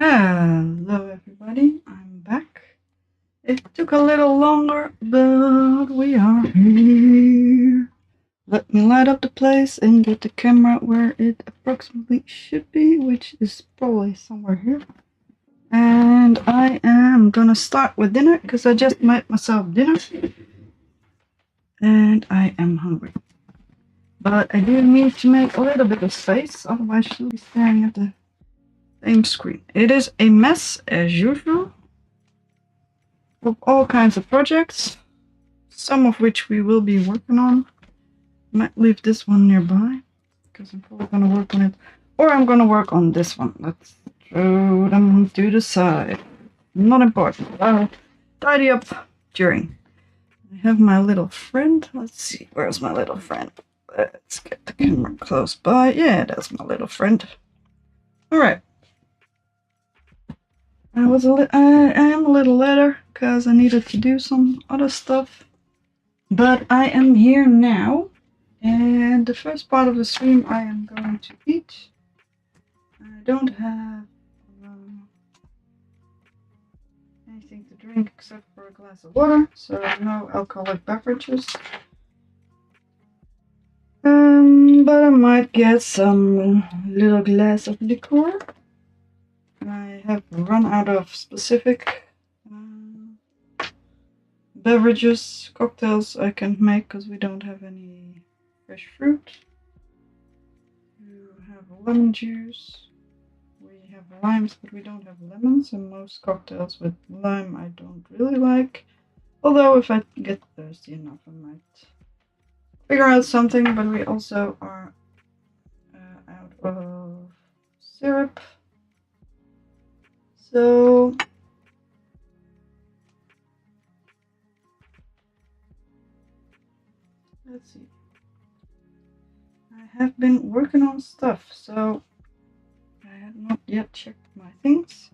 Hello everybody, I'm back. It took a little longer, but we are here. Let me light up the place and get the camera where it approximately should be, which is probably somewhere here. And I am gonna start with dinner because I just made myself dinner and I am hungry. But I do need to make a little bit of space, otherwise she'll be staring at the same screen. It is a mess as usual, of all kinds of projects, some of which we will be working on. Might leave this one nearby because I'm probably going to work on it, or I'm going to work on this one. Let's throw them to the side. Not important. I'll tidy up during. I have my little friend. Let's see, where's my little friend? Let's get the camera close by. Yeah, that's my little friend. All right. I am a little later because I needed to do some other stuff. But I am here now, and the first part of the stream I am going to eat. I don't have anything to drink except for a glass of water, so no alcoholic beverages. But I might get some little glass of liqueur. I have run out of specific beverages, cocktails I can make because we don't have any fresh fruit. You have lemon juice. We have limes, but we don't have lemons, and most cocktails with lime I don't really like. Although if I get thirsty enough, I might figure out something. But we also are out of syrup. So let's see. I have been working on stuff, so I have not yet checked my things,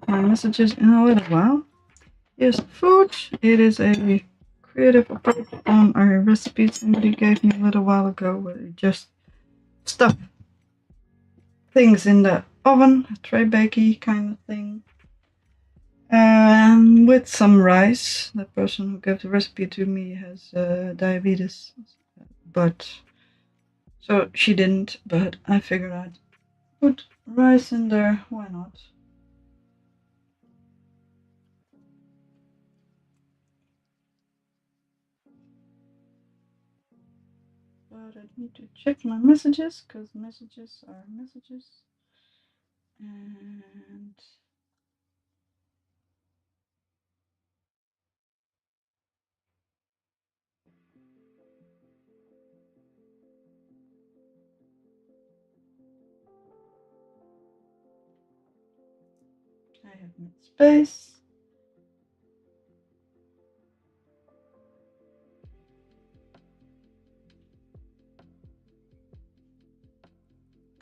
my messages in a little while. Here's food. It is a creative approach on a recipe somebody gave me a little while ago where you just stuff things in the oven, a tray bakey kind of thing. And with some rice. The person who gave the recipe to me has diabetes, but so she didn't, but I figured I'd put rice in there, why not? But I need to check my messages, because messages are messages. And I have made space.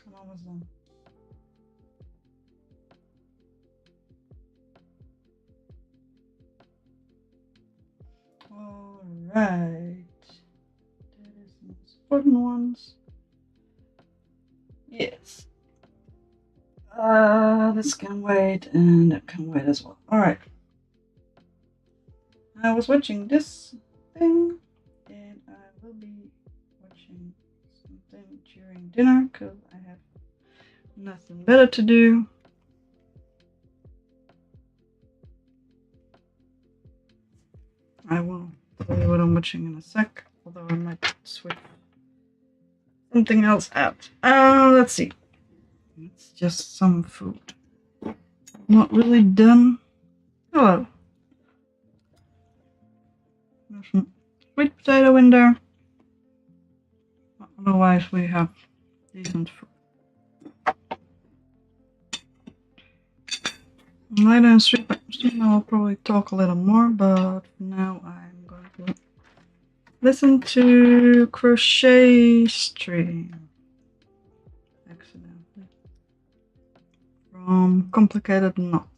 I'm almost done. Alright. That is the most important ones. Yes. This can wait, and that can wait as well. Alright. I was watching this thing, and I will be watching something during dinner because I have nothing better to do. I will tell you what I'm watching in a sec, although I might switch something else out. Let's see. It's just some food. Not really done. Hello. There's some sweet potato in there. Otherwise, we have decent food. Later in stream, I'll probably talk a little more, but now I'm going to listen to crochet stream. Accidentally. From Complicated Knot.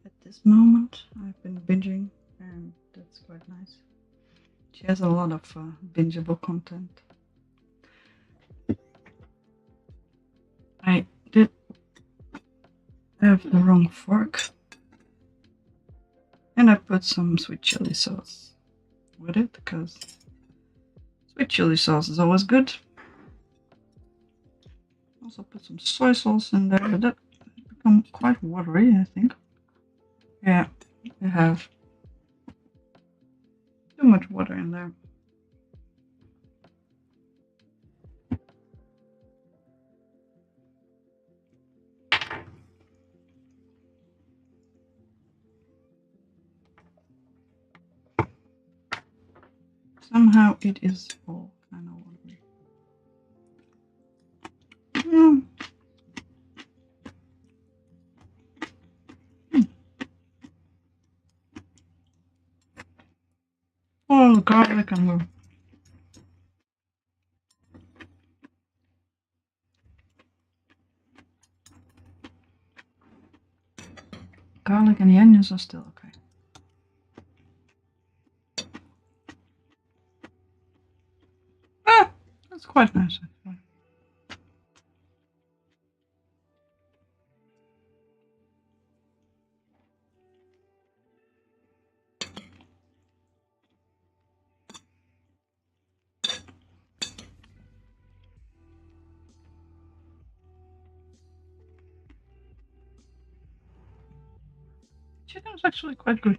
At this moment, I've been binging, and that's quite nice. She has a lot of bingeable content. I did I have the wrong fork. And I put some sweet chili sauce with it because sweet chili sauce is always good. Also put some soy sauce in there, but that become quite watery, I think. Yeah, I have too much water in there. Somehow it is all kind of watery. Oh, the garlic and the garlic and the onions are still okay. That's quite nice actually. Chicken is actually quite good.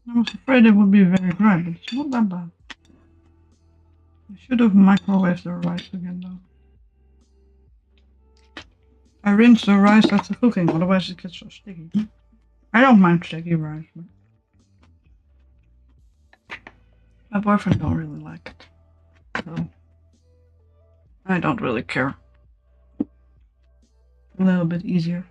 I was afraid it would be very dry, but it's not that bad. I should have microwaved the rice again though. I rinse the rice after cooking, otherwise it gets so sticky. I don't mind sticky rice, but my boyfriend don't really like it. So I don't really care. A little bit easier.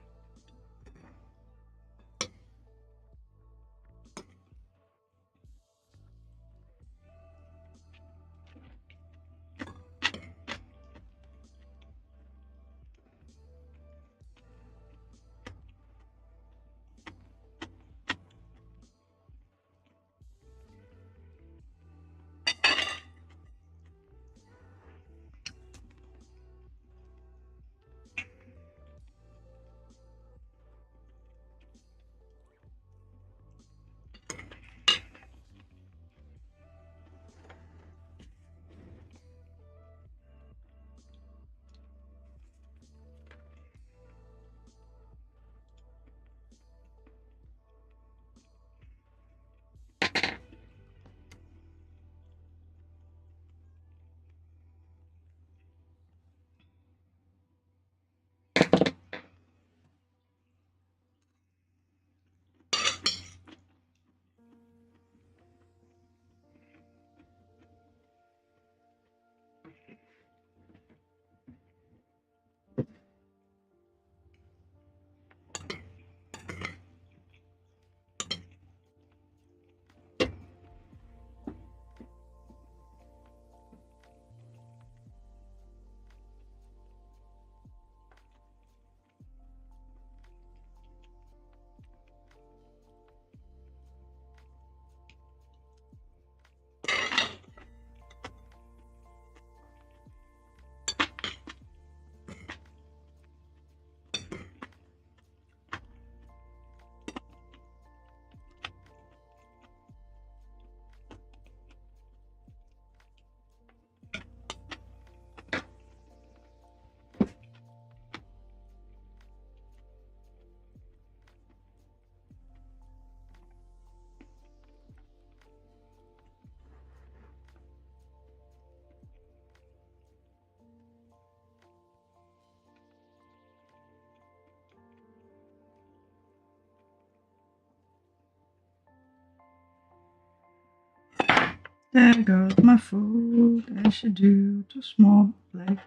There goes my food, as you do, too small plate.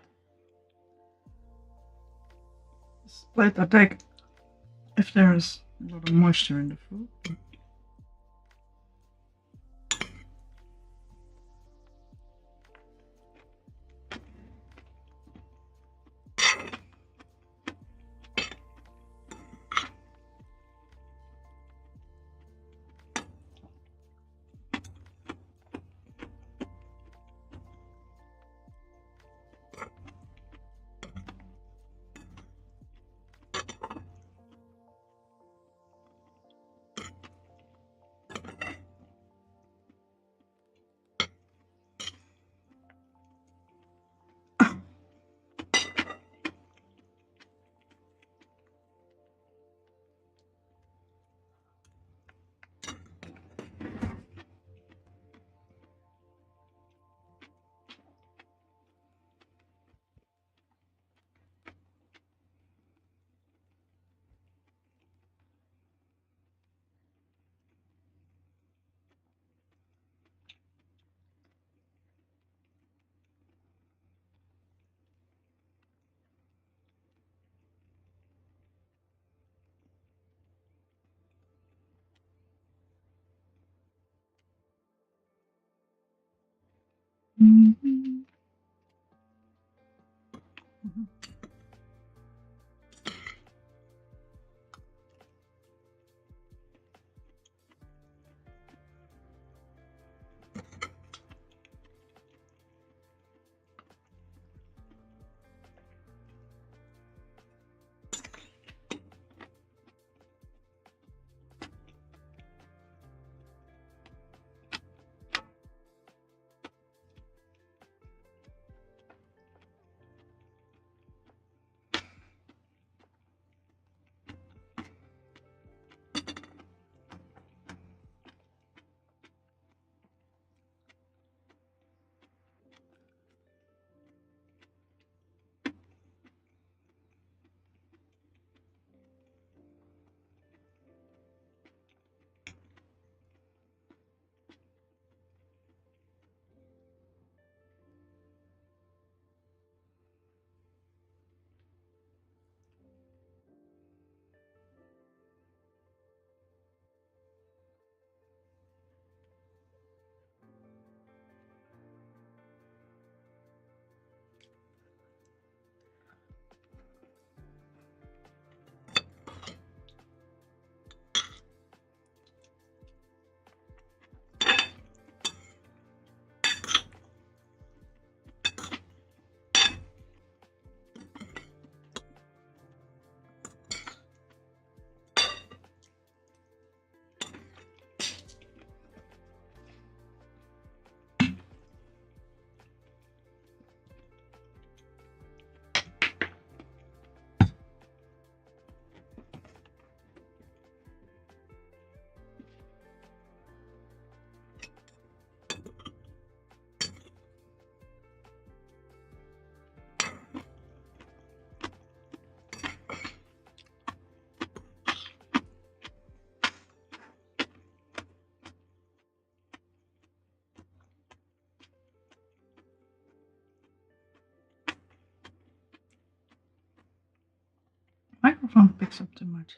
This plate I take if there is a lot of moisture in the food. Mm-hmm. Microphone picks up too much.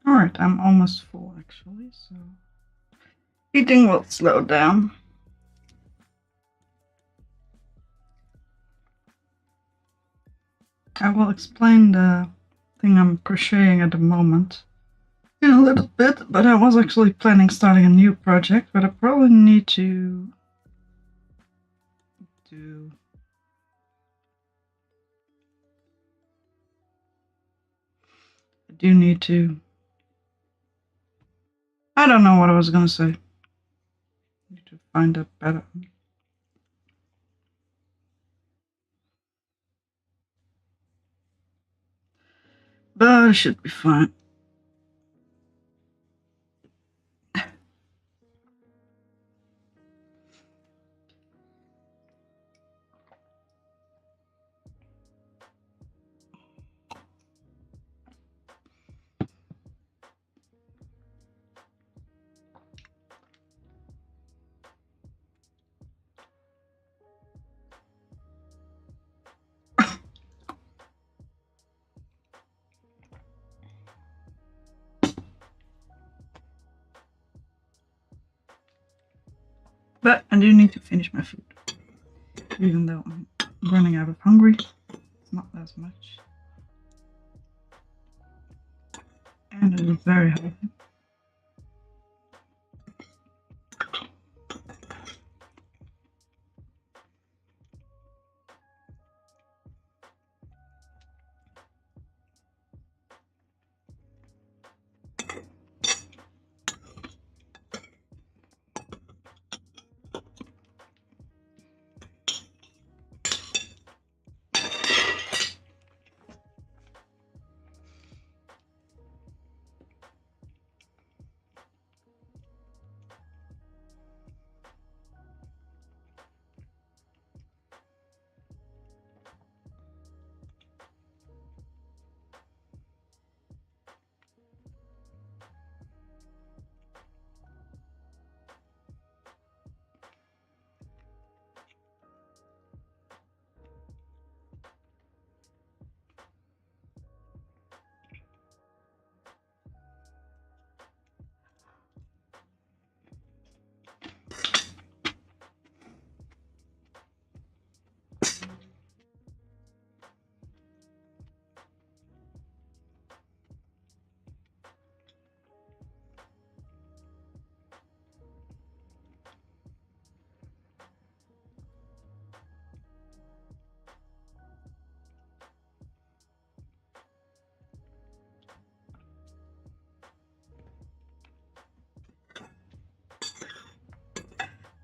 Alright, I'm almost full actually, so eating will slow down. I will explain the thing I'm crocheting at the moment in a little bit, but I was actually planning starting a new project, but I probably need to I don't know what I was gonna say. I need to find a better. but it should be fine. But I do need to finish my food, even though I'm running out of hungry. It's not as much. And it is very healthy.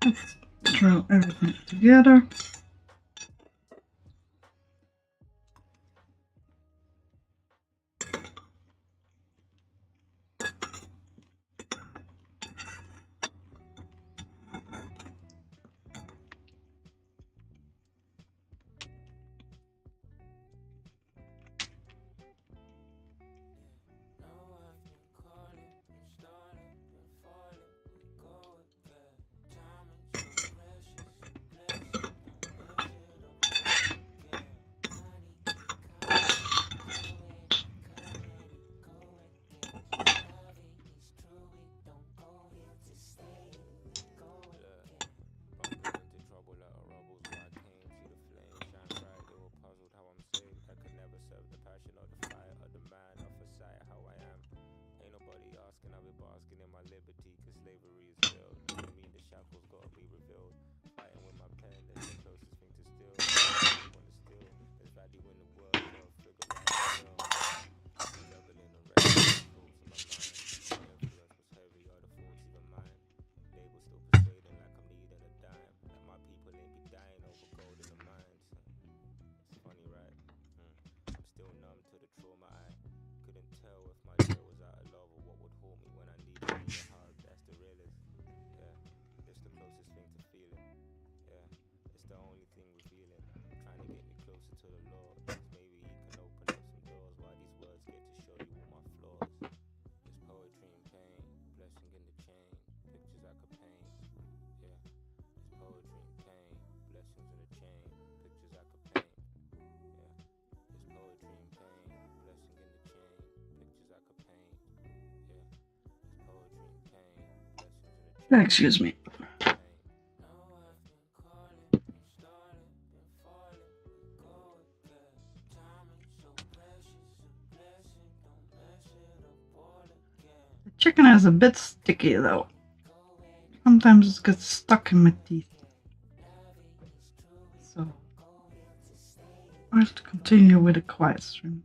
Let's throw everything together. Excuse me. The chicken is a bit sticky though. Sometimes it gets stuck in my teeth. So I have to continue with a quiet stream.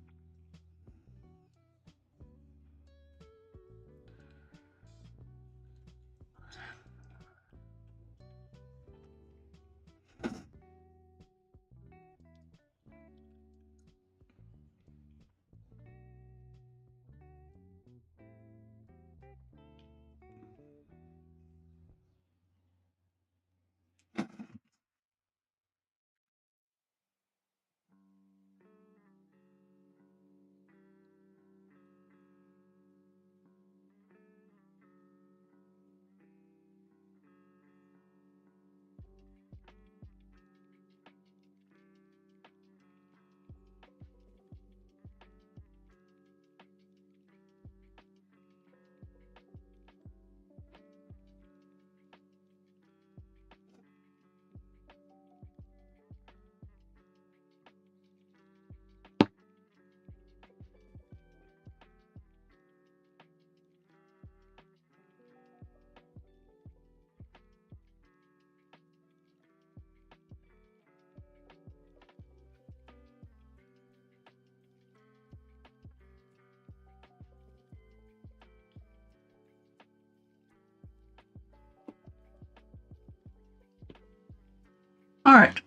Alright.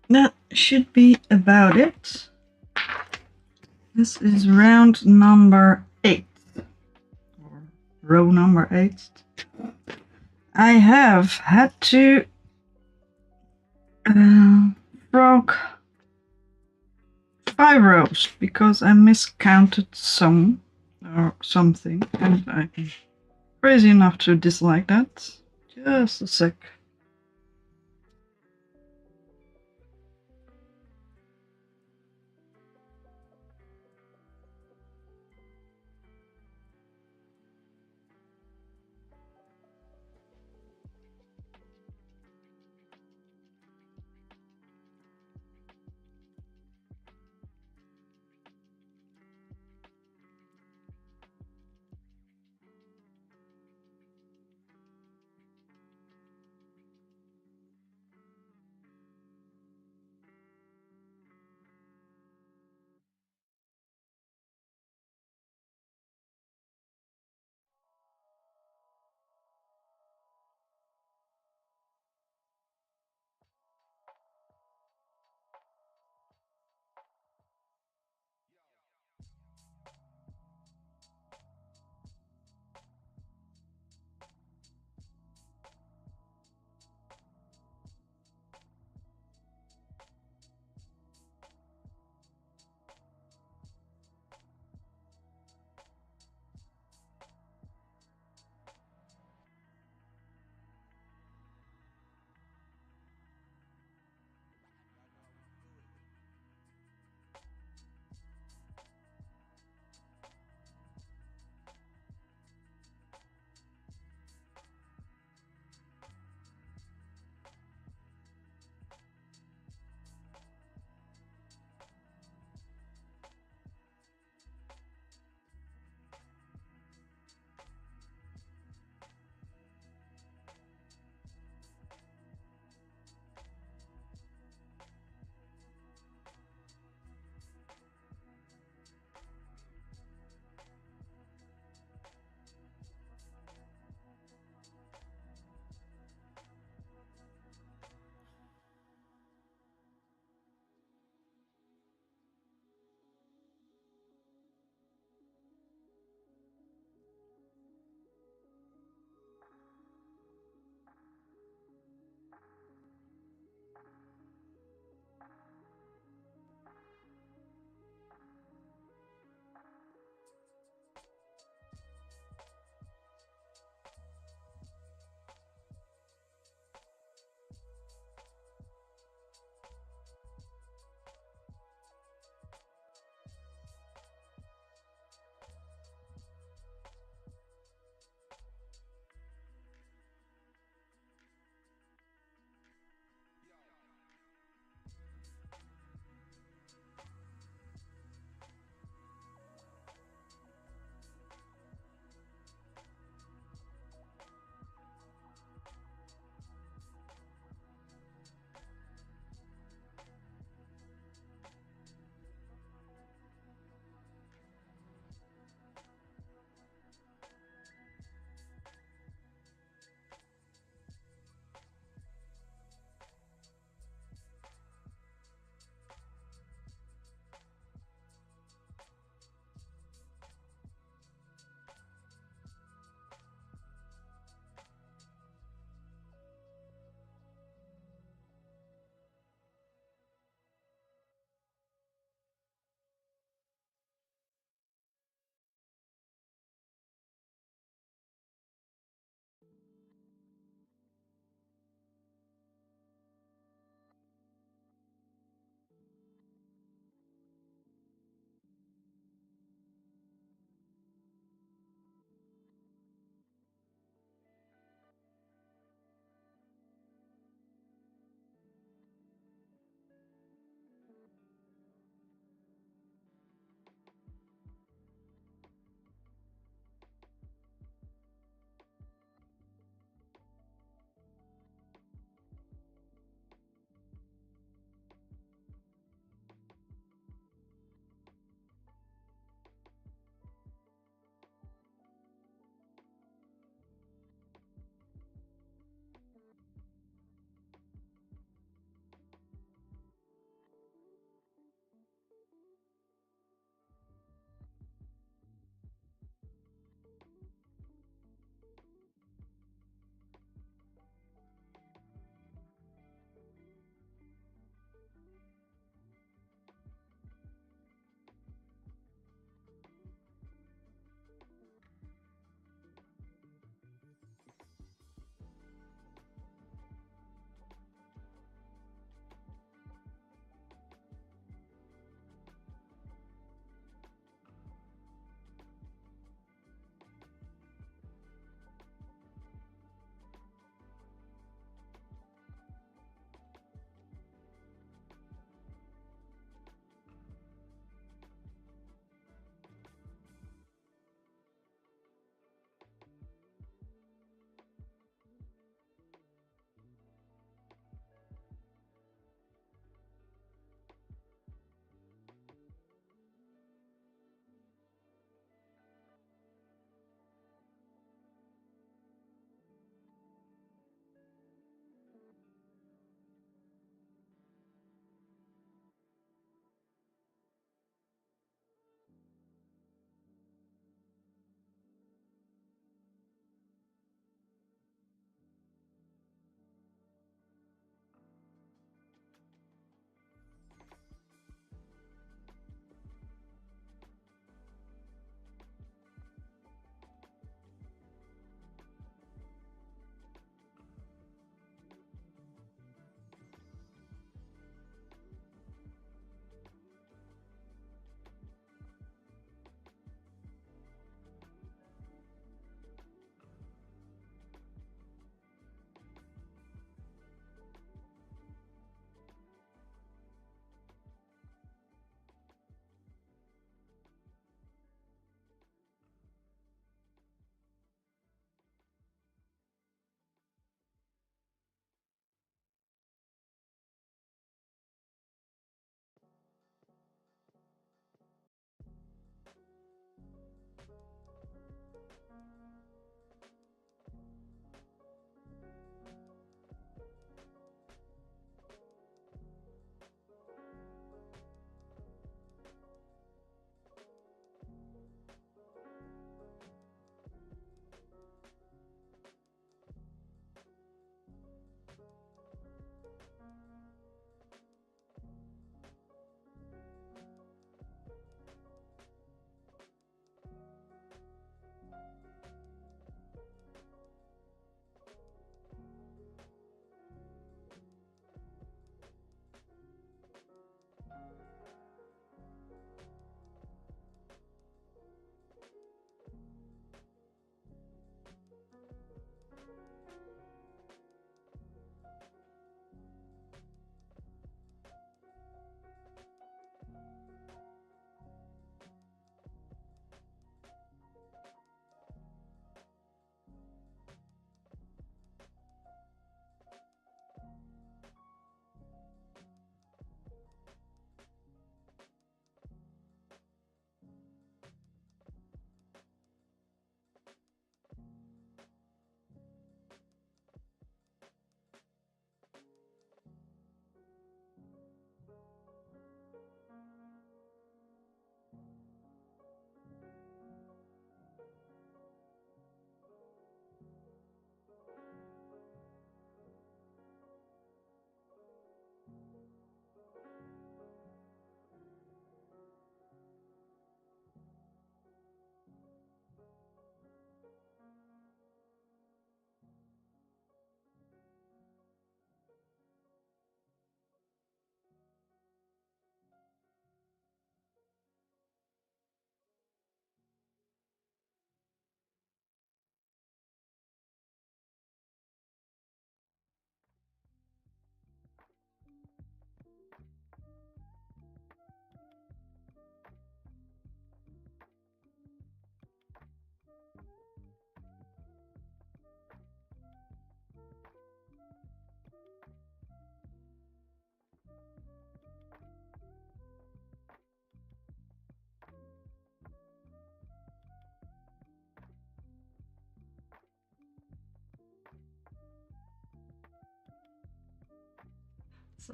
That should be about it. This is round number 8. Or row number 8. I have had to frog 5 rows because I miscounted some or something, and I'm crazy enough to dislike that. Just a sec.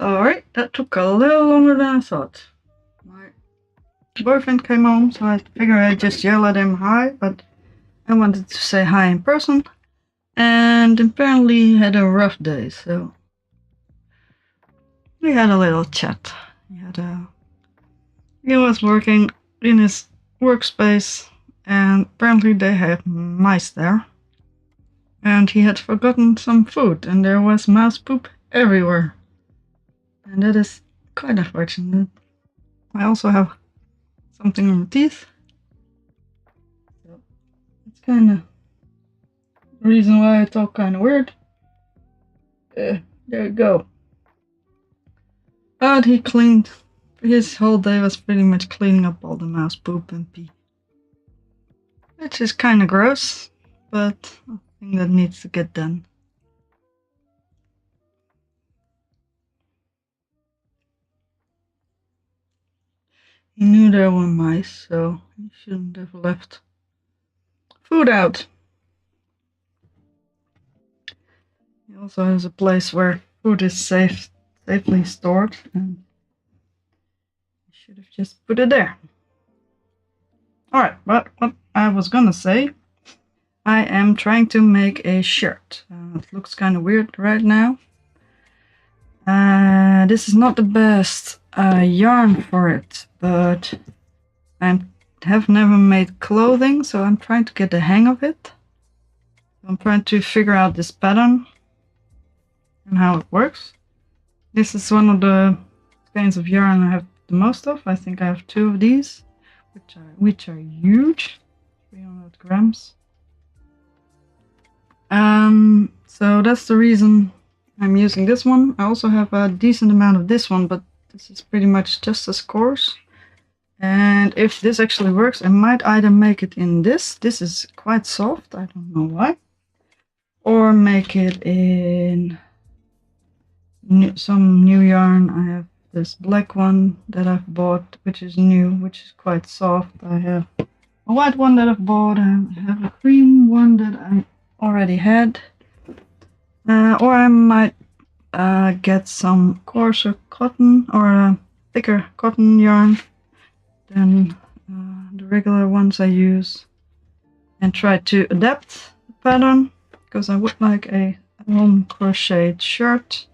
Alright, that took a little longer than I thought. My boyfriend came home, so I figured I'd just yell at him hi, but I wanted to say hi in person. And apparently he had a rough day, so we had a little chat. He was working in his workspace, and apparently they have mice there. And he had forgotten some food, and there was mouse poop everywhere. And that is quite unfortunate. I also have something on my teeth. So it's kind of the reason why I talk kind of weird. There you go. But he cleaned. His whole day was pretty much cleaning up all the mouse poop and pee. Which is kind of gross, but I think that needs to get done. He knew there were mice, so he shouldn't have left food out. He also has a place where food is safely stored, and he should have just put it there. Alright, but what I was gonna say, I am trying to make a shirt. It looks kind of weird right now. This is not the best yarn for it, but I have never made clothing, so I'm trying to get the hang of it. I'm trying to figure out this pattern and how it works. This is one of the kinds of yarn I have the most of. I think I have 2 of these, which are huge, 300 grams. So that's the reason I'm using this one. I also have a decent amount of this one, but this is pretty much just as coarse. And if this actually works, I might either make it in this. This is quite soft, I don't know why. Or make it in some new yarn. I have this black one that I've bought, which is new, which is quite soft. I have a white one that I've bought. I have a cream one that I already had. Or I might get some coarser cotton or a thicker cotton yarn than the regular ones I use, and try to adapt the pattern, because I would like a home crocheted shirt.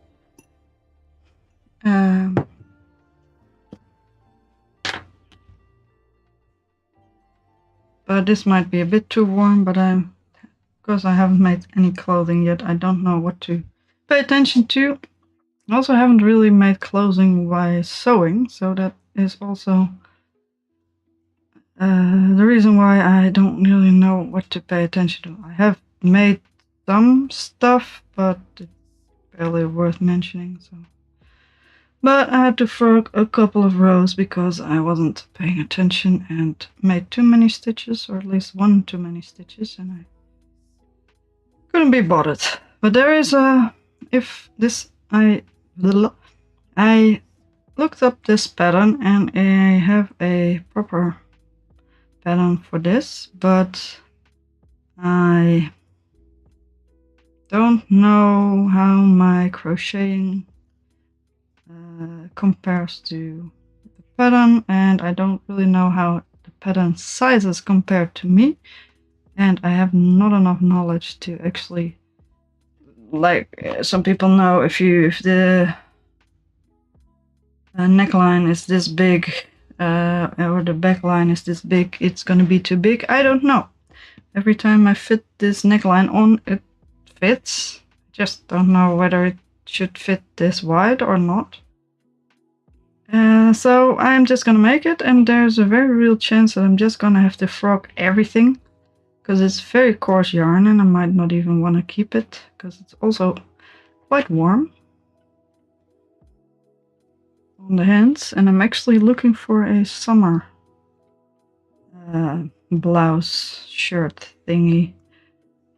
But this might be a bit too warm, but because I haven't made any clothing yet, I don't know what to pay attention to. I also haven't really made clothing by sewing, so that is also the reason why I don't really know what to pay attention to. I have made some stuff, but it's barely worth mentioning. So, but I had to fork a couple of rows because I wasn't paying attention and made too many stitches, or at least one too many stitches, and I couldn't be bothered. But there is I looked up this pattern, and I have a proper pattern for this, but I don't know how my crocheting compares to the pattern, and I don't really know how the pattern sizes compare to me, and I have not enough knowledge to actually, like some people know, if the neckline is this big or the back line is this big, it's gonna be too big. I don't know. Every time I fit this neckline on, it fits. Just don't know whether it should fit this wide or not. So I'm just gonna make it, and there's a very real chance that I'm just gonna have to frock everything, because it's very coarse yarn and I might not even want to keep it, because it's also quite warm on the hands. And I'm actually looking for a summer blouse shirt thingy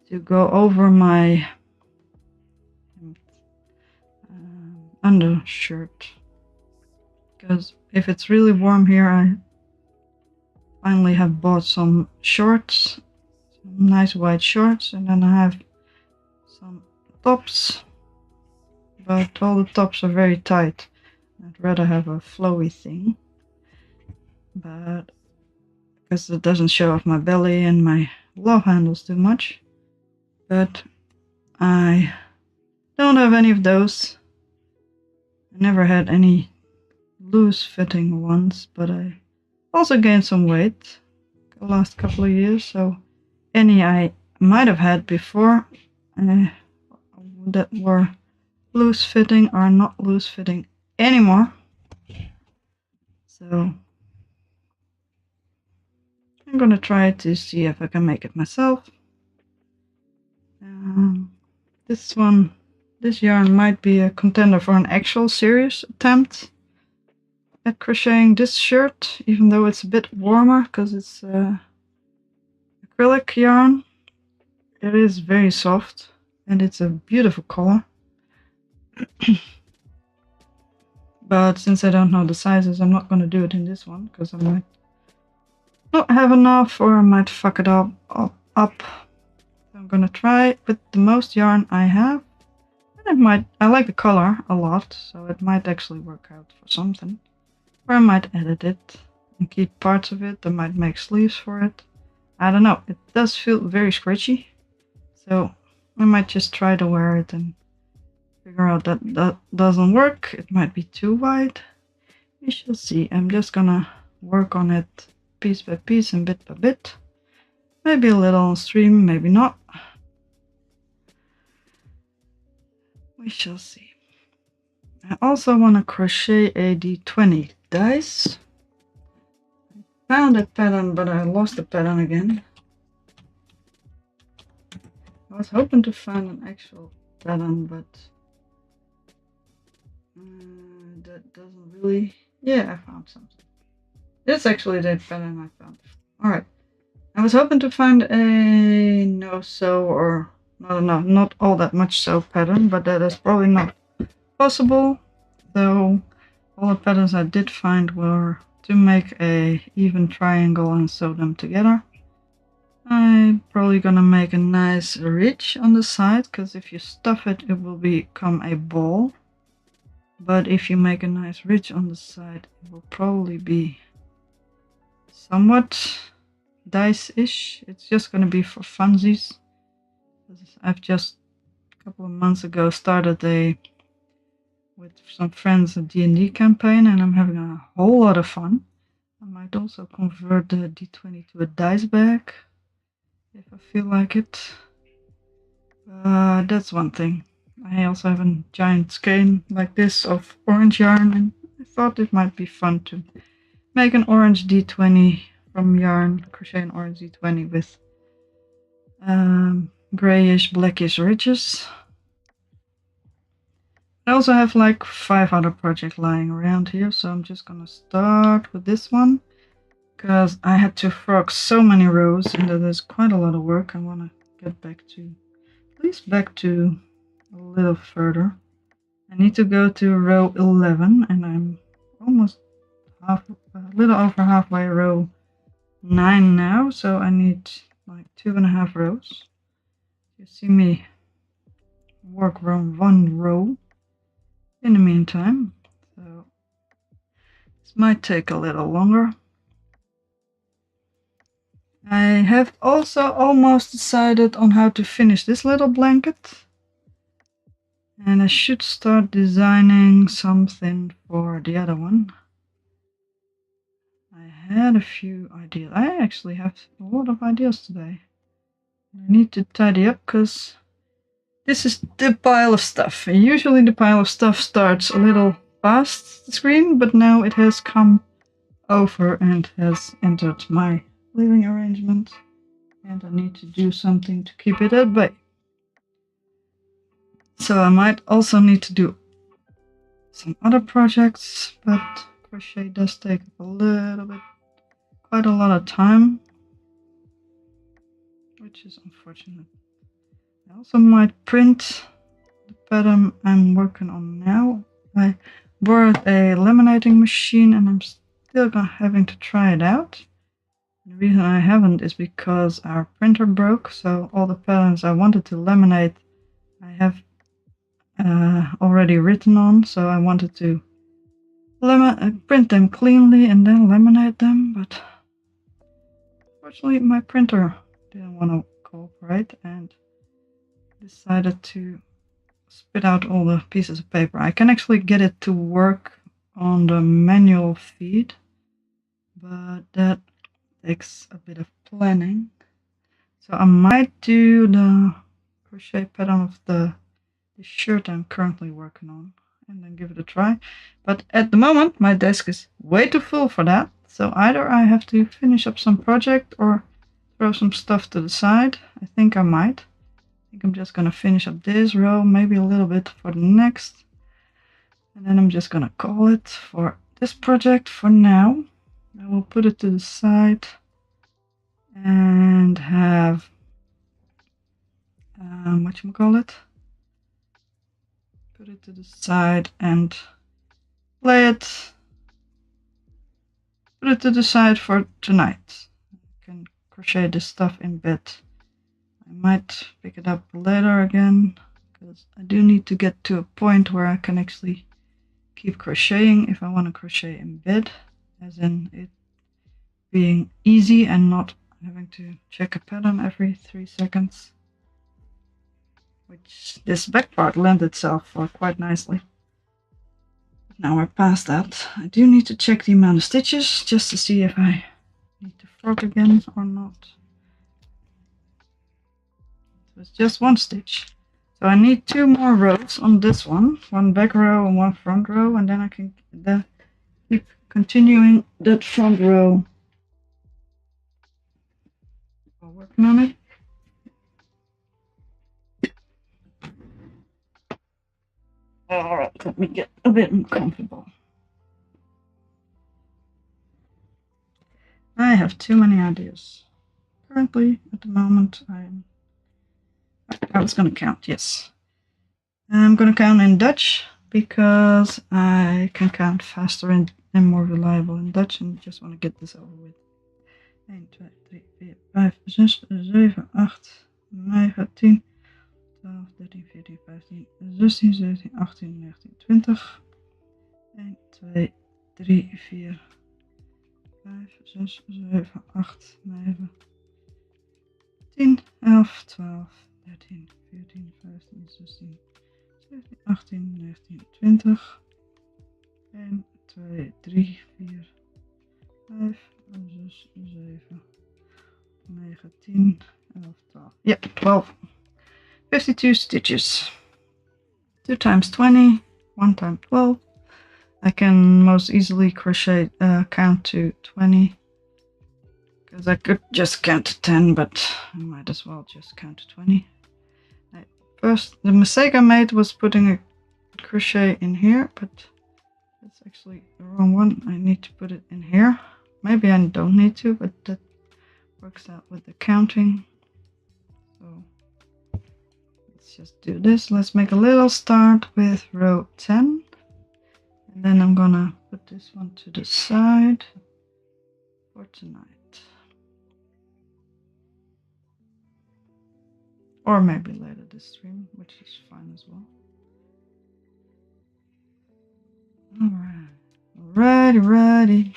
to go over my undershirt, because if it's really warm here, I finally have bought some shorts, some nice white shorts, and then I have some tops but all the tops are very tight. I'd rather have a flowy thing, but because it doesn't show off my belly and my love handles too much. But I don't have any of those. I never had any loose fitting ones, but I also gained some weight the last couple of years, so any I might have had before that were loose fitting are not loose fitting anymore. So I'm gonna try to see if I can make it myself. This yarn might be a contender for an actual serious attempt at crocheting this shirt, even though it's a bit warmer because it's acrylic yarn. It is very soft and it's a beautiful color. But since I don't know the sizes, I'm not going to do it in this one because I might not have enough or I might fuck it up. So I'm going to try with the most yarn I have. And I like the color a lot, so it might actually work out for something. Or I might edit it and keep parts of it. I might make sleeves for it. I don't know. It does feel very scratchy. So I might just try to wear it and figure out that doesn't work. It might be too wide. We shall see. I'm just gonna work on it piece by piece and bit by bit. Maybe a little on stream, maybe not. We shall see. I also want to crochet a D20 dice. I found a pattern, but I lost the pattern again. I was hoping to find an actual pattern, but that doesn't really... Yeah, I found something. This is actually the pattern I found. Alright. I was hoping to find a no-sew or... No, not all that much sew pattern, but that is probably not possible. Though all the patterns I did find were to make a even triangle and sew them together. I'm probably gonna make a nice ridge on the side, because if you stuff it, it will become a ball. But if you make a nice ridge on the side, it will probably be somewhat dice-ish. It's just gonna be for funsies. I've just a couple of months ago started with some friends a D&D campaign, and I'm having a whole lot of fun. I might also convert the D20 to a dice bag if I feel like it. That's one thing. I also have a giant skein like this of orange yarn, and I thought it might be fun to make an orange D20 from yarn, crochet an orange D20 with grayish blackish ridges. I also have like 5 other projects lying around here, so I'm just gonna start with this one because I had to frog so many rows and that is quite a lot of work. I want to get back to, at least back to a little further. I need to go to row 11 and I'm almost a little over halfway row 9 now, so I need like 2.5 rows. You see me work around 1 row in the meantime, so this might take a little longer. I have also almost decided on how to finish this little blanket, and I should start designing something for the other one. I had a few ideas. I actually have a lot of ideas today. I need to tidy up because this is the pile of stuff. Usually the pile of stuff starts a little past the screen, but now it has come over and has entered my living arrangement, and I need to do something to keep it at bay. So I might also need to do some other projects, but crochet does take a little bit, quite a lot of time, which is unfortunate. I also might print the pattern I'm working on now. I borrowed a laminating machine and I'm still having to try it out. The reason I haven't is because our printer broke, so all the patterns I wanted to laminate, I already written on, so I wanted to print them cleanly and then laminate them, but unfortunately my printer didn't want to cooperate and decided to spit out all the pieces of paper. I can actually get it to work on the manual feed, but that takes a bit of planning. So I might do the crochet pattern of the shirt I'm currently working on and then give it a try. But at the moment my desk is way too full for that. So either I have to finish up some project or throw some stuff to the side. I think I might. I think I'm just gonna finish up this row, maybe a little bit for the next. And then I'm just gonna call it for this project for now. I will put it to the side and have whatchamacallit, put it to the side and play it, put it to the side for tonight. I can crochet this stuff in bed. I might pick it up later again, because I do need to get to a point where I can actually keep crocheting if I want to crochet in bed, as in it being easy and not having to check a pattern every 3 seconds, which this back part lent itself for quite nicely. Now we're past that. I do need to check the amount of stitches just to see if I need to frog again or not. So it's just 1 stitch. So I need 2 more rows on this one. 1 back row and 1 front row, and then I can keep continuing that front row while working on it. Alright, let me get a bit more comfortable. I have too many ideas. Currently, at the moment, I was going to count, yes. I'm going to count in Dutch because I can count faster and more reliable in Dutch and just want to get this over with. 1, 2, 3, 4, 5, 6, 7, 8, 9, 10, 12, 13, 14, 15, 16, 17, 18, 19, 20. 1, 2, 3, 4, 5, 6, 7, 8, 9, 10, 11, 12, 13, 14, 15, 16, 17, 18, 19, 20. 1, 2, 3, 4, 5, 6, 7, 9, 10, 11, 12. Yep, 12. 52 stitches. 2 times 20, 1 times 12. I can most easily crochet count to 20, because I could just count to 10, but I might as well just count to 20. First, the mistake I made was putting a crochet in here, but that's actually the wrong one. I need to put it in here. Maybe I don't need to, but that works out with the counting. So let's just do this. Let's make a little start with row 10. And then I'm gonna put this one to the side for tonight. Or maybe later this stream, which is fine as well. Alright, ready.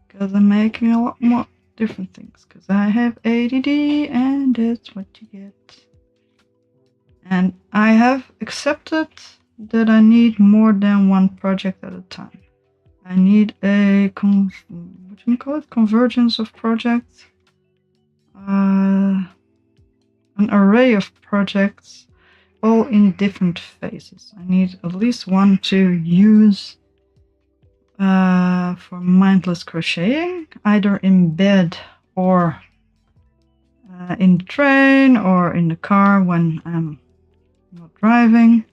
Because I'm making a lot more different things. Because I have ADD and that's what you get. And I have accepted that I need more than 1 project at a time. I need a convergence of projects. An array of projects, all in different phases. I need at least 1 to use for mindless crocheting, either in bed or in the train or in the car when I'm not driving,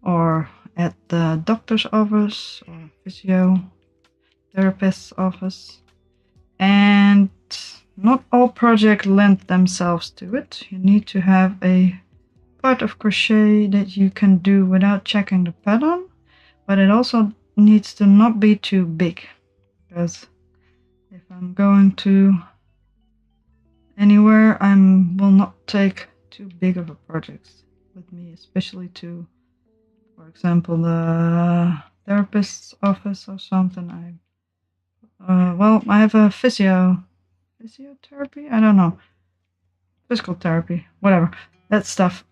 or at the doctor's office or physiotherapist's office. And not all projects lend themselves to it. You need to have a part of crochet that you can do without checking the pattern, but it also needs to not be too big, because if I'm going to anywhere, I will not take too big of a project. with me, especially to, for example, the therapist's office or something. Well, I have a physiotherapy. I don't know, physical therapy, whatever. That stuff.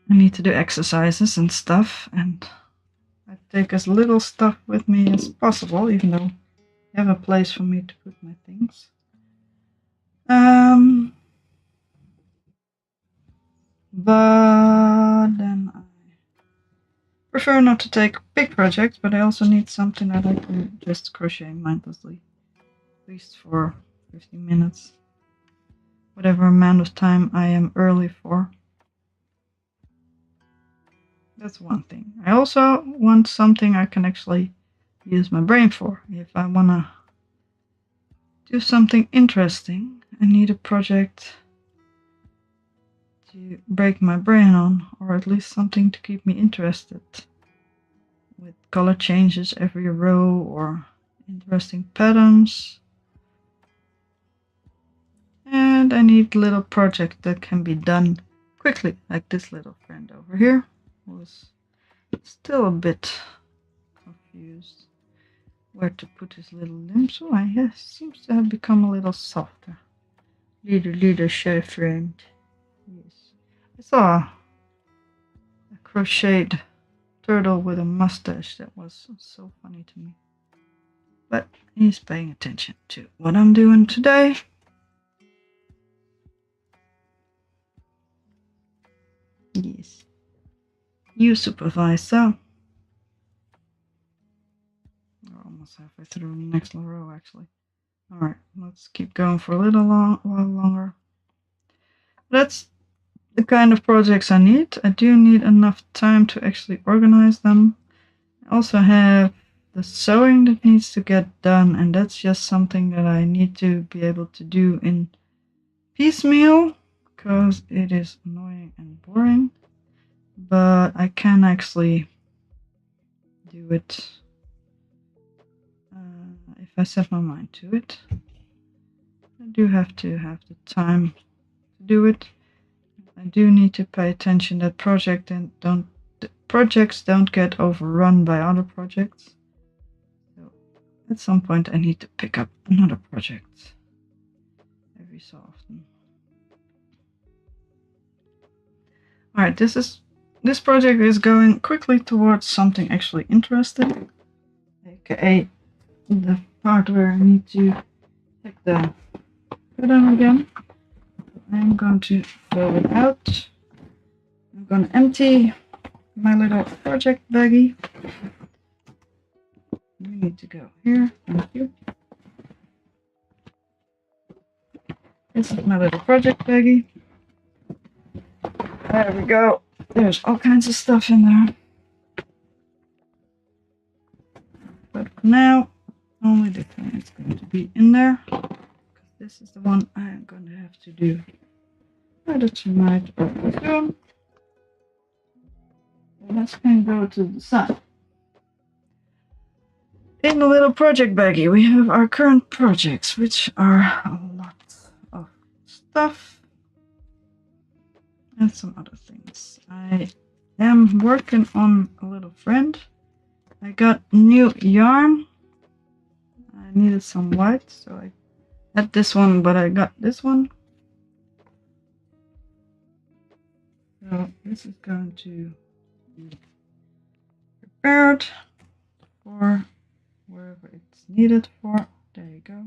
I need to do exercises and stuff, and I take as little stuff with me as possible, even though I have a place for me to put my things. But then I prefer not to take big projects, but I also need something that I can just crochet mindlessly, at least for 15 minutes, whatever amount of time I am early for. That's one thing. I also want something I can actually use my brain for. If I want to do something interesting, I need a project to break my brain on, or at least something to keep me interested, with color changes every row or interesting patterns. And I need a little project that can be done quickly, like this little friend over here, who is still a bit confused where to put his little limbs. Oh, he seems to have become a little softer. Little shell friend. Yes. I saw a crocheted turtle with a mustache that was so funny to me. But he's paying attention to what I'm doing today. Yes. You supervise, so. We're almost halfway through the next row, actually. Alright, let's keep going for a while longer. That's the kind of projects I need. I do need enough time to actually organize them. I also have the sewing that needs to get done, and that's just something that I need to be able to do in piecemeal, because it is annoying and boring. But I can actually do it if I set my mind to it. I do have to have the time to do it. I do need to pay attention that projects don't get overrun by other projects. So at some point I need to pick up another project every so often. Alright, this project is going quickly towards something actually interesting, aka the part where I need to check the pattern again. I'm going to throw it out. I'm going to empty my little project baggie. You need to go here. Thank you. This is my little project baggie. There we go. There's all kinds of stuff in there. But for now, only the thing is going to be in there. Because this is the one I'm going to have to do either tonight or soon. And that's going to go to the side. In the little project baggie, we have our current projects, which are a lot of stuff and some other things. I am working on a little friend. I got new yarn. I needed some white, so I had this one, but I got this one. So this is going to be prepared for wherever it's needed for. There you go.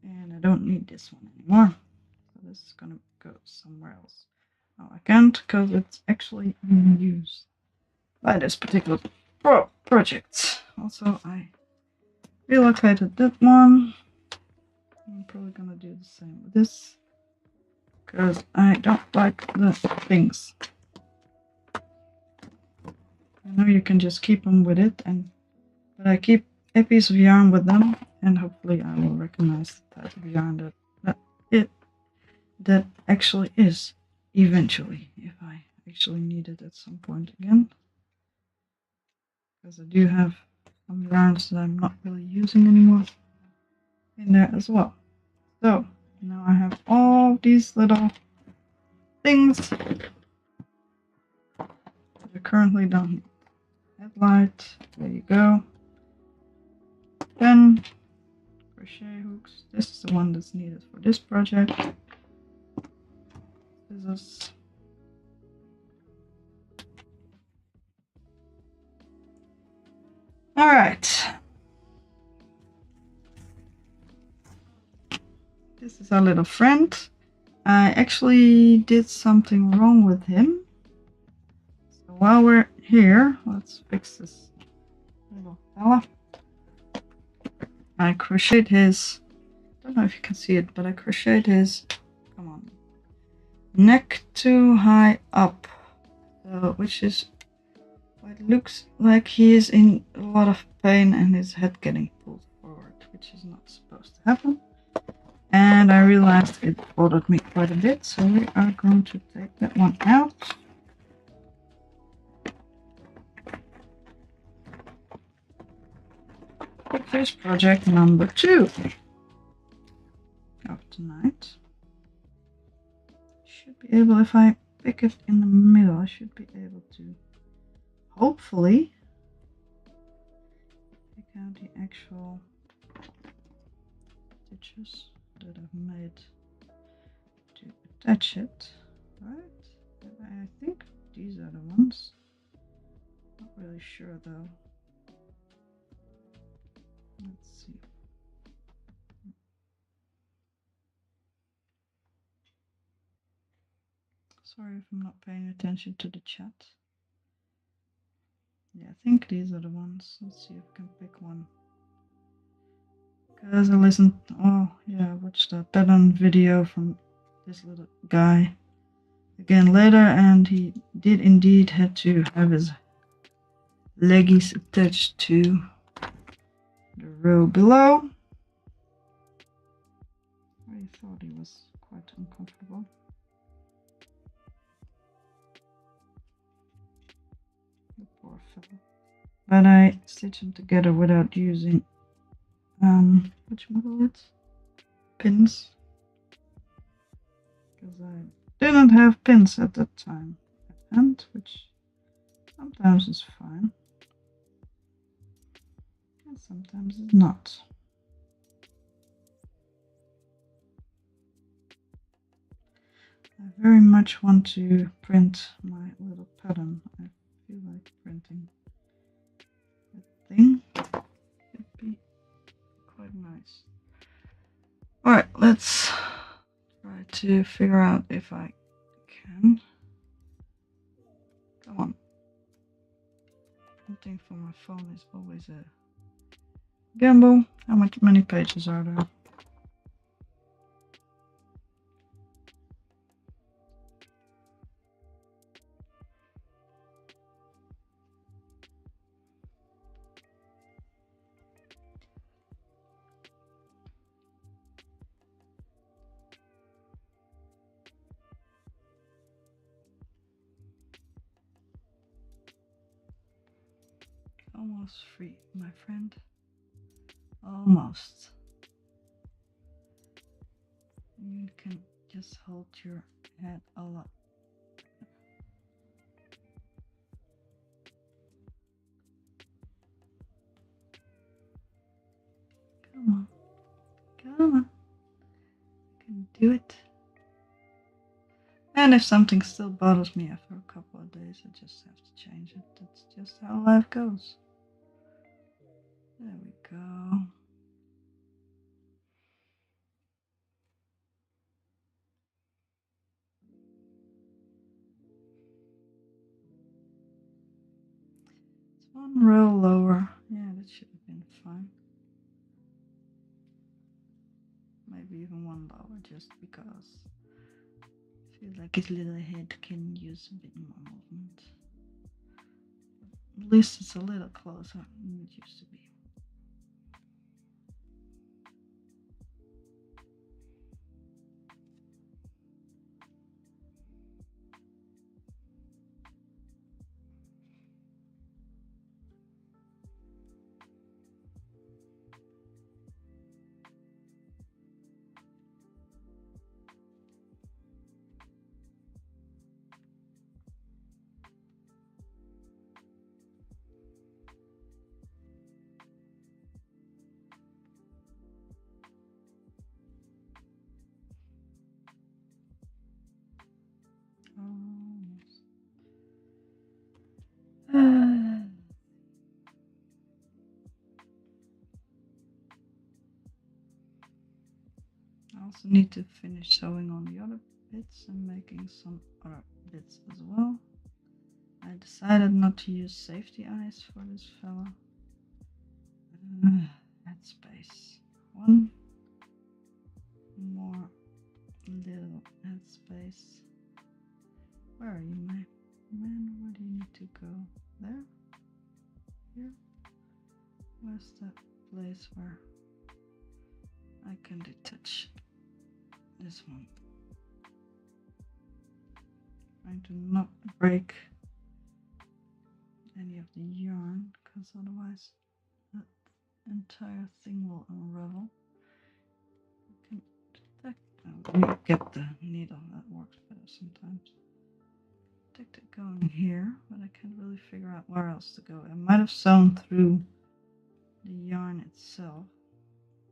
And I don't need this one anymore. So this is gonna go somewhere else. Oh, I can't because it's actually in use by this particular project. Also, I relocated that one. I'm probably gonna do the same with this because I don't like the things. I know you can just keep them with it, but I keep a piece of yarn with them, and hopefully I will recognize the type of yarn that actually is eventually, if I actually need it at some point again. Because I do have some yarns that I'm not really using anymore in there as well. So now I have all these little things that I currently don't need. Headlight, there you go. Pen, crochet hooks. This is the one that's needed for this project. Scissors. All right. This is our little friend. I actually did something wrong with him. So while we're here, let's fix this little fella. I crocheted his, I don't know if you can see it, but I crocheted his, come on, neck too high up. So, which is why it looks like he is in a lot of pain and his head getting pulled forward, which is not supposed to happen. And I realized it bothered me quite a bit, so we are going to take that one out. This project number 2 of tonight. Should be able, if I pick it in the middle, I should be able to hopefully pick out the actual stitches that I've made to attach it, right? I think these are the ones. Not really sure though. Let's see. Sorry if I'm not paying attention to the chat. Yeah, I think these are the ones. Let's see if I can pick one. Because I listened, oh yeah, I watched that pattern video from this little guy again later, and he did indeed had to have his leggies attached to the row below. I thought he was quite uncomfortable. The poor fellow. But I stitched them together without using whatchamacallit? Pins. Because I didn't have pins at that time at hand, which sometimes is fine. And sometimes it's not. I very much want to print my little pattern. I feel like printing that thing. It'd be quite nice. Alright, let's try to figure out if I can. Come on. Printing for my phone is always a gamble. How many pages are there? Almost free, my friend. Almost. You can just hold your head a lot. Come on. Come on. You can do it. And if something still bothers me after a couple of days, I just have to change it. That's just how life goes. There we go. It's one row lower. Yeah, that should have been fine. Maybe even one lower, just because I feel like his little head can use a bit more movement. At least it's a little closer than it used to be. also need to finish sewing on the other bits and making some other bits as well. I decided not to use safety eyes for this fella. Headspace. One more little headspace. Where are you, my man? Where do you need to go? There? Here? Where's that place where I can detach this one? Trying to not break any of the yarn, because otherwise that entire thing will unravel. Let me get the needle, that works better sometimes. Detect it going here, but I can't really figure out where else to go. I might have sewn through the yarn itself.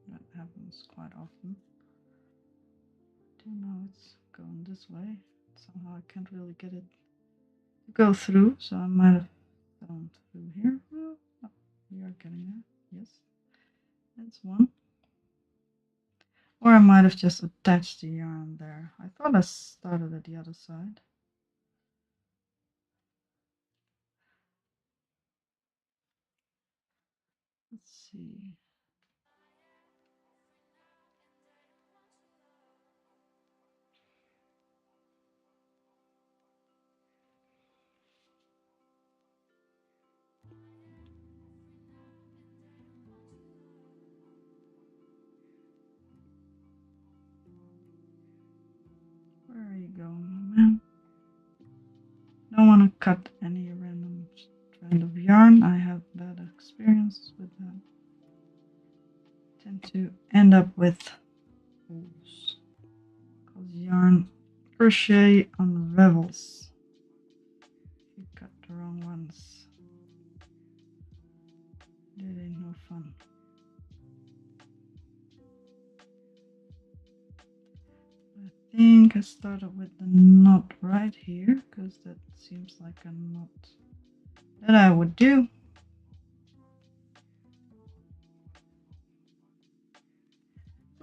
That happens quite often. Do know it's going this way. Somehow I can't really get it to go through, so I might have sewn through here. Oh, we are getting there. Yes, that's one. Or I might have just attached the yarn there. I thought I started at the other side. Let's see. Where are you going, man? Don't want to cut any random strand of yarn. I have bad experiences with that. Tend to end up with holes because yarn crochet unravels. You cut the wrong ones. That ain't no fun. I think I started with the knot right here because that seems like a knot that I would do.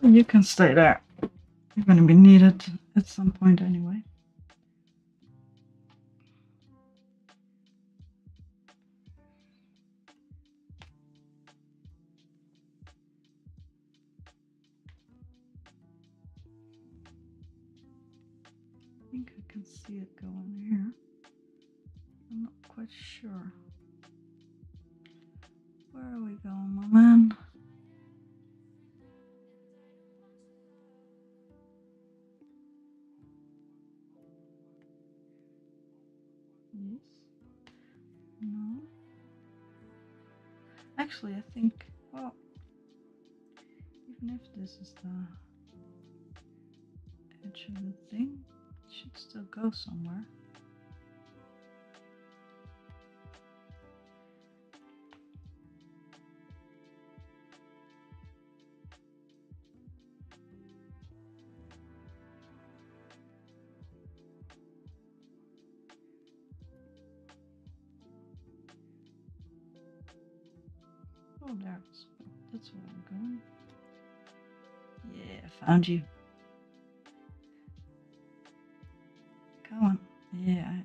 You can stay there. You're going to be needed at some point anyway. I think I can see it going here. I'm not quite sure. Where are we going, my man? Yes. No. Actually, I think, well, even if this is the edge of the thing, it should still go somewhere. Oh, there it is. That's where I'm going. Yeah, I found you. Come on. Yeah, I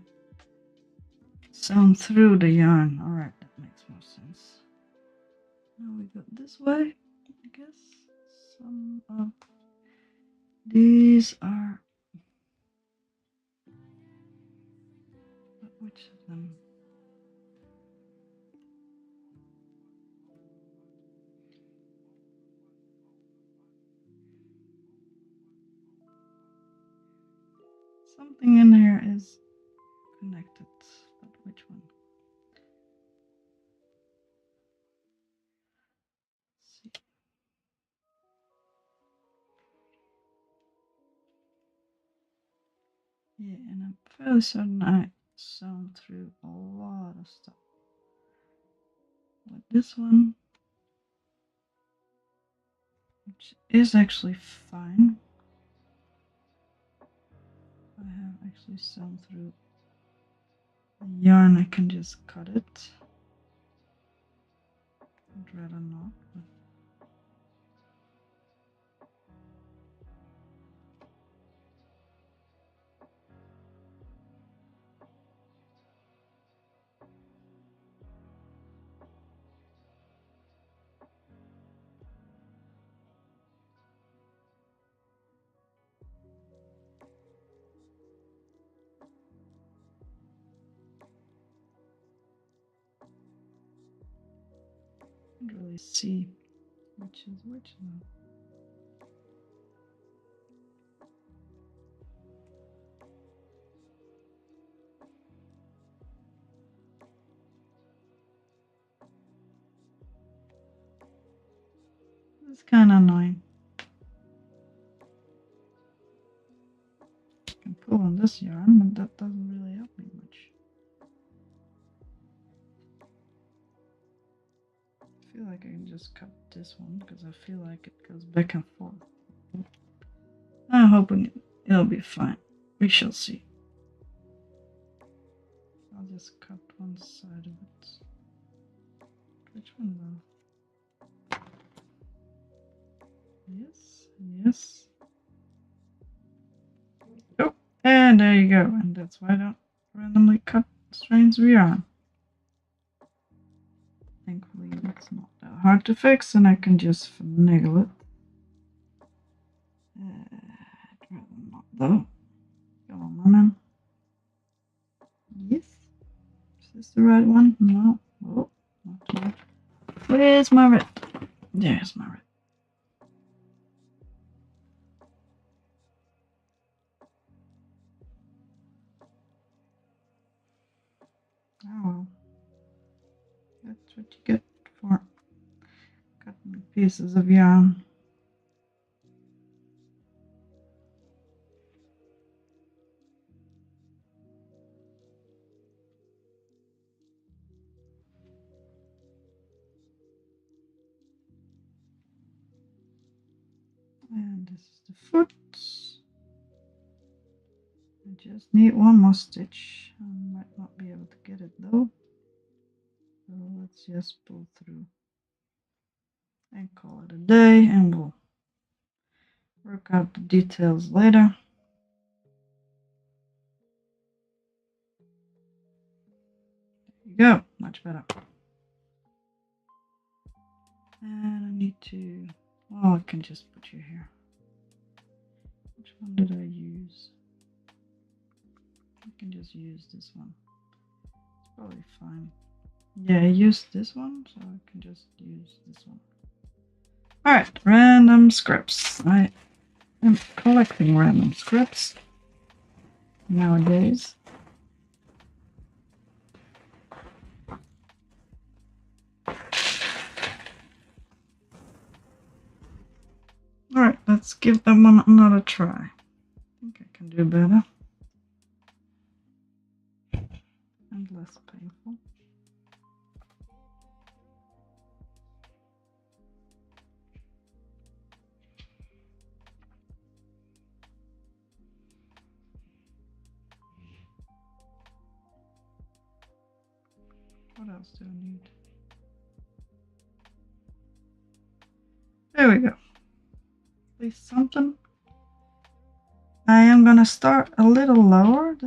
sewn through the yarn. Alright, that makes more sense. Now we go this way, I guess. Some of these are... Which of them? Something in here is connected, but which one? Let's see. Yeah, and I'm fairly certain I sewn through a lot of stuff. With this one, which is actually fine. I have actually sewn through the yarn, I can just cut it. I'd rather not, but Can't really see which is which now. It's kind of annoying. I can pull on this yarn, but that doesn't really help me much. I feel like I can just cut this one because I feel like it goes back and forth. I'm hoping it'll be fine. We shall see. I'll just cut one side of it. Which one though? Yes, yes. Oh, and there you go. And that's why I don't randomly cut strands of yarn. Thankfully, it's not that hard to fix, and I can just finagle it. I'd rather not though. Come on, man. Yes. Is this the right one? No. Oh, not the right. Where's my red? There's my red. Oh well. That's what you get for cutting pieces of yarn. And this is the foot. I just need one more stitch. I might not be able to get it though. So let's just pull through and call it a day, and we'll work out the details later. There you go, much better. And I need to, well, I can just put you here. Which one did I use? I can just use this one. It's probably fine. Yeah, I used this one, so I can just use this one. Alright, random scripts. I am collecting random scripts nowadays. Alright, let's give that one another try. I think I can do better. And less painful. What else do I need? There we go. At least something. I am gonna start a little lower.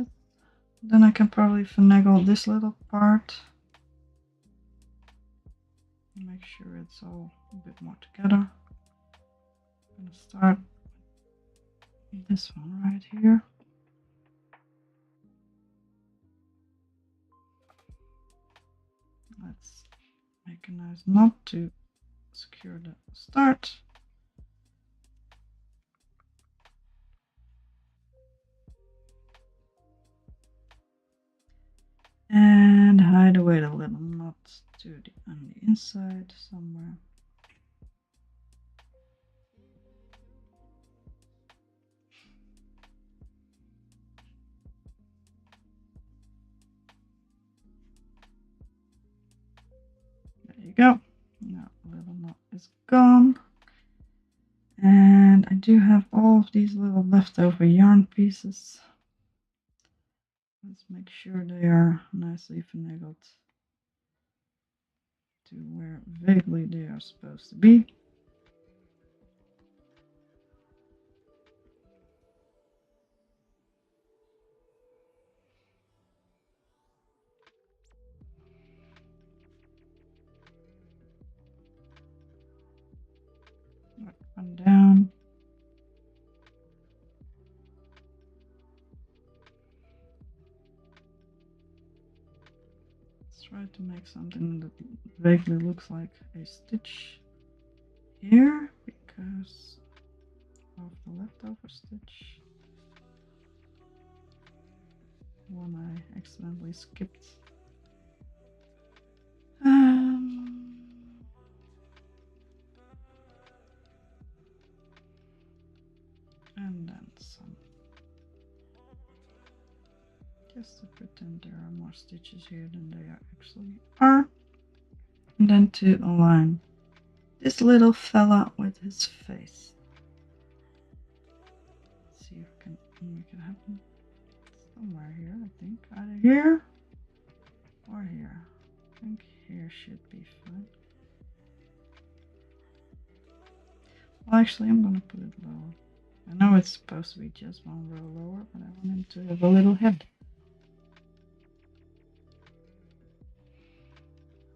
Then I can probably finagle this little part. Make sure it's all a bit more together. I'm gonna start with this one right here. Let's make a nice knot to secure the start. And hide away the little knots on the inside somewhere. There you go. Now the little knot is gone. And I do have all of these little leftover yarn pieces. Let's make sure they are nicely finagled to where vaguely they are supposed to be. One down. Try to make something that vaguely looks like a stitch here because of the leftover stitch. One I accidentally skipped. And then some. Just to pretend there are more stitches here than there actually are. And then to align this little fella with his face. Let's see if we can make it happen. Somewhere here, I think. Either here or here. I think here should be fine. Well, actually, I'm gonna put it lower. I know it's supposed to be just one row lower, but I want him to have a little head.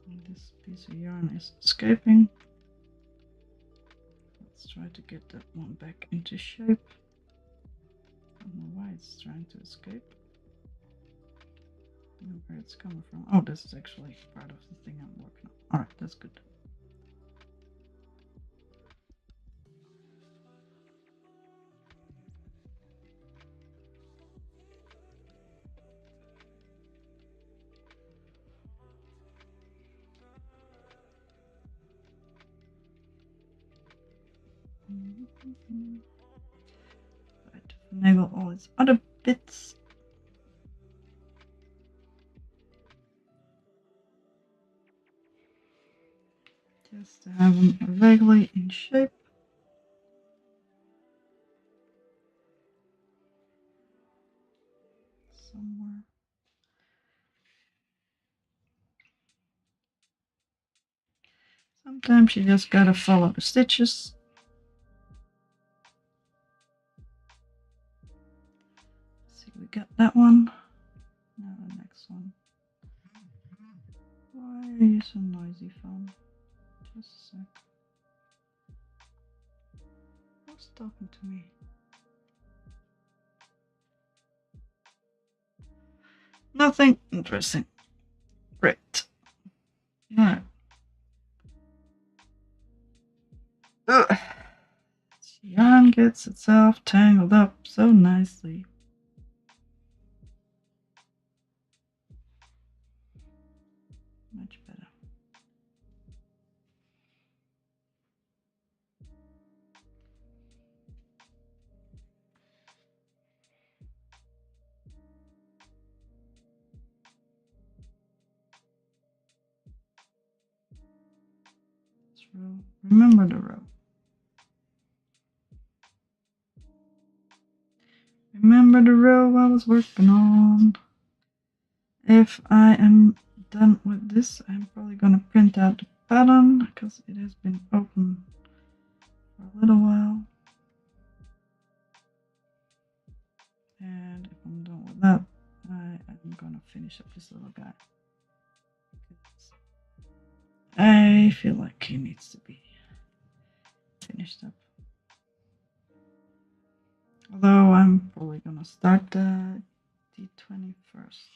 And this piece of yarn is escaping. Let's try to get that one back into shape. I don't know why it's trying to escape. I don't know where it's coming from. Oh, this is actually part of the thing I'm working on. Alright, that's good. Try to finagle all its other bits. Just to have them vaguely in shape. Somewhere. Sometimes you just gotta follow the stitches. See, we got that one. Now the next one. Why are you so noisy, phone? Just a sec. Who's talking to me? Nothing interesting. Great. Alright. Yarn gets itself tangled up so nicely. Much better. Row. Remember the row. Remember the row I was working on. If I am done with this, I'm probably going to print out the pattern because it has been open for a little while. And if I'm done with that, I am going to finish up this little guy. I feel like he needs to be finished up. Although I'm probably going to start the D20 first.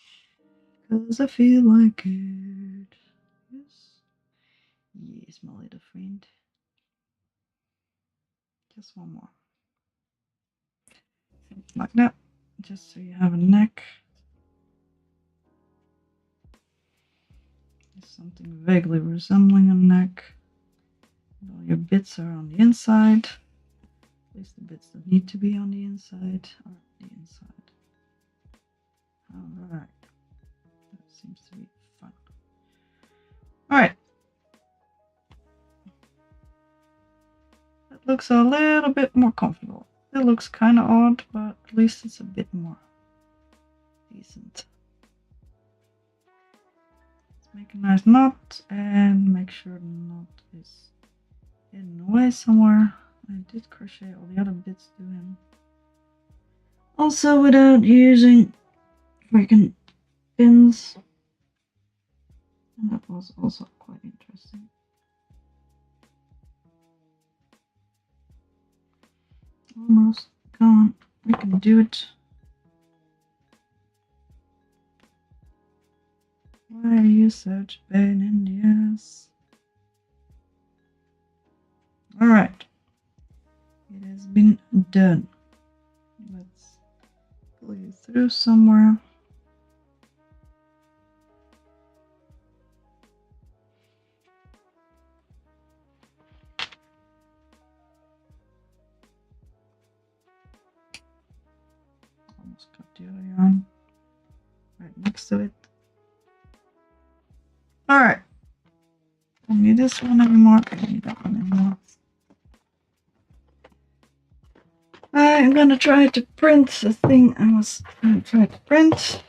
Because I feel like it. Yes. Yes, my little friend. Just one more. Like that. Just so you have a neck. Something vaguely resembling a neck. All your bits are on the inside. At least the bits that need to be on the inside are on the inside. Alright. That seems to be fun. Alright. That looks a little bit more comfortable. It looks kind of odd, but at least it's a bit more decent. Let's make a nice knot and make sure the knot is hidden away somewhere. I did crochet all the other bits to him. Also without using freaking pins. And that was also quite interesting. Almost gone. We can do it. Why are you such a pain in the ass? Alright. It has been done. Let's pull you through somewhere. Almost got the other yarn right next to it. Alright. Don't need this one anymore. I don't need that one anymore. I'm gonna try to print the thing I was gonna try to print.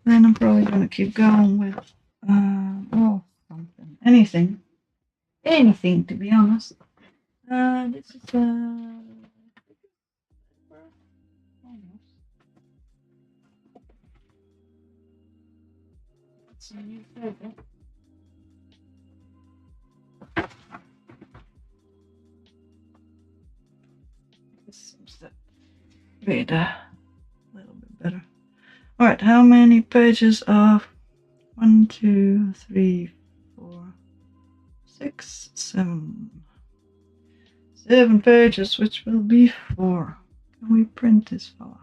Then I'm probably gonna keep going with oh, something. Anything to be honest. This is it's a new favorite. This seems to read a little bit better. Alright, how many pages of 1, 2, 3, 4, 6, 7. 7 pages, which will be 4. Can we print this fella?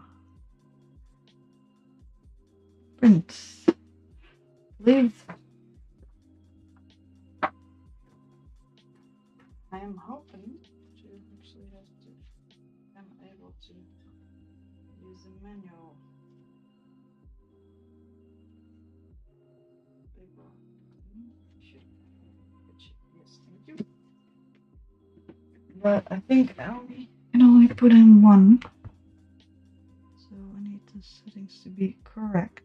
Print. Leave. I am hoping to actually have to. I'm able to use the manual. Yes, thank you. But I think I can only put in 1. So I need the settings to be correct.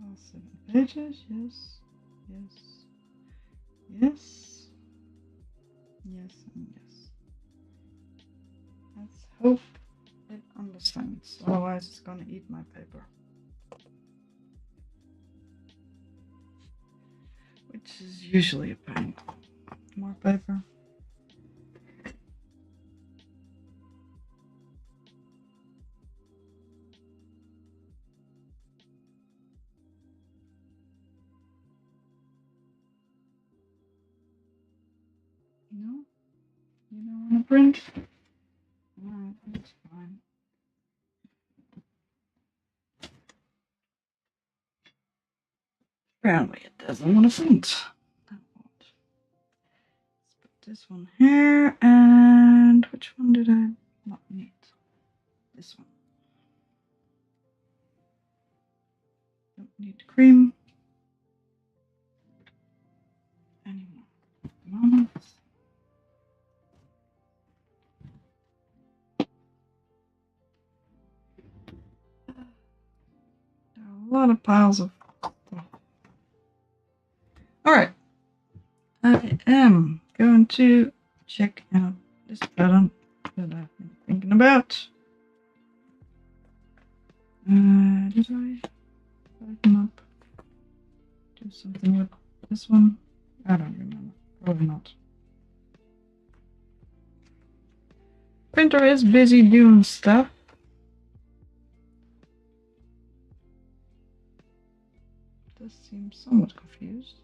All 7 pages, yes, yes, yes, yes, and yes. Let's hope it understands, otherwise it's gonna eat my paper. Which is usually a pain. More paper. No? You don't want to print? Alright, that's fine. Apparently it doesn't want to print. That won't. Let's put this one here, and which one did I not need? This one. Don't need cream anymore at the moment. There are a lot of piles of stuff. Alright. I am going to check out this pattern that I've been thinking about. Did I tighten up? Do something with this one? I don't remember. Probably not. Printer is busy doing stuff. Does seem somewhat confused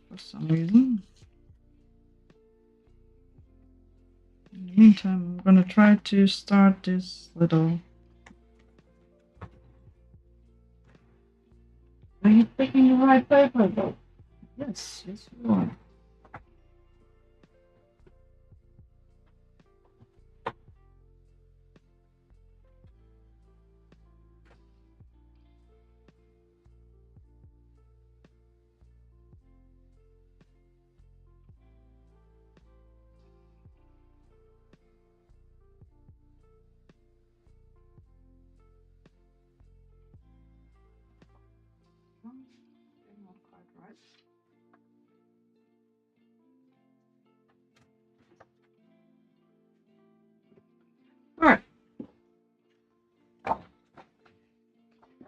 for some reason. In the meantime, I'm gonna try to start this little. Are you picking the right paper though? Yes, yes you are. Not quite right. Alright.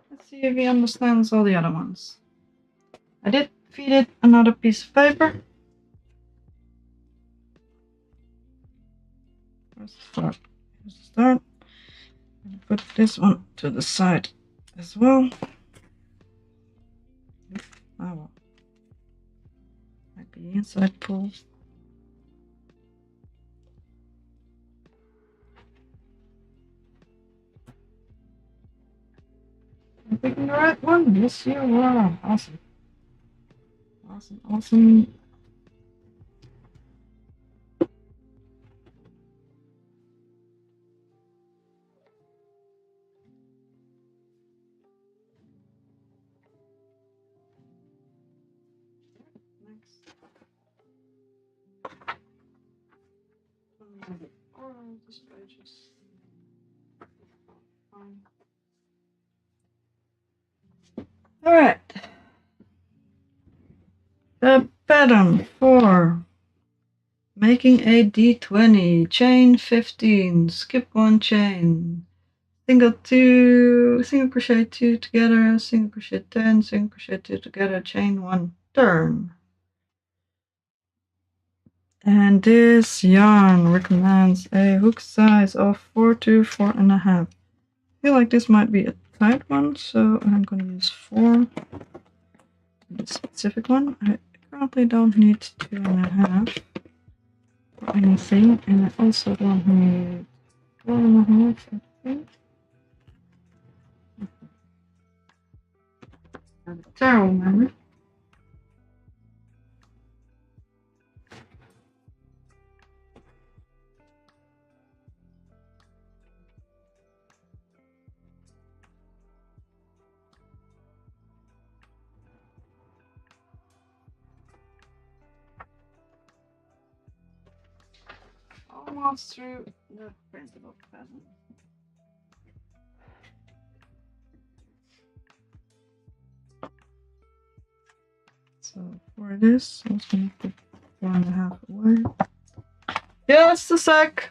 Let's see if he understands all the other ones. I did feed it another piece of paper. Press start. Here's the start. And put this one to the side as well. Oh well. Might be inside pull. I'm picking the right one. Yes, you are. Awesome. Awesome, awesome. Next. Oh, this page is fine. All right. The pattern for making a D20, chain 15, skip one chain, single crochet 2 together, single crochet 10, single crochet 2 together, chain 1, turn. And this yarn recommends a hook size of 4 to 4.5. I feel like this might be a tight one, so I'm going to use 4. This specific one. I currently don't need 2.5 for anything, and I also don't need 4.5, I think. Terrible memory. Almost through the printable pattern. So for this, I'm just gonna put 4.5 away. Just a sec.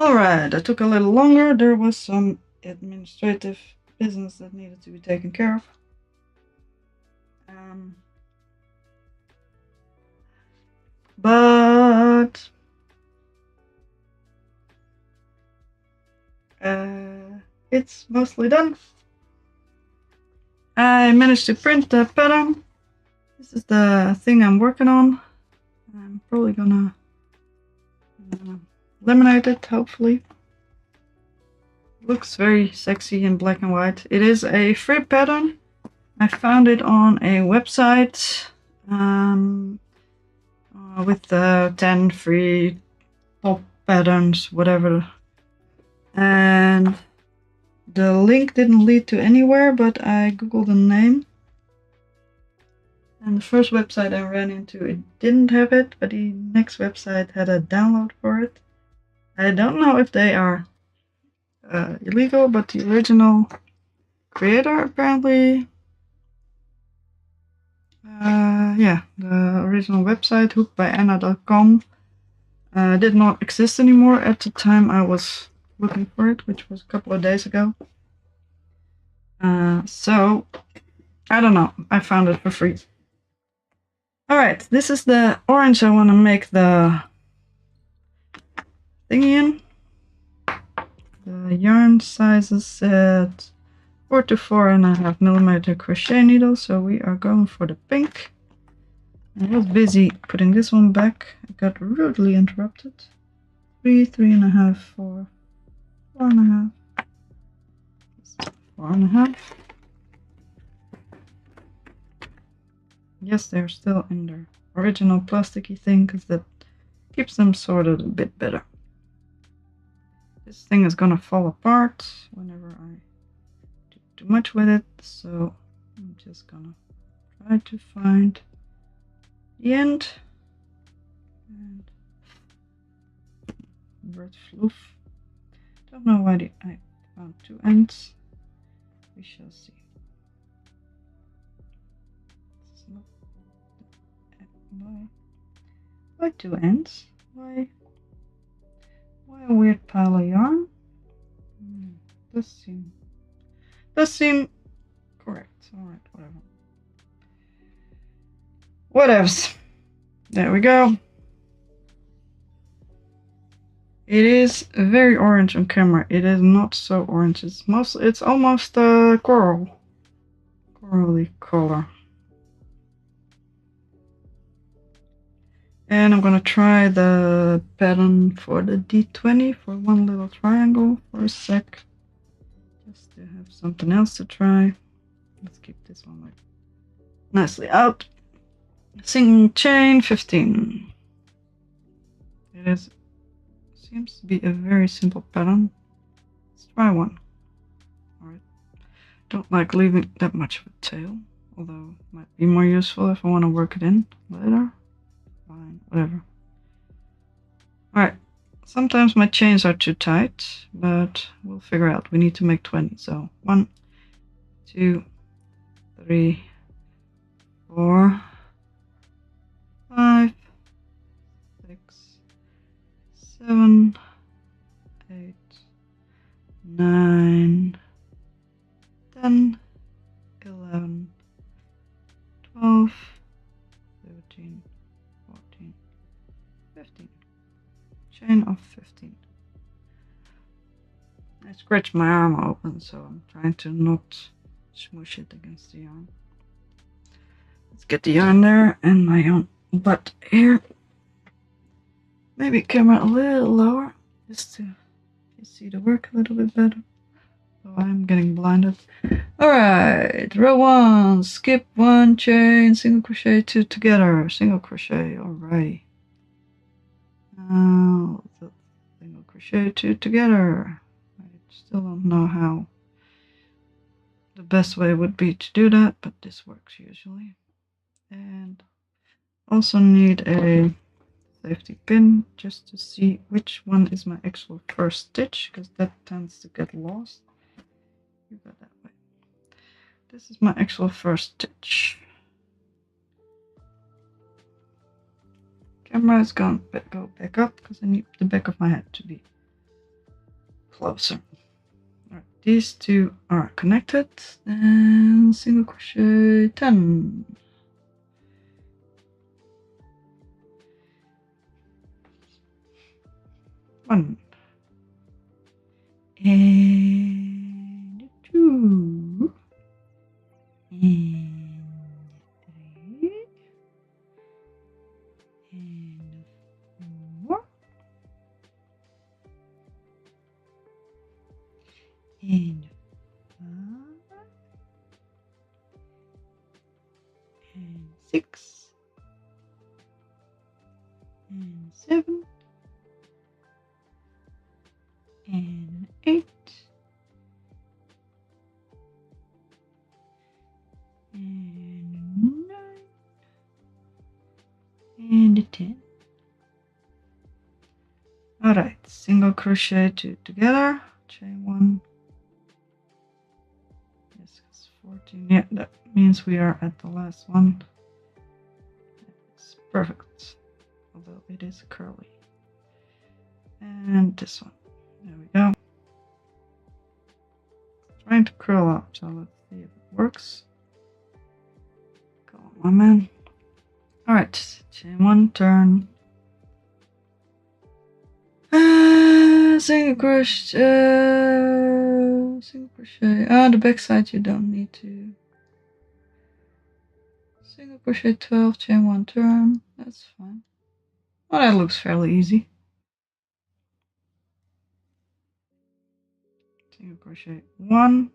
Alright, that took a little longer. There was some administrative business that needed to be taken care of. But it's mostly done. I managed to print the pattern. This is the thing I'm working on. I'm probably gonna laminate it, hopefully. Looks very sexy in black and white. It is a free pattern. I found it on a website with 10 free top patterns, whatever. And the link didn't lead to anywhere, but I googled the name. And the first website I ran into, it didn't have it, but the next website had a download for it. I don't know if they are illegal, but the original creator apparently, the original website, hookbyanna.com, did not exist anymore at the time I was looking for it, which was a couple of days ago. So, I don't know, I found it for free. Alright, this is the orange I want to make the thingy in. The yarn size is set 4 to 4.5 millimeter crochet needle, so we are going for the pink. I was busy putting this one back. I got rudely interrupted. 3, 3.5, 4, 4.5, 4.5. Yes, they're still in their original plasticky thing, because that keeps them sorted a bit better. This thing is gonna fall apart whenever I do too much with it, so I'm just gonna try to find the end. And bird floof. Don't know why I found 2 ends. We shall see. Why 2 ends? Why a weird pile of yarn? Does seem correct. Alright, whatevs. There we go. It is very orange on camera. It is not so orange. It's almost a corally color. And I'm gonna try the pattern for the D20 for one little triangle for a sec. Just to have something else to try. Let's keep this one like nicely out. Single chain 15. Seems to be a very simple pattern. Let's try one. Alright. Don't like leaving that much of a tail, although it might be more useful if I want to work it in later. Fine, whatever. Alright. Sometimes my chains are too tight, but we'll figure out. We need to make 20. So 1, 2, 3, 4, 5, 6, 7, 8, 9, 10, 11, 12, 13, 14, 15. Chain of 15. I scratched my arm open, so I'm trying to not smoosh it against the yarn. Let's get the yarn there and my own butt here. Maybe camera a little lower, just to see the work a little bit better. So I'm getting blinded. Alright, row 1, skip 1 chain, single crochet 2 together, single crochet, alrighty. Now, single crochet 2 together. I still don't know how the best way would be to do that, but this works usually. And also need a safety pin just to see which one is my actual first stitch, because that tends to get lost. You go that way. This is my actual first stitch. Camera is gonna go back up because I need the back of my head to be closer. Alright, these two are connected, and single crochet 10. One and 2 and 3 and 4 and 5 and 6 and 7 and 8 and 9 and 10. Alright, single crochet 2 together, chain 1. Yes, it's 14. Yeah, that means we are at the last one. It's perfect, although it is curly. And this one. There we go. Trying to curl up, so let's see if it works. Go on, my man. Alright, chain 1, turn. Single crochet, single crochet. The back side you don't need to. Single crochet 12, chain 1, turn. That's fine. Oh, that looks fairly easy. Single crochet 1,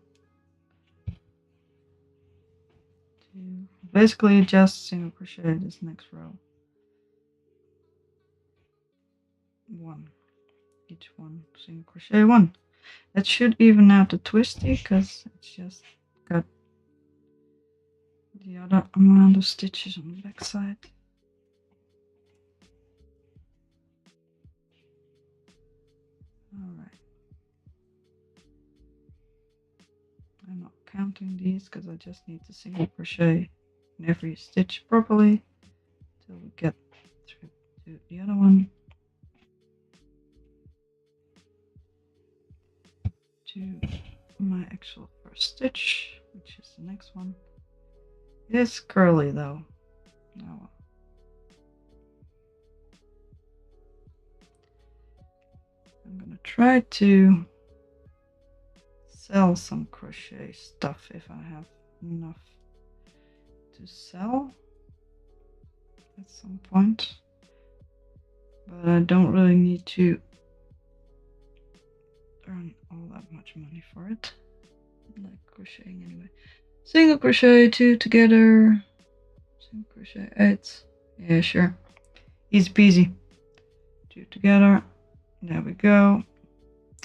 2. Basically, just single crochet this next row. 1. Each one, single crochet 1. That should even out the twisty because it's just got the other amount of stitches on the back side. Alright. I'm not counting these because I just need to single crochet in every stitch properly till we get through to the other one. To my actual first stitch, which is the next one. It is curly though. Now I'm gonna try to sell some crochet stuff if I have enough to sell at some point, but I don't really need to earn all that much money for it. I like crocheting anyway. Single crochet 2 together, single crochet 8. Yeah, sure, easy peasy. 2 together. There we go.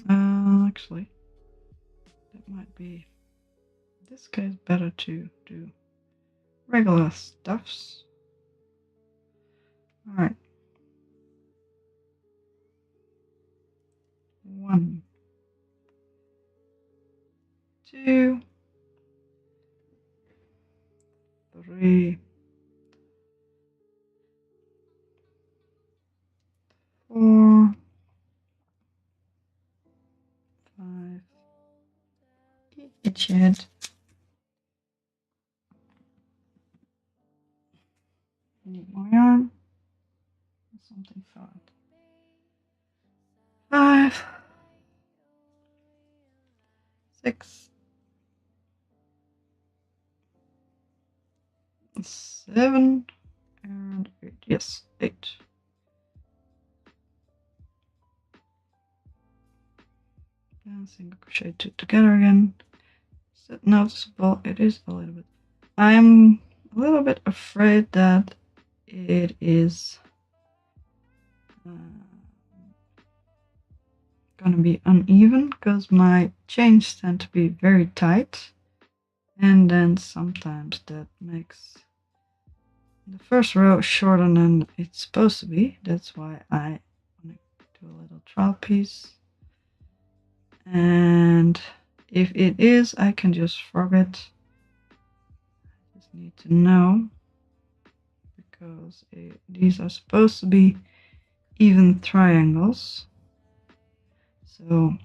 Actually, that might be, in this case, better to do regular stuffs. Alright. 1, 2, 3, 4, 5. Itch head. Need more yarn. Something fun. 5, 6, 7, and 8. Yes, 8. And single crochet 2 together again. Is that noticeable? It is a little bit. I'm a little bit afraid that it is gonna be uneven because my chains tend to be very tight, and then sometimes that makes the first row shorter than it's supposed to be. That's why I want to do a little trial piece, and if it is, I can just forget. I just need to know, because these are supposed to be even triangles. So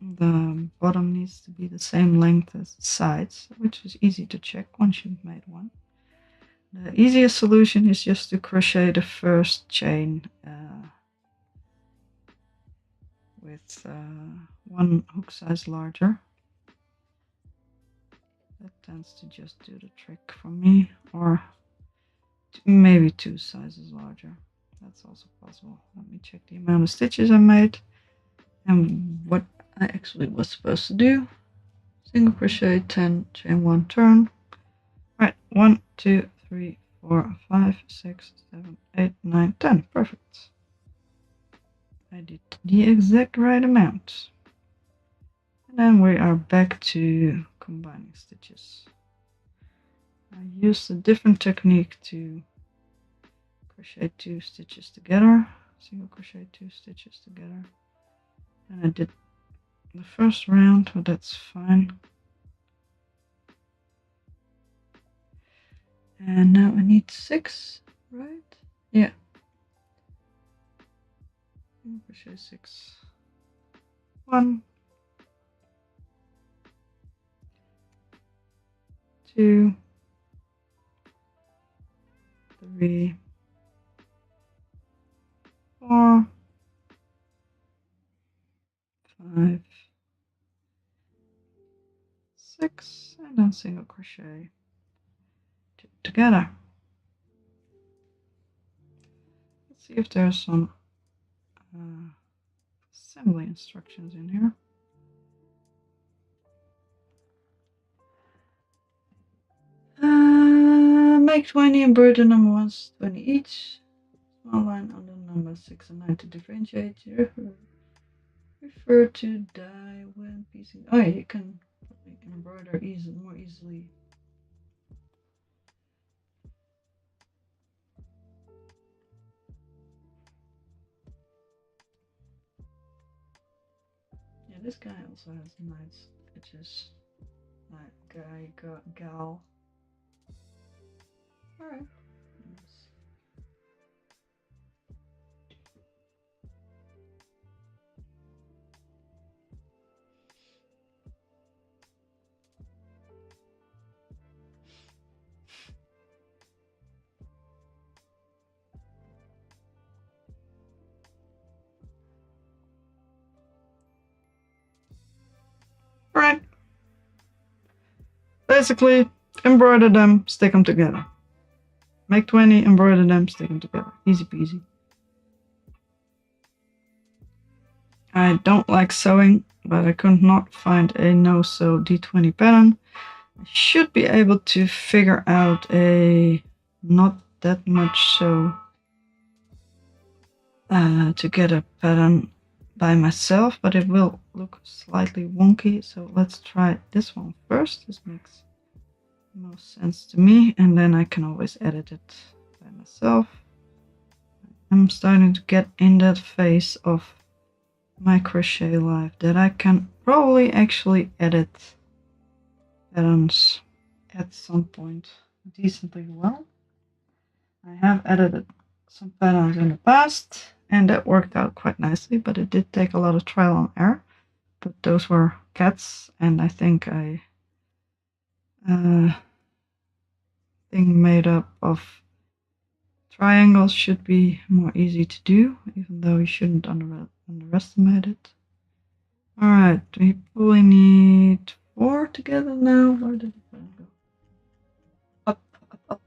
the bottom needs to be the same length as the sides, which is easy to check once you've made one. The easiest solution is just to crochet the first chain with one hook size larger. That tends to just do the trick for me, or maybe 2 sizes larger. That's also possible. Let me check the amount of stitches I made and what I actually was supposed to do. Single crochet 10, chain 1, turn. Right, 1, 2, 3, 4, 5, 6, 7, 8, 9, 10. Perfect. I did the exact right amount. And then we are back to combining stitches. I used a different technique to crochet 2 stitches together, single crochet 2 stitches together, and I did the first round, but that's fine. And now I need 6, right? Yeah. Single crochet 6. 1, 2, 3, 4, 5, 6, and then single crochet 2 together. Let's see if there's some assembly instructions in here. Make 20 and embroider number ones 20 each. Small line under number 6 and 9 to differentiate. Refer to die when piecing. Oh yeah, you can embroider more easily. Yeah, this guy also has nice edges. Like gal. Alright. Alright. Basically, embroider them, stick them together. Make 20, embroider them, stick them together. Easy peasy. I don't like sewing, but I could not find a no-sew D20 pattern. I should be able to figure out a not that much sew to get a pattern by myself, but it will look slightly wonky. So let's try this one first. This makes most sense to me, and then I can always edit it by myself. I'm starting to get in that phase of my crochet life that I can probably actually edit patterns at some point decently well. I have edited some patterns in the past and that worked out quite nicely, but it did take a lot of trial and error. But those were cats, and I think thing made up of triangles should be more easy to do, even though you shouldn't underestimate it. Alright, we probably need 4 together now. Where did the pen go? Up, up, up.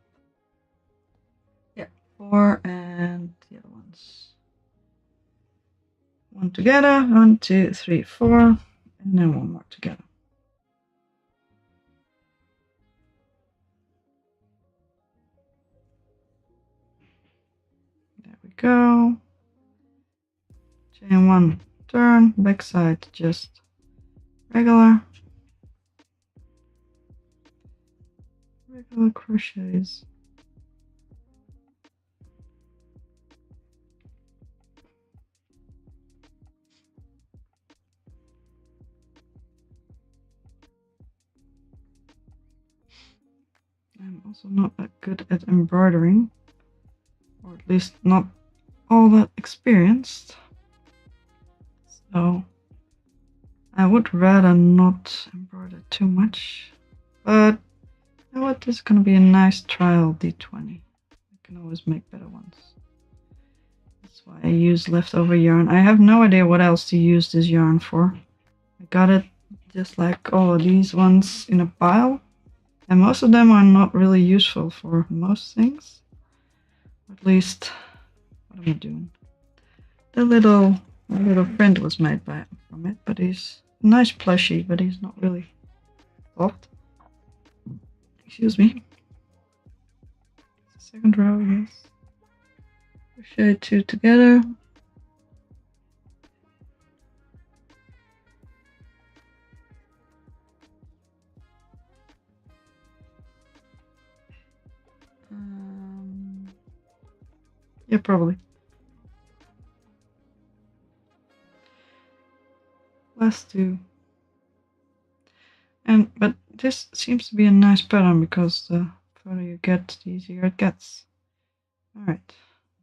Yeah, 4 and the other ones. 1 together, 1, 2, 3, 4, and then 1 more together. There we go. Chain 1, turn, backside just regular crochets. I'm also not that good at embroidering, or at least not all that experienced. So I would rather not embroider too much, but you know what, this is gonna be a nice trial D20. I can always make better ones. That's why I use leftover yarn. I have no idea what else to use this yarn for. I got it just like all of these ones in a pile, and most of them are not really useful for most things. At least, what am I doing? The little print was made from it, but he's a nice plushie, but he's not really soft. Excuse me. Second row, yes. Crochet 2 together. Yeah, probably. Last 2. But this seems to be a nice pattern because the further you get, the easier it gets. Alright,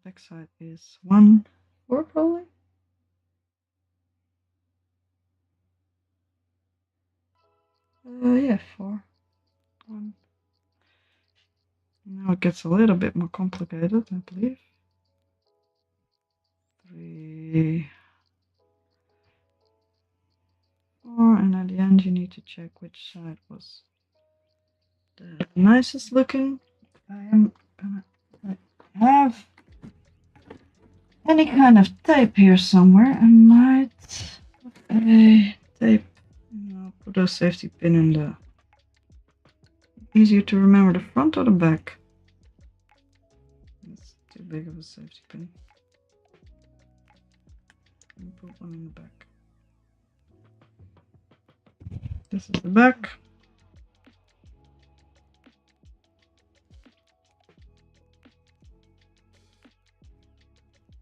back side is 1, 4 probably? Yeah, 4. 1. Now it gets a little bit more complicated, I believe. 3, 4, and at the end you need to check which side was the nicest looking. I am gonna have any kind of tape here somewhere. I might put a tape. I'll put a safety pin in the. Easier to remember the front or the back. It's too big of a safety pin. I'll put one in the back. This is the back.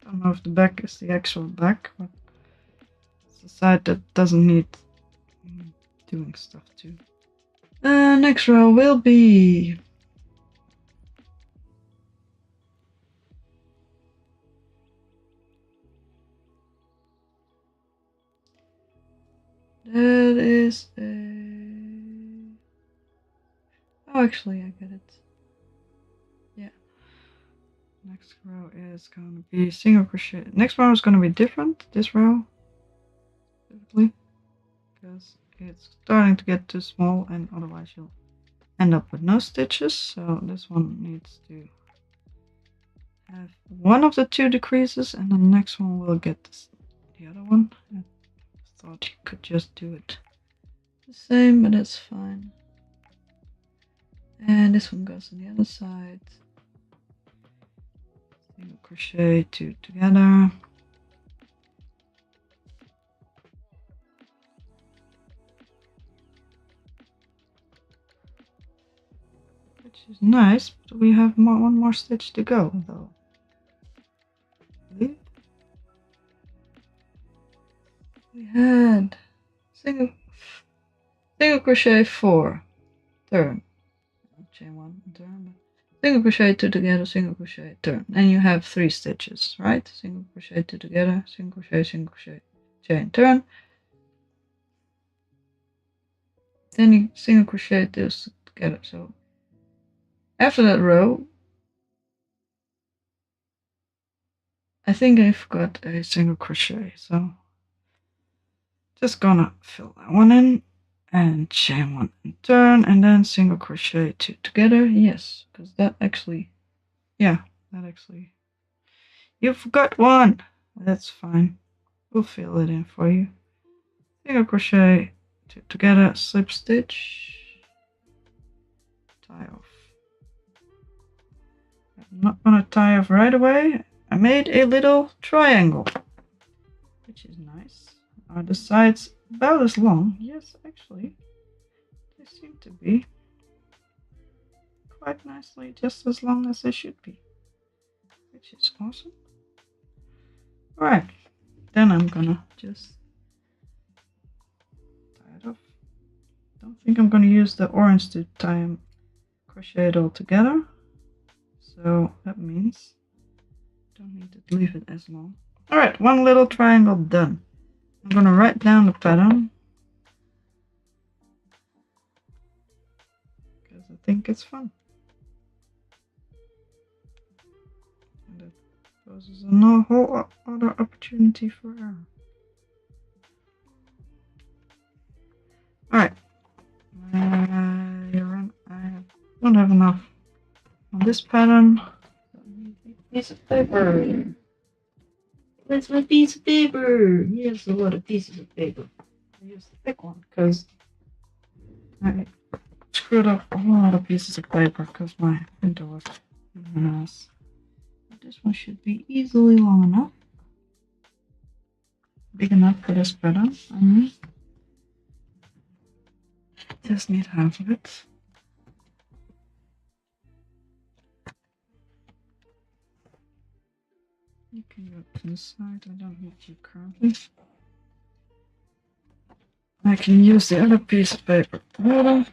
I don't know if the back is the actual back, but it's the side that doesn't need doing stuff to. Next row will be that is a. Oh, actually, I get it. Yeah. Next row is going to be single crochet. Next row is going to be different. This row, typically, because it's starting to get too small, and otherwise you'll end up with no stitches. So this one needs to have one of the 2 decreases, and the next one will get the other one. I thought you could just do it the same, but that's fine. And this one goes on the other side. Single crochet 2 together. Which is nice, but we have one more stitch to go though. We had single crochet 4, turn, chain 1, turn, single crochet 2 together, single crochet, turn, and you have 3 stitches, right? Single crochet 2 together, single crochet, chain, turn. Then you single crochet this together. So after that row, I think I forgot a single crochet, so just gonna fill that one in and chain 1 and turn, and then single crochet 2 together. Yes, because that actually, yeah, that actually, you forgot one. That's fine, we'll fill it in for you. Single crochet 2 together, slip stitch, tie off. I'm not gonna tie off right away. I made a little triangle, which is nice. Are the sides about as long? Yes, actually, they seem to be quite nicely just as long as they should be, which is awesome. Alright, then I'm gonna just tie it off. Don't think I'm gonna use the orange to tie and crochet it all together, so that means I don't need to leave it as long. Alright, one little triangle done. I'm gonna write down the pattern think it's fun. And that poses a whole other opportunity for error. Alright. I don't have enough on this pattern. Piece of paper. That's my piece of paper. Here's a lot of pieces of paper. I used the thick one because I screwed up a lot of pieces of paper because my printer was a mess. This one should be easily long enough. Big enough for this pattern, I mean. Just need half of it. You can go to the side, I don't need you currently. I can use the other piece of paper. Hold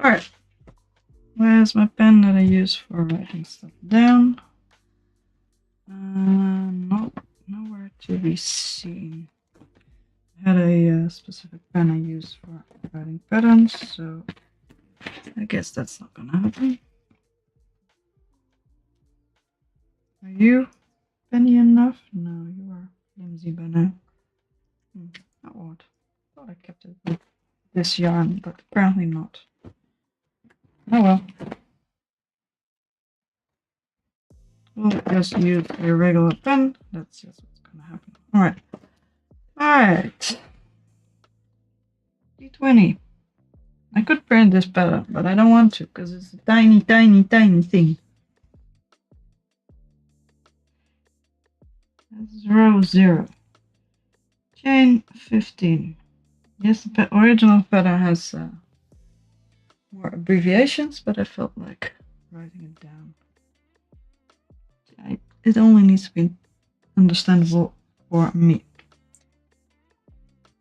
Alright. Where's my pen that I use for writing stuff down? Nowhere to be seen. I had a specific pen I use for writing patterns, so I guess that's not gonna happen. Are you penny enough? No, you are flimsy by now. How odd. Thought I kept it with this yarn, but apparently not. Oh well. We'll just use a regular pen. That's just what's gonna happen. Alright. Alright. D20. I could print this pattern, but I don't want to because it's a tiny, tiny, tiny thing. That's row 0. Chain 15. Yes, the original pattern has more abbreviations, but I felt like writing it down. It only needs to be understandable for me.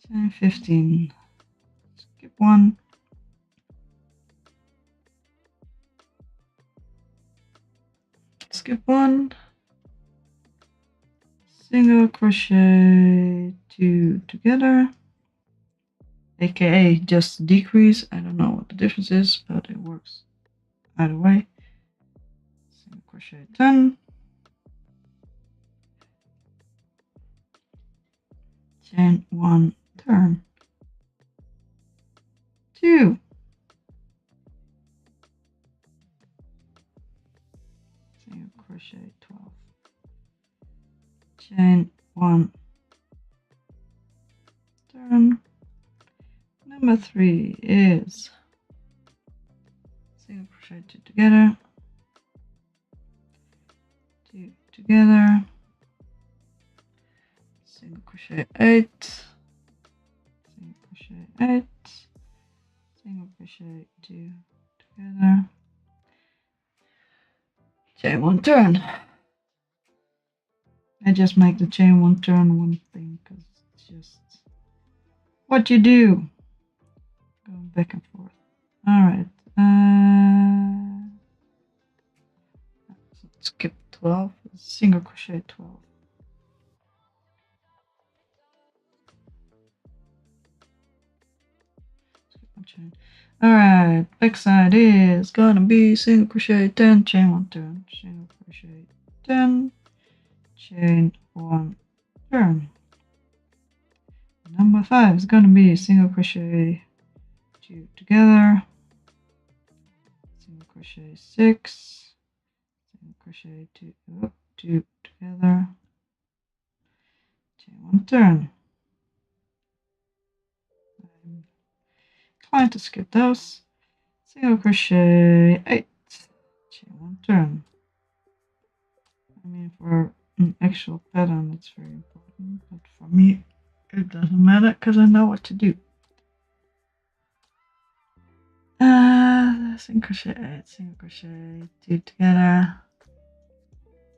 Chain 15. Skip 1. Skip 1. Single crochet 2 together. AKA just decrease. I don't know what the difference is, but it works either way. Single crochet 10. Chain 1, turn 2. Single crochet 12. Chain 1, turn. Number 3 is single crochet 2 together, 2 together, single crochet 8, single crochet 8, single crochet 2 together, chain 1 turn. I just make the chain 1 turn one thing because it's just what you do. Going back and forth. Alright. Skip 12. Single crochet 12. Skip one chain. Alright. Backside is gonna be single crochet 10, chain 1 turn. Single crochet 10, chain 1 turn. Number 5 is gonna be single crochet 2 together, single crochet 6, single crochet 2 together, chain 1 turn. I'm inclined to skip those. Single crochet 8, chain 1 turn. I mean, for an actual pattern it's very important, but for me it doesn't matter because I know what to do. Single crochet 8, single crochet 2 together,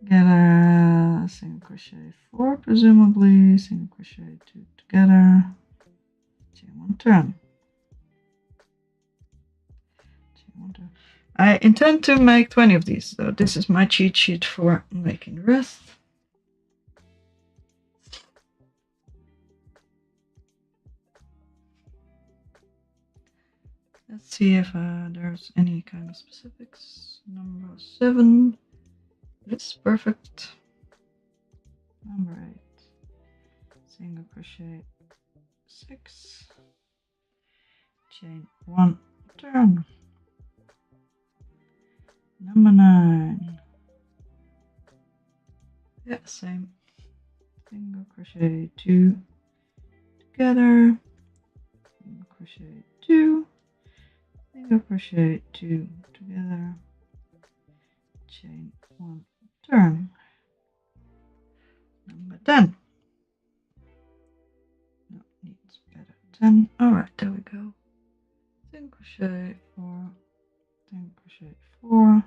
Get a single crochet 4, presumably, single crochet 2 together, chain 1 turn. Chain 1 turn. I intend to make 20 of these, so this is my cheat sheet for making the rest. Let's see if there's any kind of specifics. Number 7. This perfect. Number 8. Single crochet 6. Chain 1 turn. Number 9. Yeah, same. Single crochet 2 together. Single crochet 2. Single crochet 2 together. Chain 1 turn. Number 10. No, needs better. 10. Alright, there we go. Single crochet 4. Single crochet 4.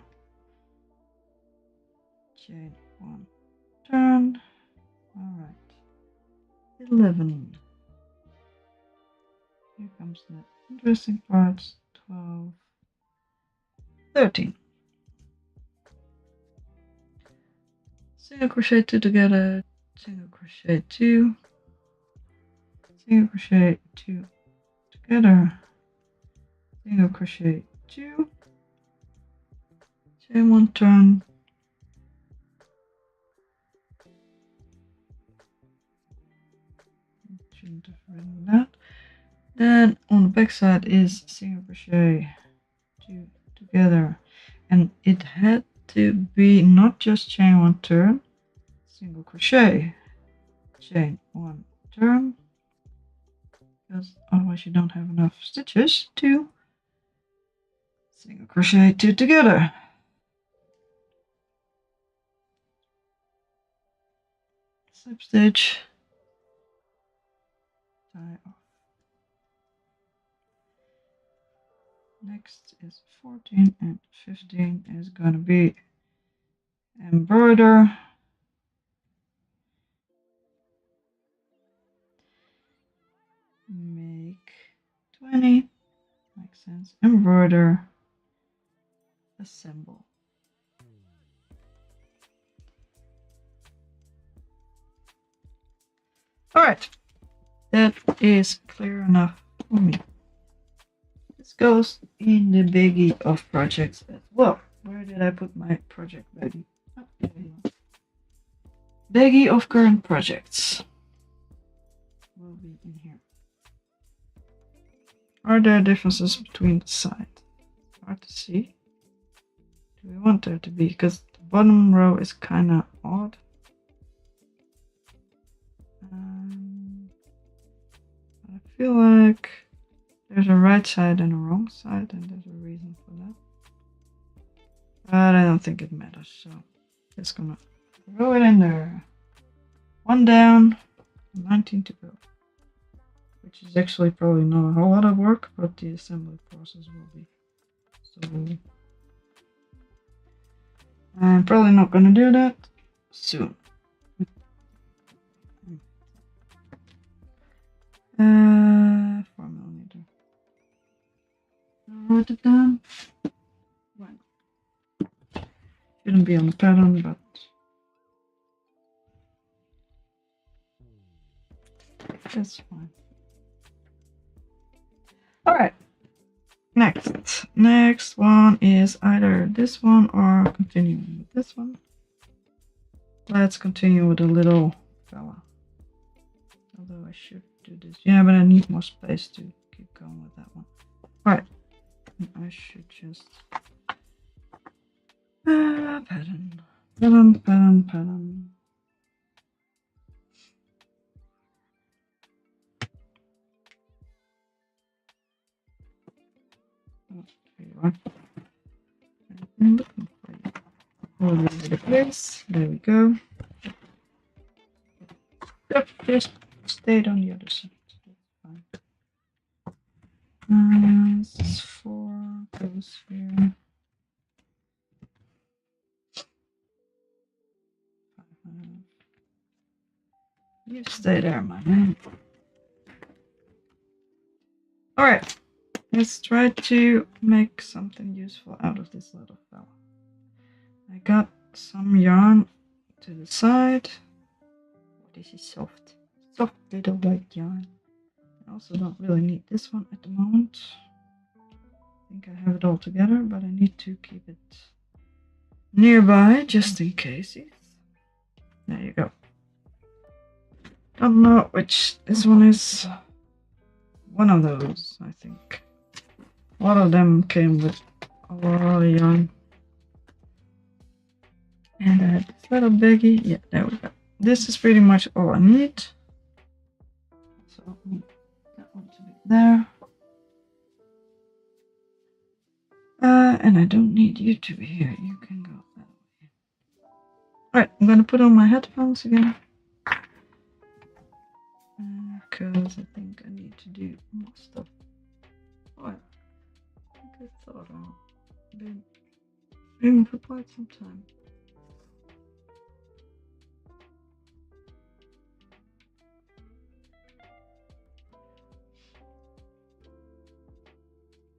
Chain 1 turn. Alright. 11. Here comes the interesting parts. 12. 13. Single crochet 2 together, single crochet 2, single crochet 2 together, single crochet 2, chain 1 turn, shouldn't have written that. Then on the back side is single crochet 2 together, and it had to be not just chain 1 turn, single crochet, chain 1 turn, because otherwise you don't have enough stitches to single crochet 2 together. Slip stitch, tie off. Next is 14 and 15 is going to be embroider. Make 20. Makes sense. Embroider. Assemble. Alright. That is clear enough for me. This goes in the baggie of projects as well. Where did I put my project baggie? Oh, there you are. Baggie of current projects will be in here. Are there differences between the sides? Hard to see. Do we want there to be? Because the bottom row is kind of odd. I feel like there's a right side and a wrong side, and there's a reason for that. But I don't think it matters, so just gonna throw it in there. 1 down, 19 to go. Which is actually probably not a whole lot of work, but the assembly process will be. So I'm probably not gonna do that soon. 4mm. Write it down. Right. Shouldn't be on the pattern, but that's fine. Alright. Next one is either this one or continuing with this one. Let's continue with the little fella. Although I should do this. Yeah, but I need more space to keep going with that one. Alright. I should just pattern. Oh, there you are. I'm looking for you. All over the place. There we go. Yep, just stayed on the other side. That's fine. This is 4 goes here. You stay there, my man. Alright, let's try to make something useful out of this little fella. I got some yarn to the side. This is soft. Soft little white yarn. I also don't really need this one at the moment. I think I have it all together, but I need to keep it nearby just in case. There you go. Don't know which this one is. One of those, I think. A lot of them came with a lot of yarn. And I have this little baggie. Yeah, there we go. This is pretty much all I need. So I need that one to be there. And I don't need you to be here. You can go that way. Alright, I'm gonna put on my headphones again. Because I think I need to do more stuff. Oh, yeah. I think I thought I've been streaming for quite some time.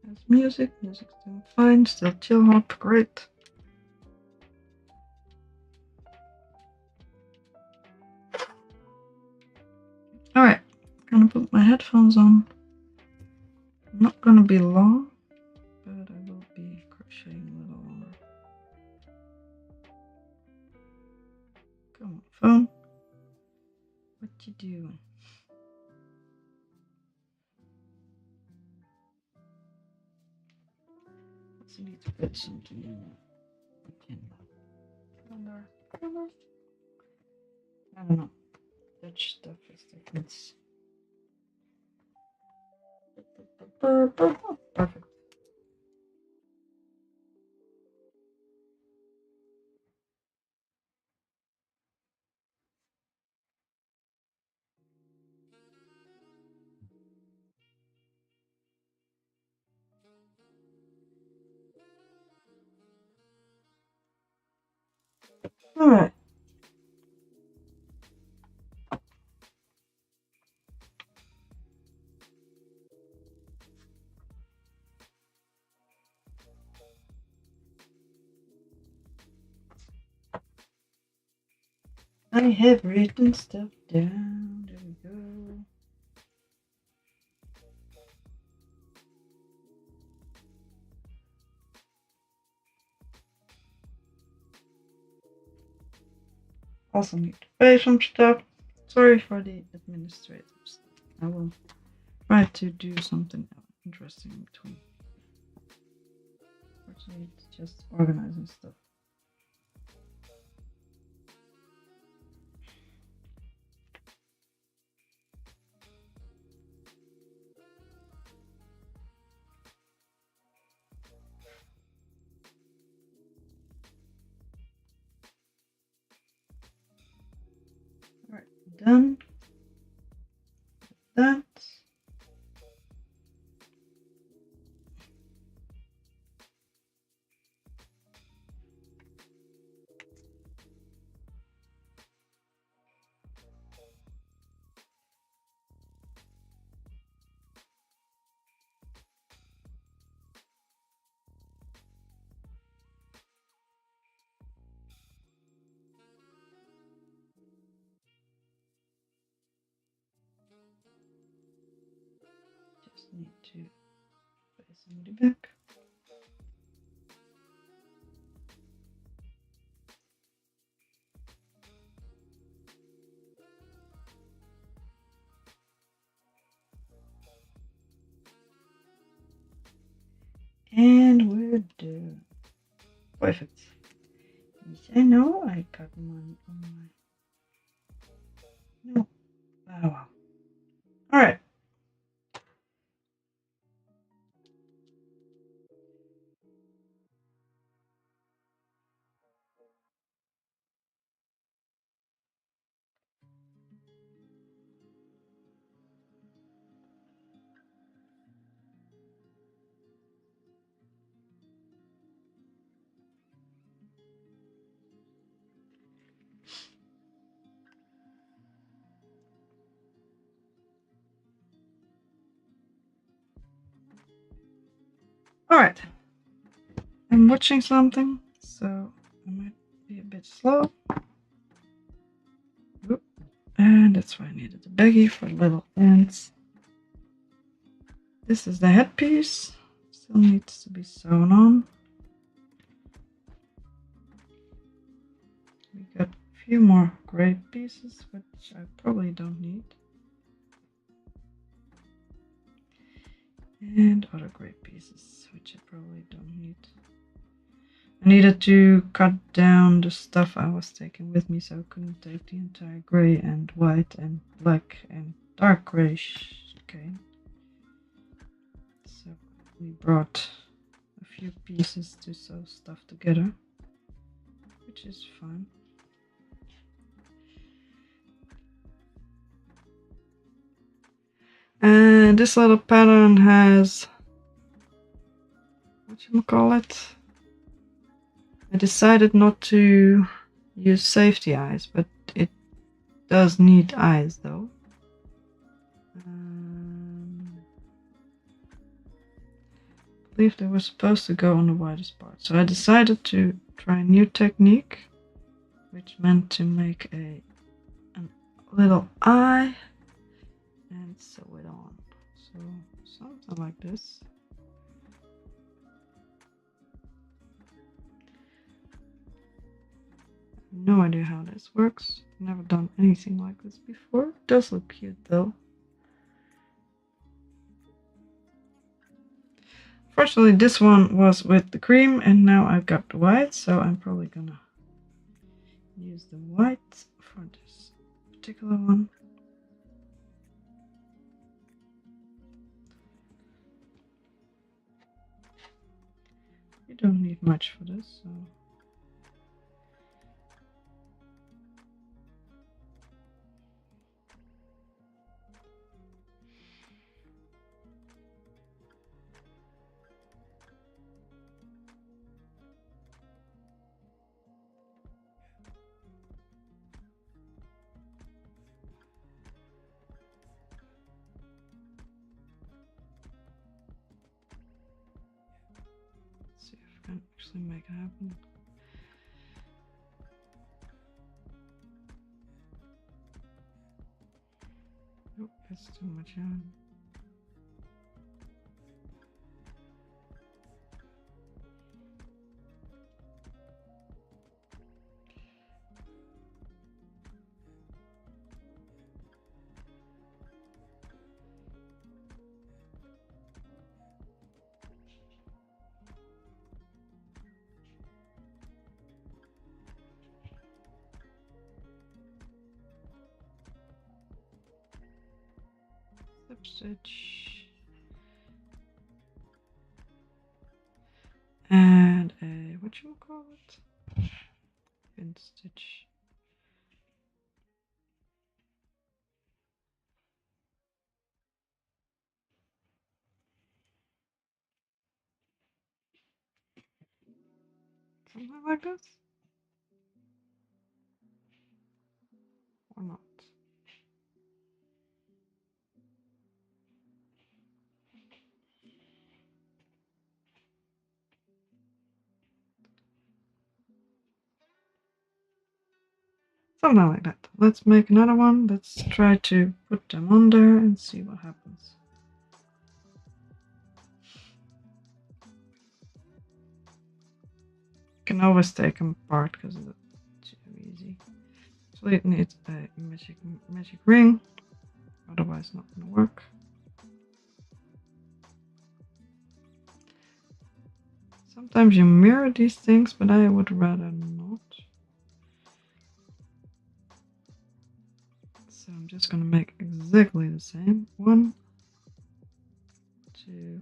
There's music's doing fine, still Chillhop, great. Alright, gonna put my headphones on. Not gonna be long, but I will be crocheting a little longer. Come on, phone. What you doing? I need to put something in the calendar. I don't know. Dutch stuff is different. Perfect. Alright. I have written stuff down. There we go. Also need to pay some stuff. Sorry for the administrative stuff. I will try to do something interesting in between. Fortunately, it's just organizing stuff. Alright, done. That. Just need to pay somebody back. And we're done. Perfect. Yes, I know I got money on my. No. Oh wow. Alright. Alright. I'm watching something, so I might be a bit slow. Oop. And that's why I needed a baggie for little ends. This is the headpiece. Still needs to be sewn on. We got a few more gray pieces, which I probably don't need. And other gray pieces, which I probably don't need. I needed to cut down the stuff I was taking with me, so I couldn't take the entire gray and white and black and dark grayish cane. So we brought a few pieces to sew stuff together, which is fun. And this little pattern has, whatchamacallit? I decided not to use safety eyes, but it does need eyes though. I believe they were supposed to go on the widest part. So I decided to try a new technique, which meant to make a little eye and sew it on. So something like this. No idea how this works. Never done anything like this before. It does look cute though. Fortunately, this one was with the cream and now I've got the white, so I'm probably gonna use the white for this particular one. You don't need much for this, so let's see if I can actually make it happen. Nope, that's too much yarn. Slip stitch. And a, whatchamacallit? Pin stitch. Something like this? Or not? Something like that. Let's make another one. Let's try to put them on there and see what happens. Can always take them apart because it's too easy. So it needs a magic ring, otherwise not gonna work. Sometimes you mirror these things, but I would rather not. So I'm just gonna make exactly the same. 1, 2,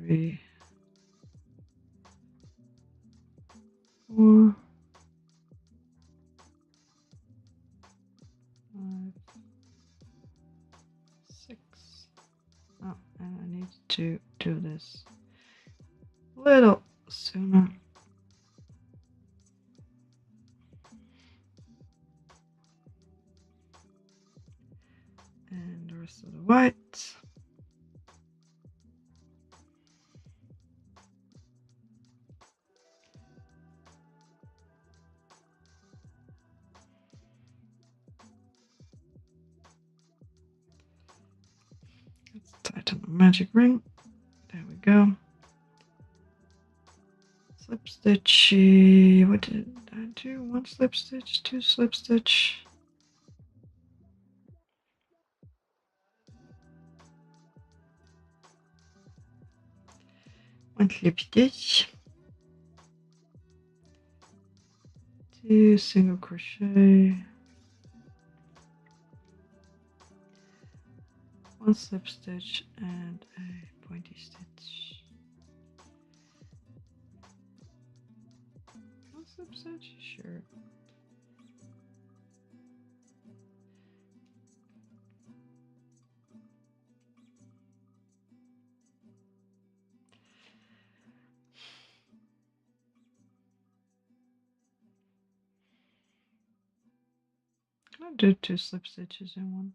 3, 4, 5, 6. Oh, and I need to do this a little sooner. And the rest of the white. magic ring. There we go. Slip stitch. What did I do? 1 slip stitch, 2 slip stitch. One slip stitch. 2 single crochet. 1 slip stitch and a pointy stitch. 1 slip stitch? Sure. Can I do 2 slip stitches in one?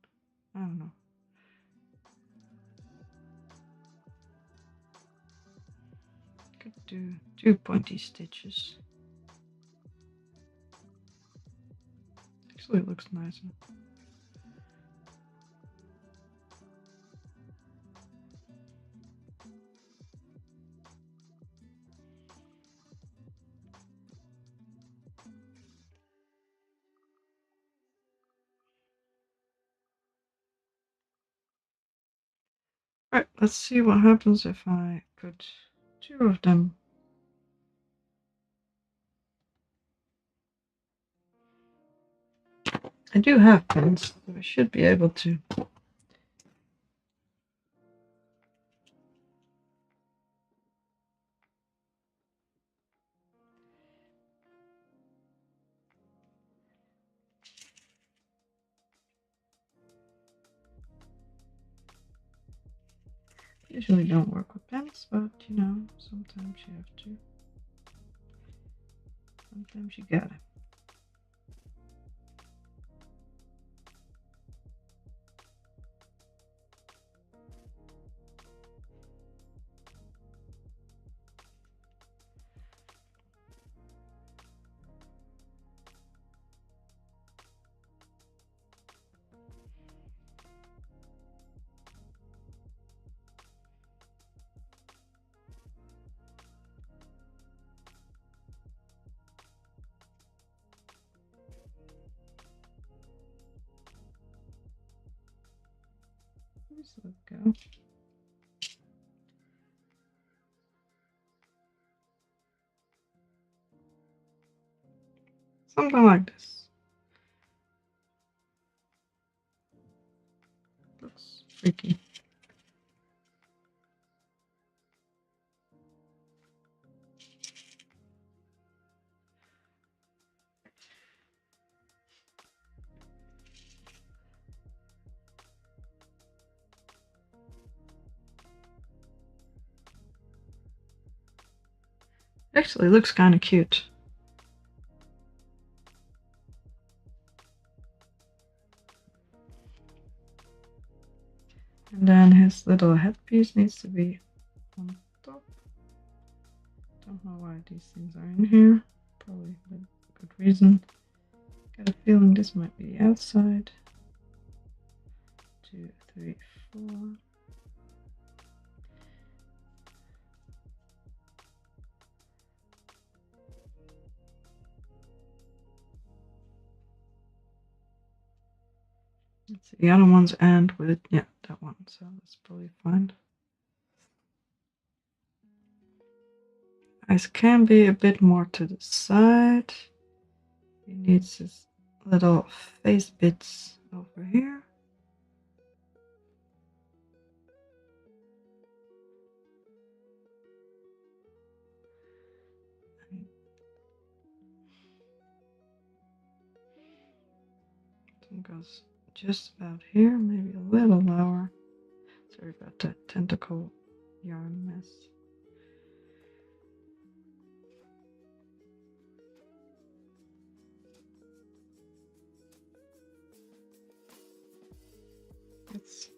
I don't know. Could do 2 pointy stitches. Actually, it looks nicer. Alright, let's see what happens if I put 2 of them. I do have pins, so I should be able to. Usually don't work with pens, but you know, sometimes you have to. Sometimes you gotta. Just let go. Something like this. Looks freaky. Actually looks kind of cute. And then his little headpiece needs to be on top. Don't know why these things are in here. Probably with good reason. Got a feeling this might be the outside. 2, 3, 4. Let's see, the other ones end with, yeah, that one, so that's probably fine. Eyes can be a bit more to the side. He needs his little face bits over here. It goes just about here, maybe a little lower. Sorry about that tentacle yarn mess. Let's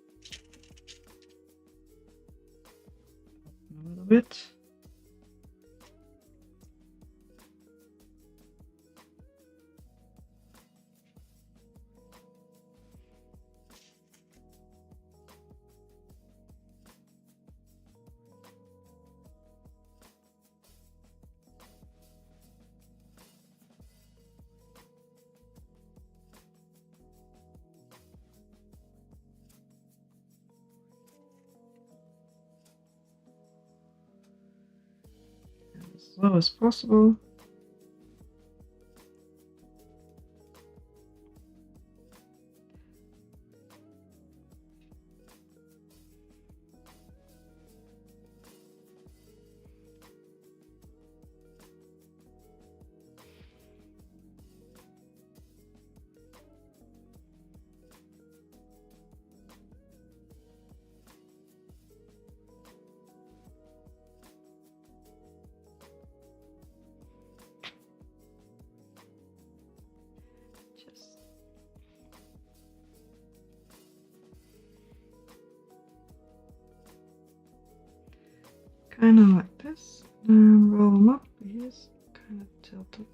a little bit. slow as possible. Kind of like this, and roll them up. He's kind of tilted,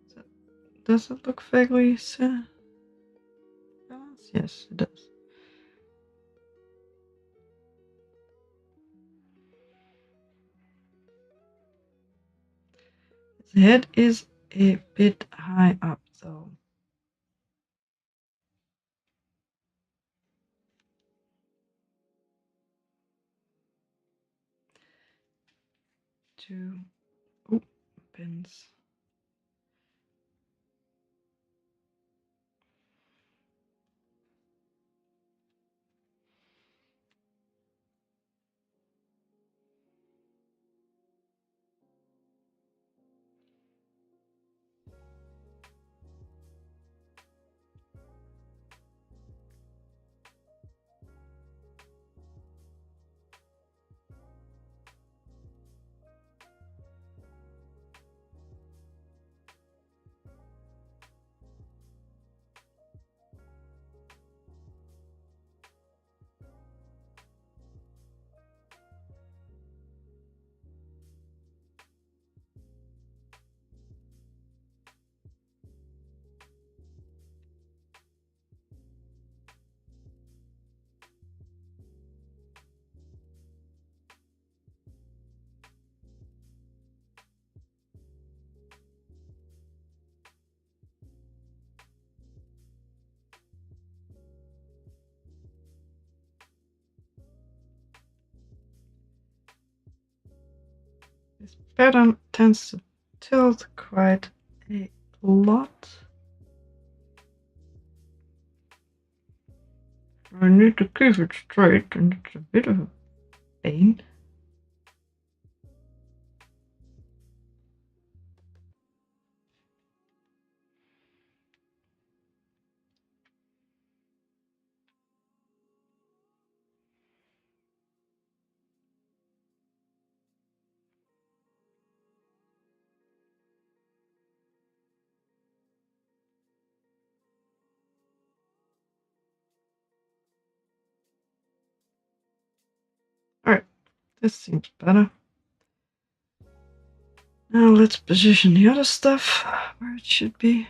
so does it look vaguely balanced? Yes, it does. His head is a bit high up, though. Two pins. This pattern tends to tilt quite a lot. I need to keep it straight, and it's a bit of a pain. Alright, this seems better. Now let's position the other stuff where it should be.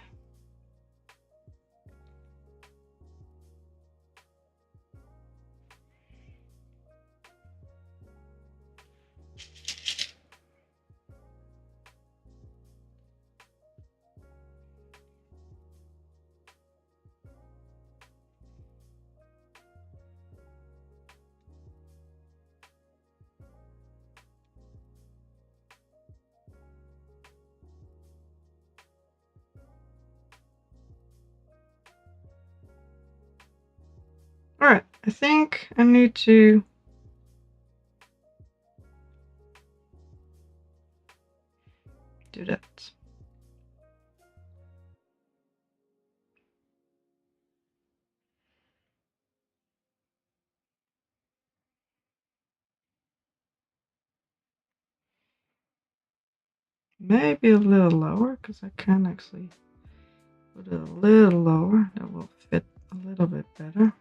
Alright, I think I need to do that. Maybe a little lower, because I can actually put it a little lower. That will fit a little bit better.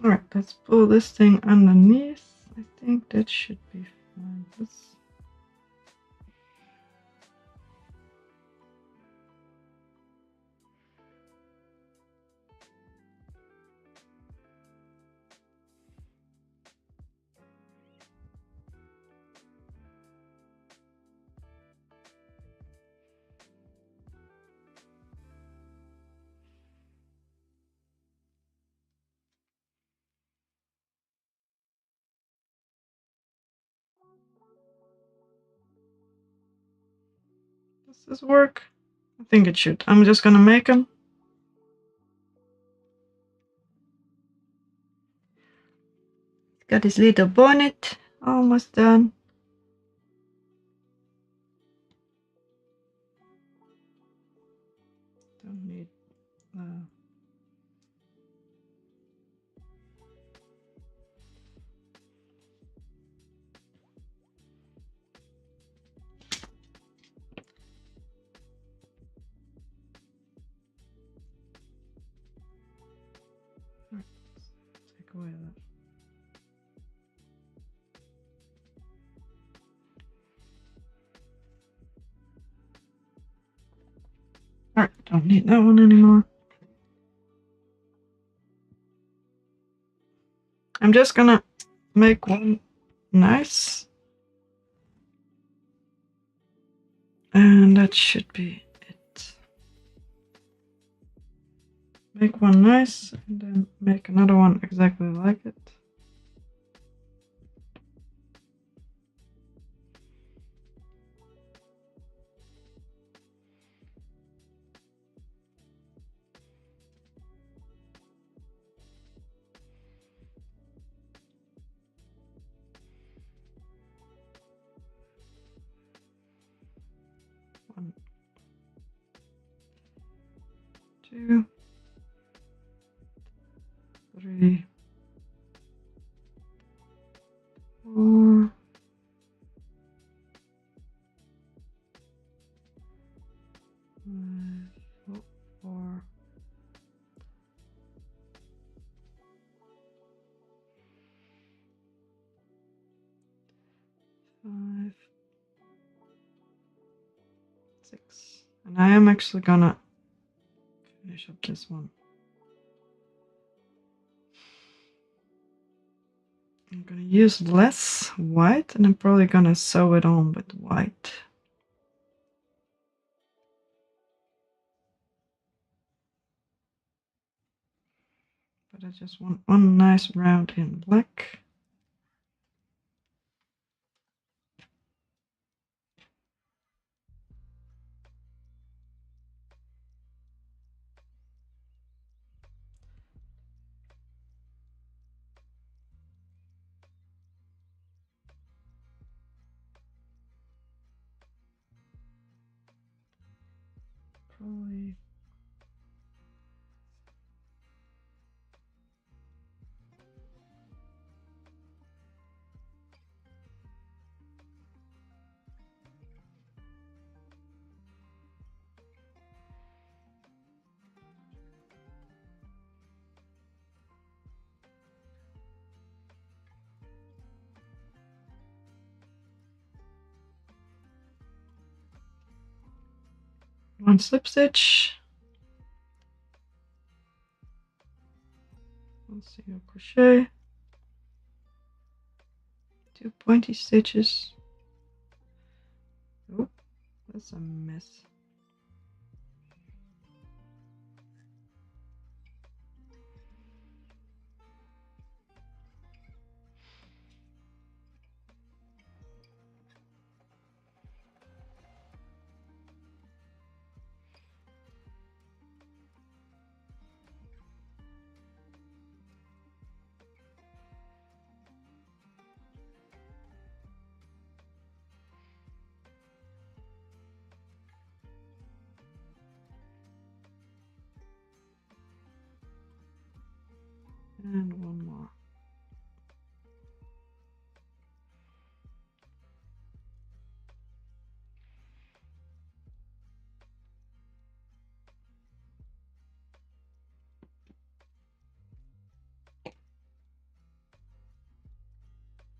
Alright, let's pull this thing underneath. I think that should be fine. Does this work? I think it should. I'm just gonna make them. Got this little bonnet almost done. Don't need take away that. Alright, don't need that one anymore. I'm just gonna make one nice. And that should be it. Make one nice and then make another one exactly like it. One, two, three, four, five, four, five, six. And I am actually gonna finish up this one. I'm gonna use less white and I'm probably gonna sew it on with white. But I just want one nice round in black. Probably one slip stitch, one single crochet, two pointy stitches. Oh, that's a mess.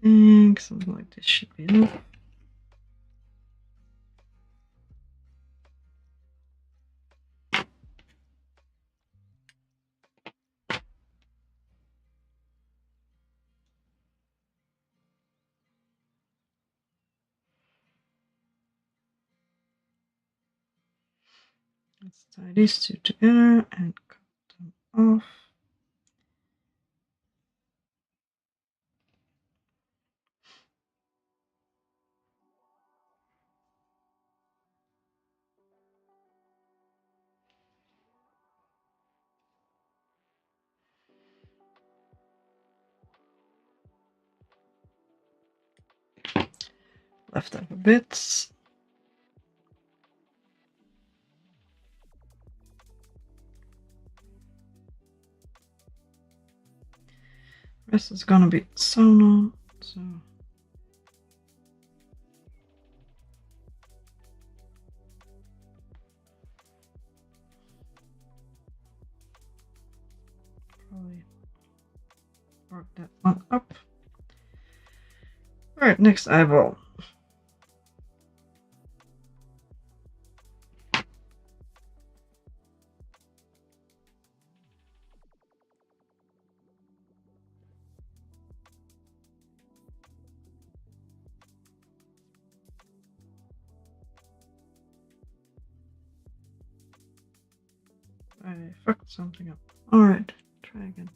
think something like this should be enough. Let's tie these two together and cut them off. Leftover bits. Rest is gonna be sewn on, so probably work that one up. All right, next eyeball. I fucked something up. All right, try again.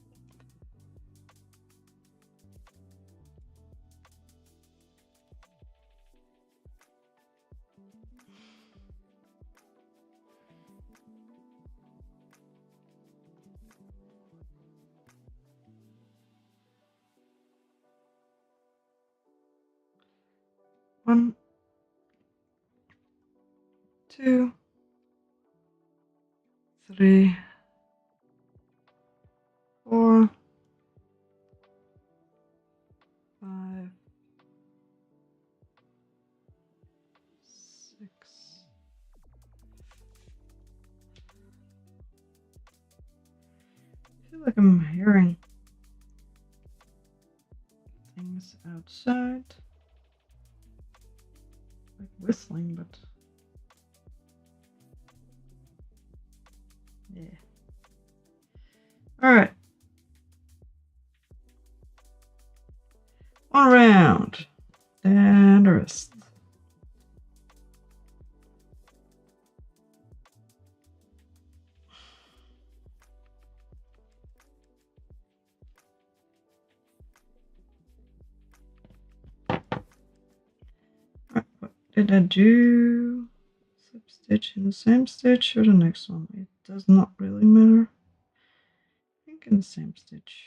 One, two, three, four, 5, 6. I feel like I'm hearing things outside. Like whistling, but yeah. All right. One round. And a wrist. Right, what did I do? Slip stitch in the same stitch or the next one? It does not really matter. I think in the same stitch.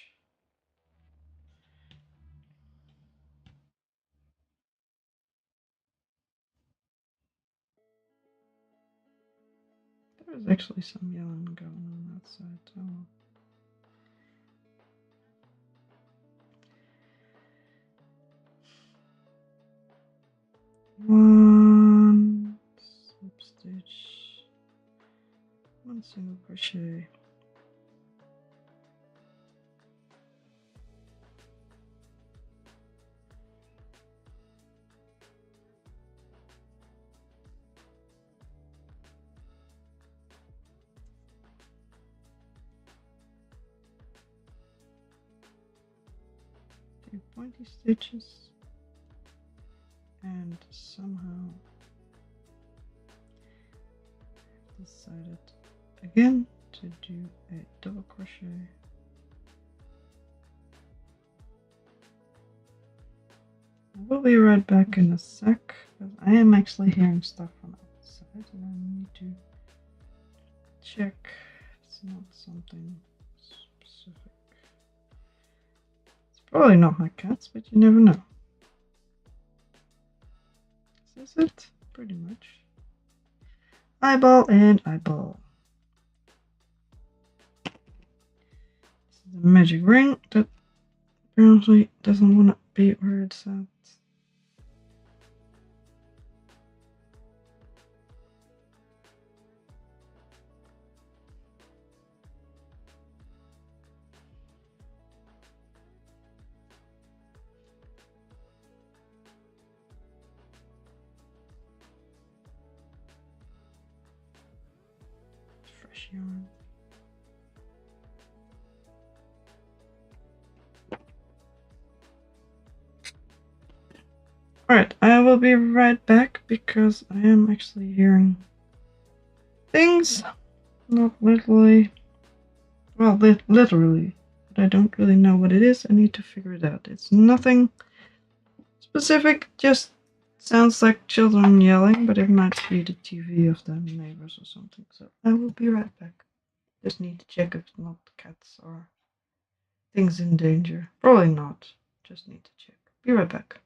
There was actually some yelling going on outside. Oh. One slip stitch, one single crochet. Two pointy stitches, and somehow decided again to do a double crochet. We'll be right back in a sec, because I am actually hearing stuff from outside and I need to check it's not something specific. It's probably not my cats, but you never know. Is this it? Pretty much. Eyeball and eyeball. This is the magic ring that apparently doesn't want to be where it's at. fresh yarn. Alright, I will be right back because I am actually hearing things. Not literally. Well, literally. But I don't really know what it is. I need to figure it out. It's nothing specific, just sounds like children yelling, but it might be the TV of the neighbors or something. So I will be right back. Just need to check if not cats or things in danger. Probably not. Just need to check. Be right back.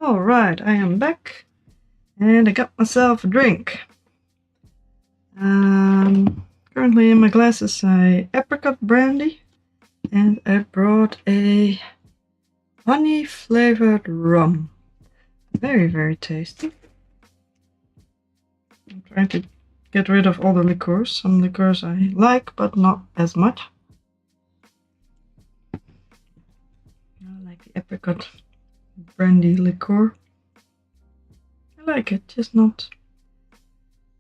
Alright, I am back and I got myself a drink. Currently in my glass is a apricot brandy and I brought a honey flavored rum. Very, very tasty. I'm trying to get rid of all the liqueurs. Some liqueurs I like, but not as much. I like the apricot brandy liqueur. I like it, just not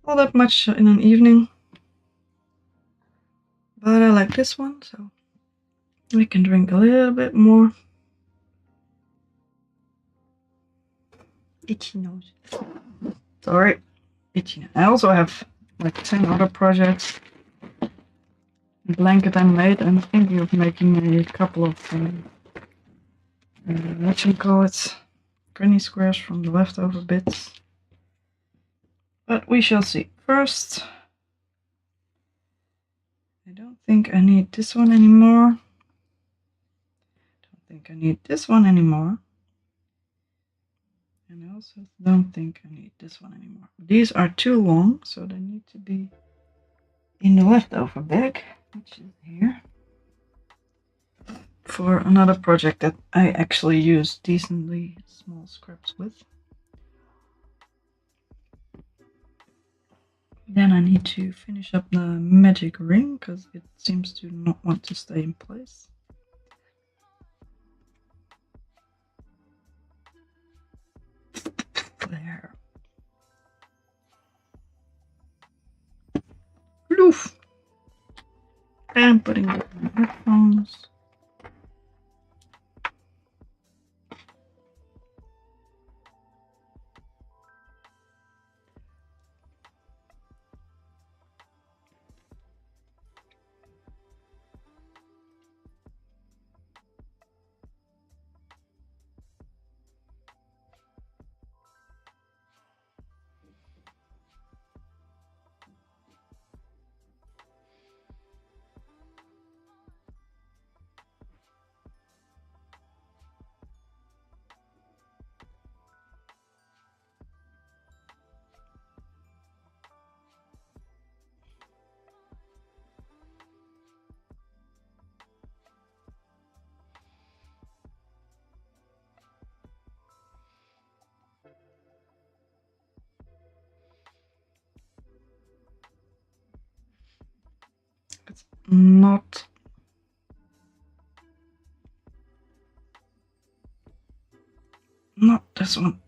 all that much in an evening. But I like this one, so we can drink a little bit more. Itchy nose. Sorry, itchy. I also have like 10 other projects. A blanket I made. I'm thinking of making a couple of what you call it, granny squares from the leftover bits. But we shall see. First, I don't think I need this one anymore. Don't think I need this one anymore. And I also don't think I need this one anymore. These are too long, so they need to be in the leftover bag, which is here. For another project that I actually use decently small scraps with. Then I need to finish up the magic ring because it seems to not want to stay in place. There. Loof! And putting it in my headphones. It's not this one.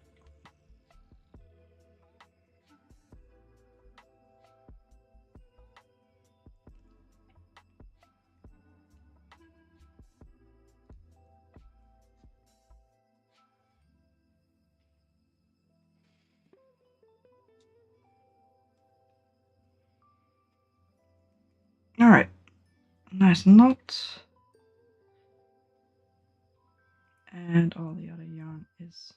Alright, nice knot. And all the other yarn is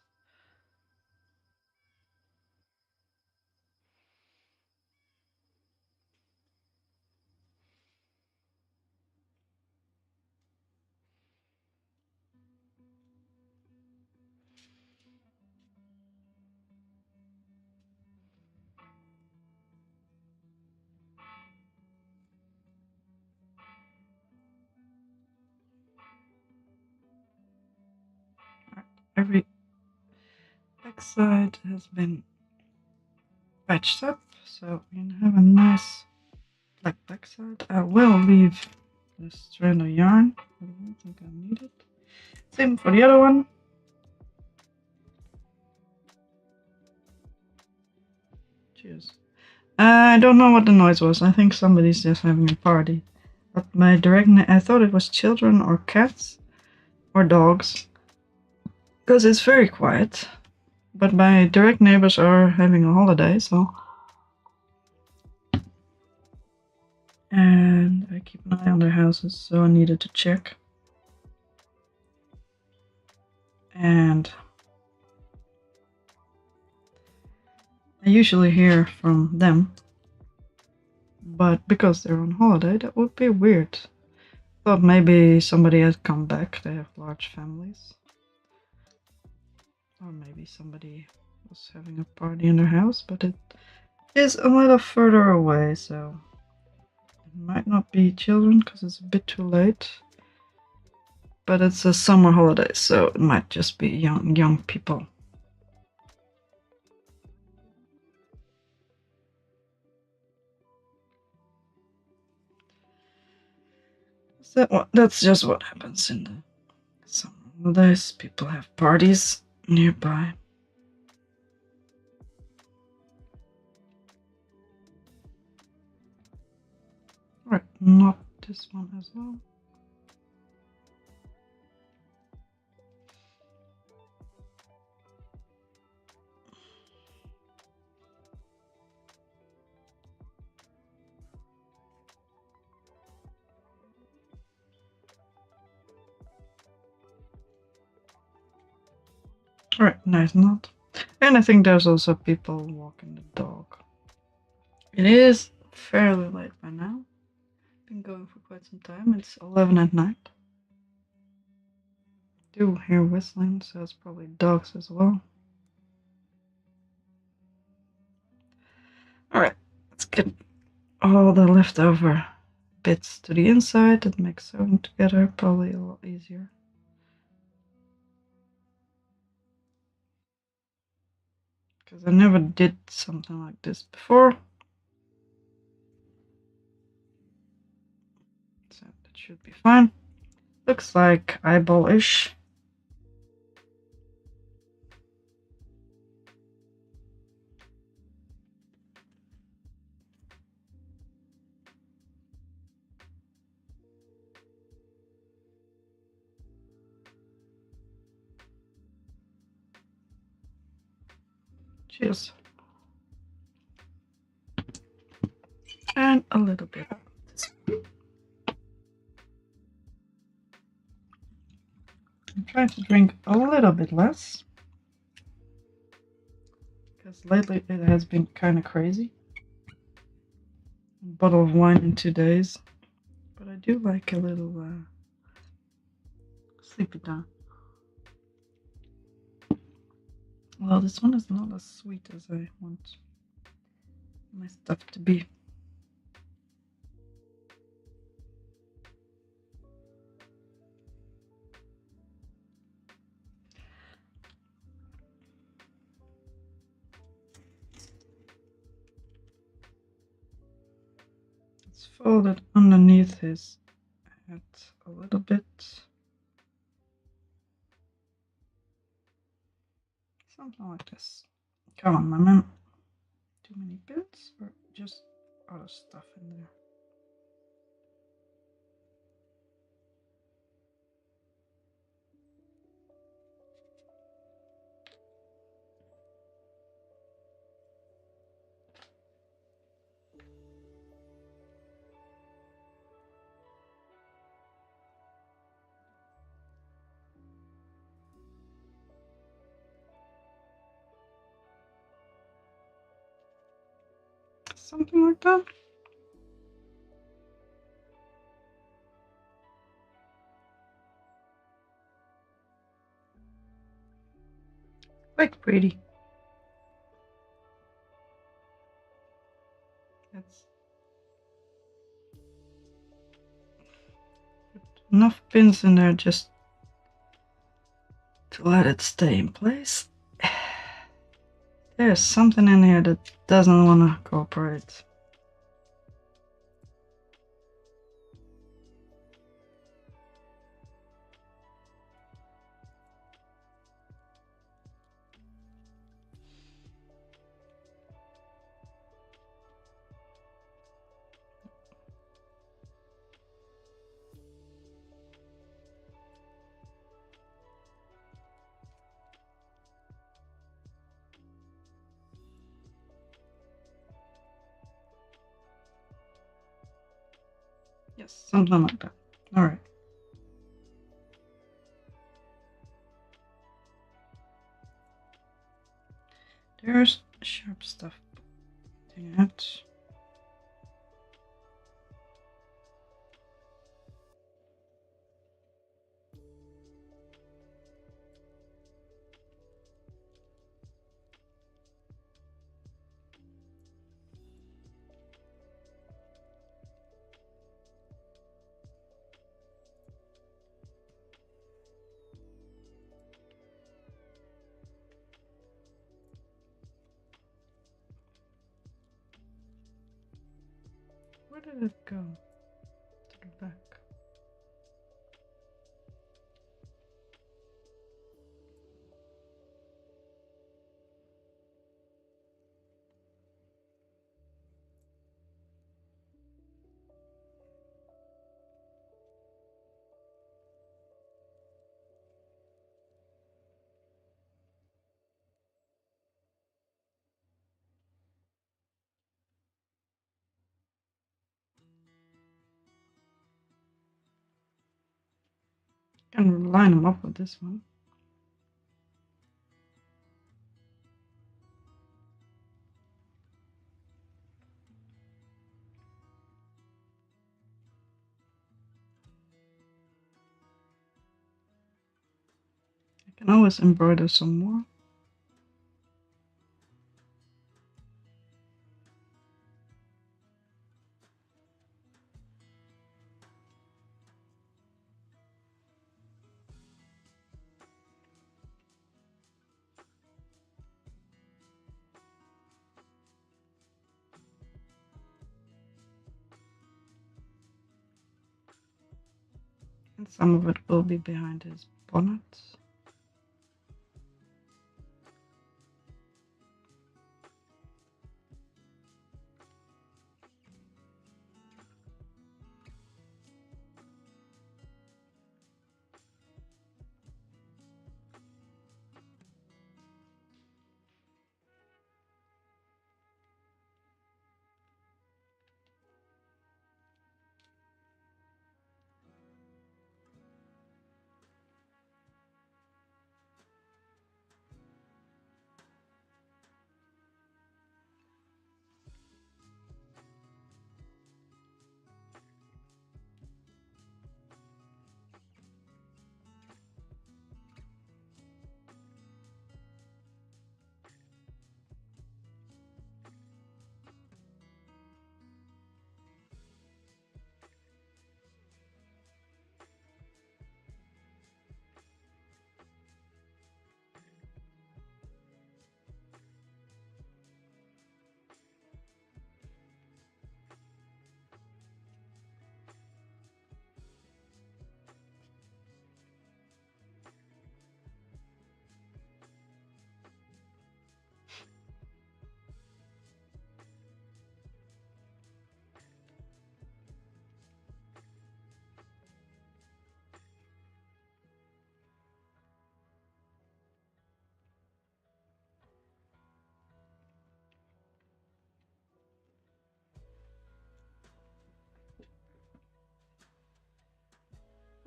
every backside has been patched up, so we can have a nice black backside. I will leave the strand of yarn, but I don't think I need it. Same for the other one. Cheers. I don't know what the noise was. I think somebody's just having a party. But my direct I thought it was children or cats or dogs. Because it's very quiet. But my direct neighbors are having a holiday, so. And I keep an eye on their houses, so I needed to check. And I usually hear from them. But because they're on holiday, that would be weird. Thought maybe somebody had come back. They have large families. Or maybe somebody was having a party in their house, but it is a little further away, so it might not be children because it's a bit too late. But it's a summer holiday, so it might just be young people. So that's just what happens in the summer holidays. People have parties nearby. Right, not this one as well. Alright, nice knot. And I think there's also people walking the dog. It is fairly late by now. Been going for quite some time. It's 11 at night. Do hear whistling, so it's probably dogs as well. Alright, let's get all the leftover bits to the inside. That makes sewing together probably a lot easier. Because I never did something like this before. So that should be fine. Looks like eyeball-ish. Cheers. And a little bit of this. I'm trying to drink a little bit less. Because lately it has been kind of crazy. A bottle of wine in 2 days. But I do like a little sleepy time. Well, this one is not as sweet as I want my stuff to be. It's folded underneath his head a little bit. Something like this. Come on, my man. Too many bits or just other stuff in there? Something like that. Quite pretty. That's enough pins in there just to let it stay in place. There's something in here that doesn't want to cooperate. Yes, something like that. All right. There's sharp stuff. Dang it. did it go? To the back. Can line them up with this one. I can always embroider some more. And some of it will be behind his bonnet.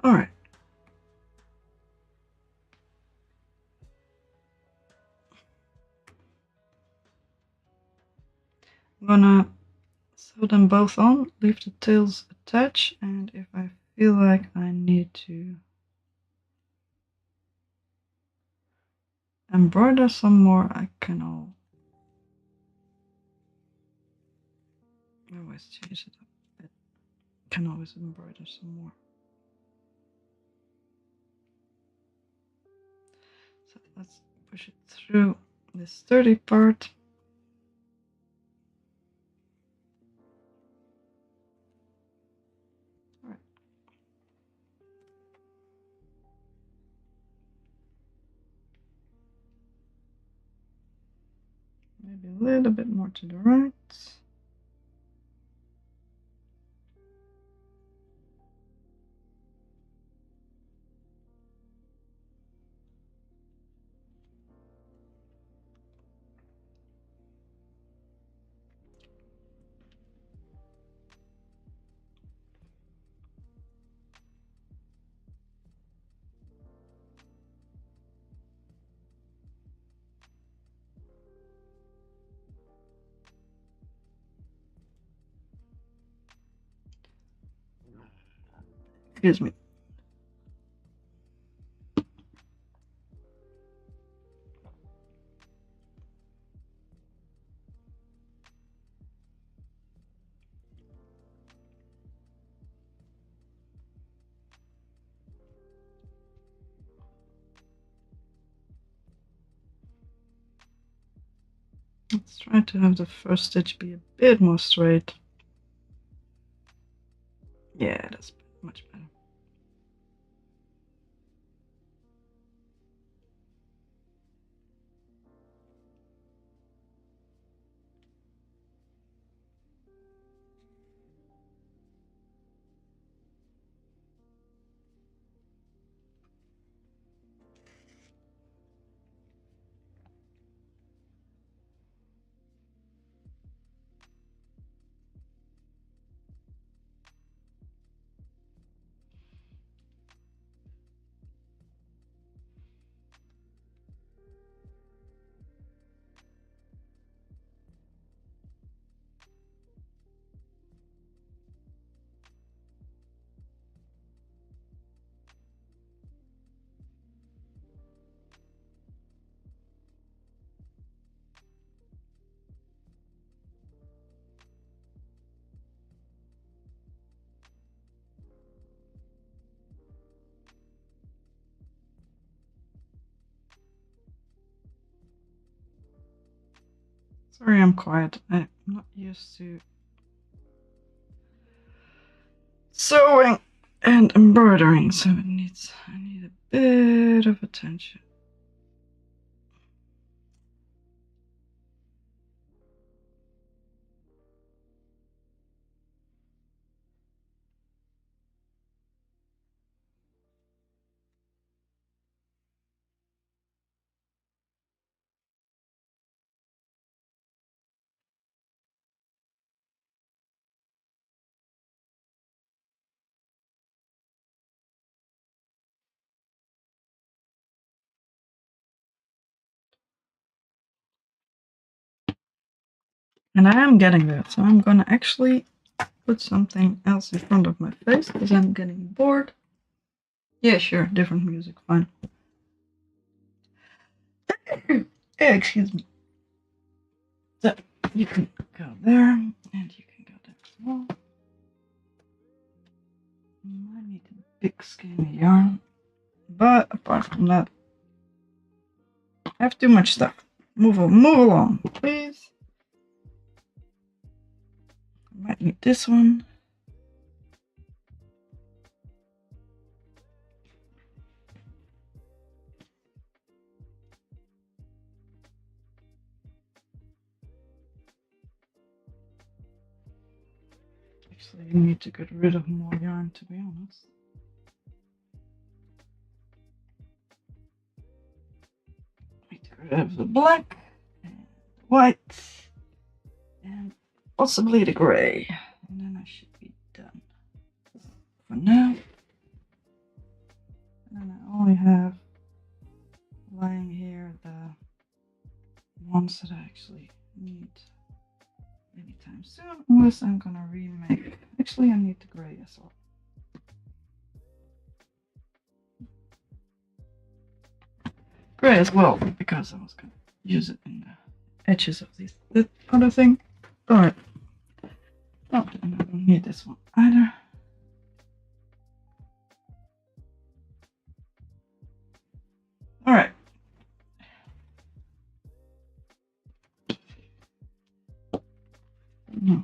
All right. I'm gonna sew them both on, leave the tails attached, and if I feel like I need to embroider some more, I can always change it up a bit. Can always embroider some more. So let's push it through this sturdy part. All right. Maybe a little bit more to the right. Excuse me. Let's try to have the first stitch be a bit more straight. Yeah, that's much better. Sorry, I'm quiet. I'm not used to sewing and embroidering, so I need a bit of attention. And I am getting there, so I'm gonna actually put something else in front of my face because I'm getting bored. Yeah, sure, different music, fine. Excuse me. So you can go there, and you can go there as well. I need a big skinny yarn, but apart from that, I have too much stuff. Move along, please. I might need this one. Actually, you need to get rid of more yarn, to be honest. Need to get rid of the black, and the white, and possibly the gray. And then I should be done for now. And then I only have lying here the ones that I actually need anytime soon, unless I'm gonna remake. Actually, I need the gray as well. Gray as well, because I was gonna use it in the edges of the other thing. Alright. Oh, and I don't need this one either. Alright. No.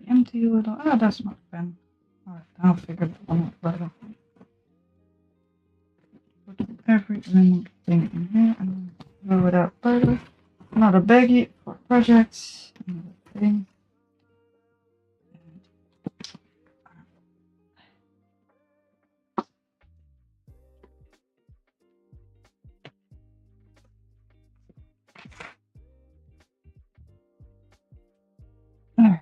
Empty little. Ah, that's not pen. Alright, I'll figure that one out later. Put every random thing in here and throw it out later. Another baggie for projects. Another thing. Alright.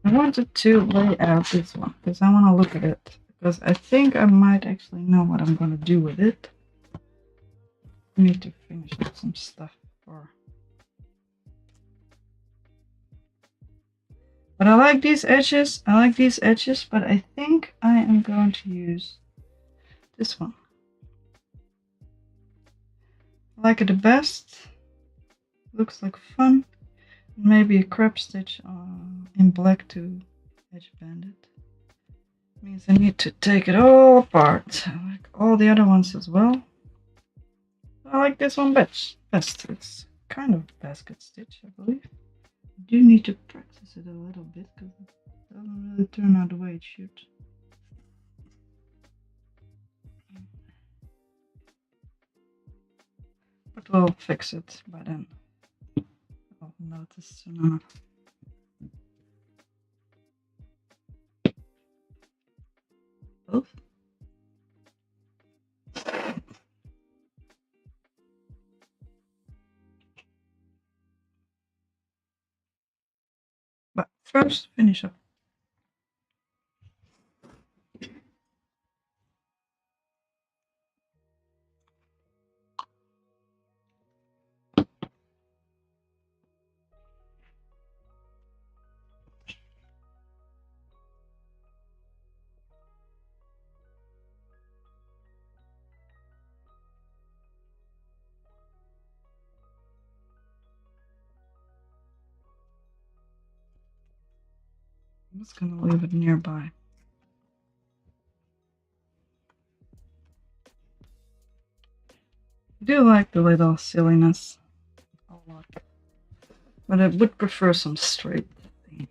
I wanted to lay out this one because I want to look at it. Because I think I might actually know what I'm going to do with it. I need to finish up some stuff for. But I like these edges. But I think I am going to use this one. I like it the best. Looks like fun. Maybe a crep stitch in black to edge band it. Means I need to take it all apart, like all the other ones as well. I like this one best. It's kind of basket stitch, I believe. I do need to practice it a little bit because it doesn't really turn out the way it should. But we'll fix it by then. I'll notice soon enough. Both. But first, finish up. I'm just gonna leave it nearby. I do like the little silliness a lot, but I would prefer some straight things.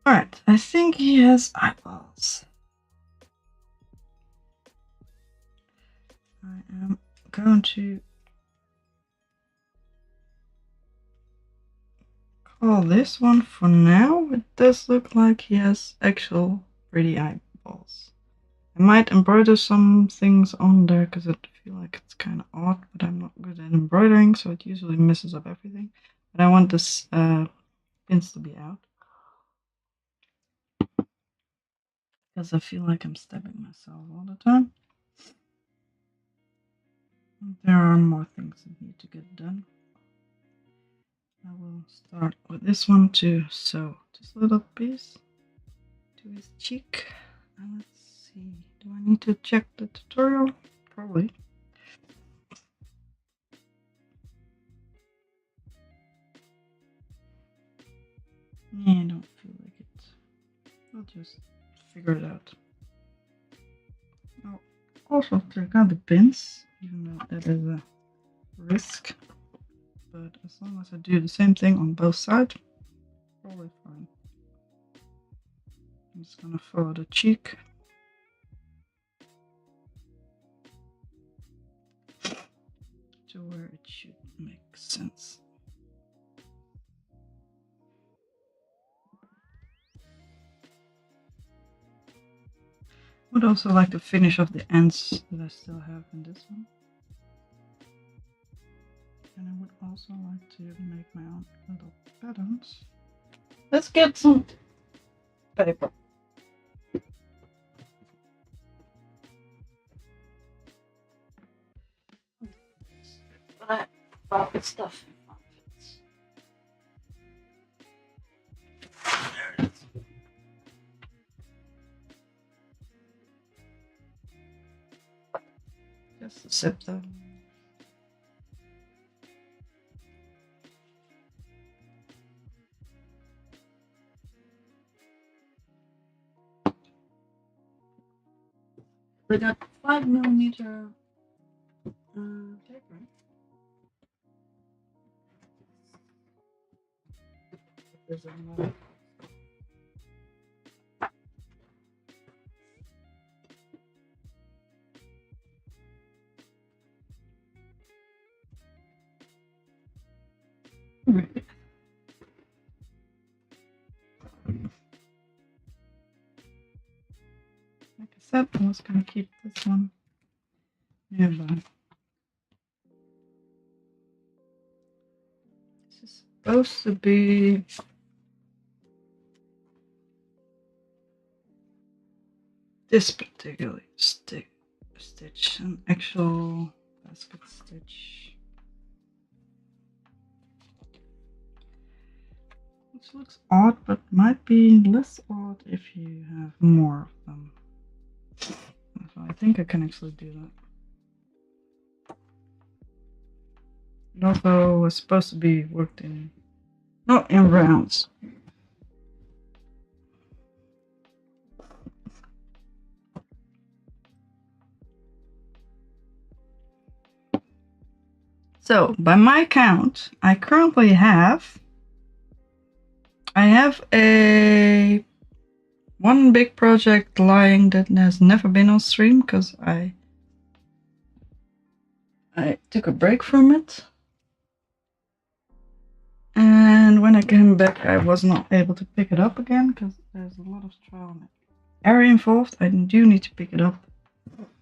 Alright, I think he has eyeballs. I am going to call this one for now. It does look like he has actual pretty eyeballs. I might embroider some things on there because I feel like it's kind of odd, but I'm not good at embroidering, so it usually messes up everything. But I want this pins to be out because I feel like I'm stabbing myself all the time. There are more things that need to get done. I will start with this one to sew this little piece to his cheek. And let's see, do I need to check the tutorial? Probably. Yeah, I don't feel like it. I'll just figure it out. I'll also take out the pins, even though that is a risk. But as long as I do the same thing on both sides, probably fine. I'm just gonna follow the cheek. To where it should make sense. Would also like to finish off the ends that I still have in this one. And I would also like to make my own little patterns. Let's get some paper. Pocket stuff. Just a zip though. We got 5mm paper. There's another. Right. Like I said, I was gonna keep this one nearby. This is supposed to be this particular stitch, an actual basket stitch. Which looks odd, but might be less odd if you have more of them. So I think I can actually do that. It also was supposed to be worked in, not in rounds. So by my count, I currently have a one big project lying that has never been on stream because I took a break from it. And when I came back, I was not able to pick it up again because there's a lot of trial and error involved. I do need to pick it up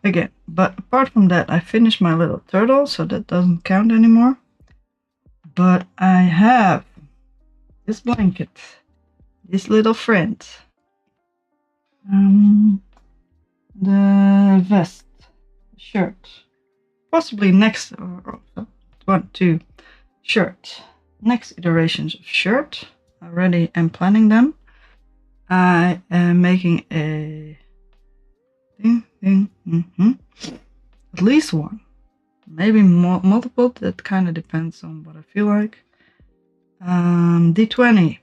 again. But apart from that, I finished my little turtle, so that doesn't count anymore. But I have this blanket, this little friend, the vest, the shirt, possibly next, or 1, 2, shirt. Next iterations of shirt. I already am planning them. I am making a at least one, maybe multiple. That kind of depends on what I feel like. D20.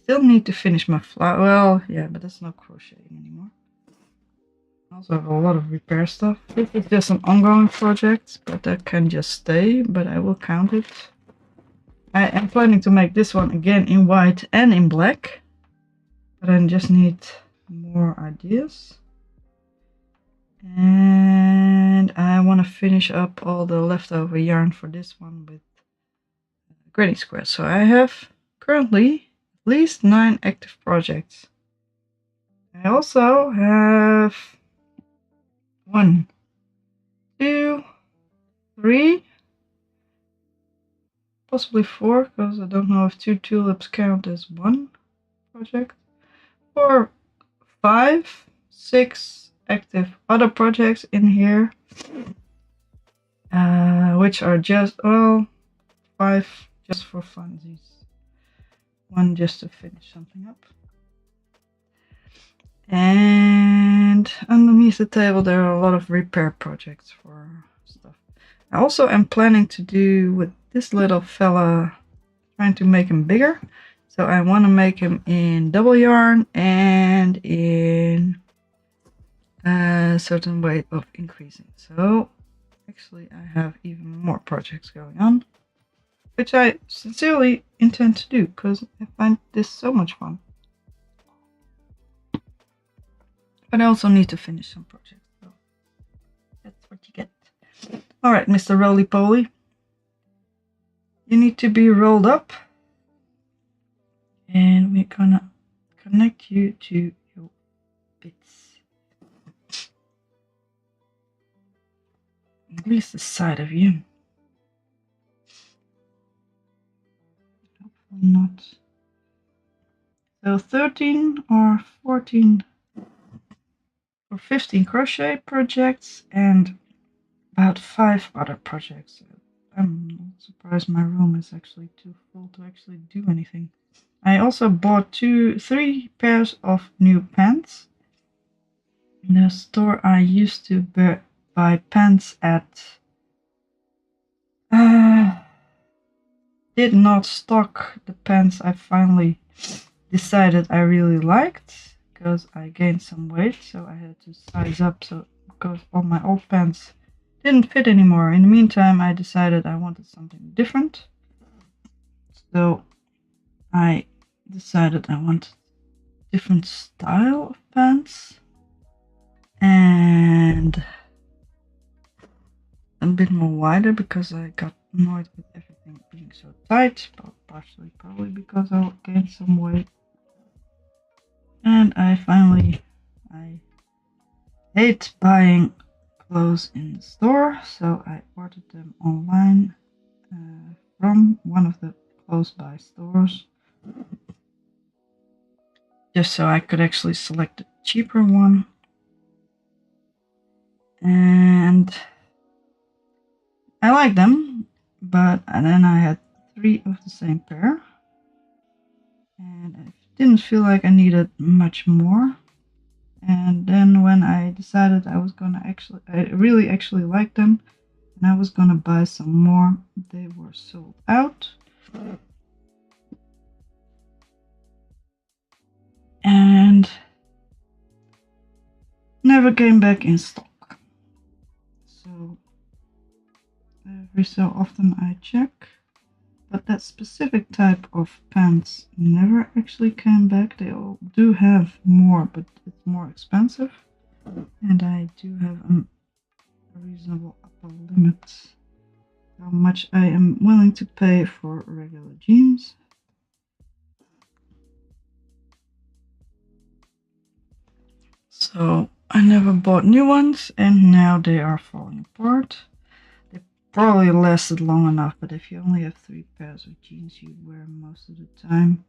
Still need to finish my flower. Well, yeah, but that's not crocheting anymore. I also have a lot of repair stuff. This is just an ongoing project, but that can just stay, but I will count it. I am planning to make this one again in white and in black, but I just need more ideas. And I want to finish up all the leftover yarn for this one with granny squares. So I have currently at least 9 active projects. I also have 1, 2, 3, possibly 4, because I don't know if 2 tulips count as one project, 4, 5, 6 active other projects in here, which are just, well, 5 just for funsies, 1 just to finish something up. And underneath the table there are a lot of repair projects for stuff. I also am planning to do with this little fella, trying to make him bigger. So I want to make him in double yarn and in a certain way of increasing. So actually I have even more projects going on, which I sincerely intend to do because I find this so much fun. But I also need to finish some projects, so that's what you get. Alright, Mr. Roly Poly. You need to be rolled up. And we're gonna connect you to your bits. At least the side of you. Hopefully not. So 13 or 14 or 15 crochet projects and about 5 other projects. I'm not surprised my room is actually too full to actually do anything. I also bought 3 pairs of new pants. In the store I used to buy pants at did not stock the pants I finally decided I really liked, because I gained some weight, so I had to size up, so because all my old pants didn't fit anymore. In the meantime, I decided I wanted something different, so I decided I wanted different style of pants and a bit more wider because I got annoyed with everything being so tight, partially probably because I gained some weight. And I hate buying clothes in the store, so I ordered them online from one of the close by stores, just so I could actually select a cheaper one. And I like them, but then I had 3 of the same pair, and I didn't feel like I needed much more. And then when I decided I was gonna I really actually liked them, and I was gonna buy some more, they were sold out. And never came back in stock. So every so often I check, but that specific type of pants never actually came back. They all do have more, but it's more expensive, and I do have a reasonable upper limit how much I am willing to pay for regular jeans. So I never bought new ones, and now they are falling apart. They probably lasted long enough, but if you only have 3 pairs of jeans you wear most of the time,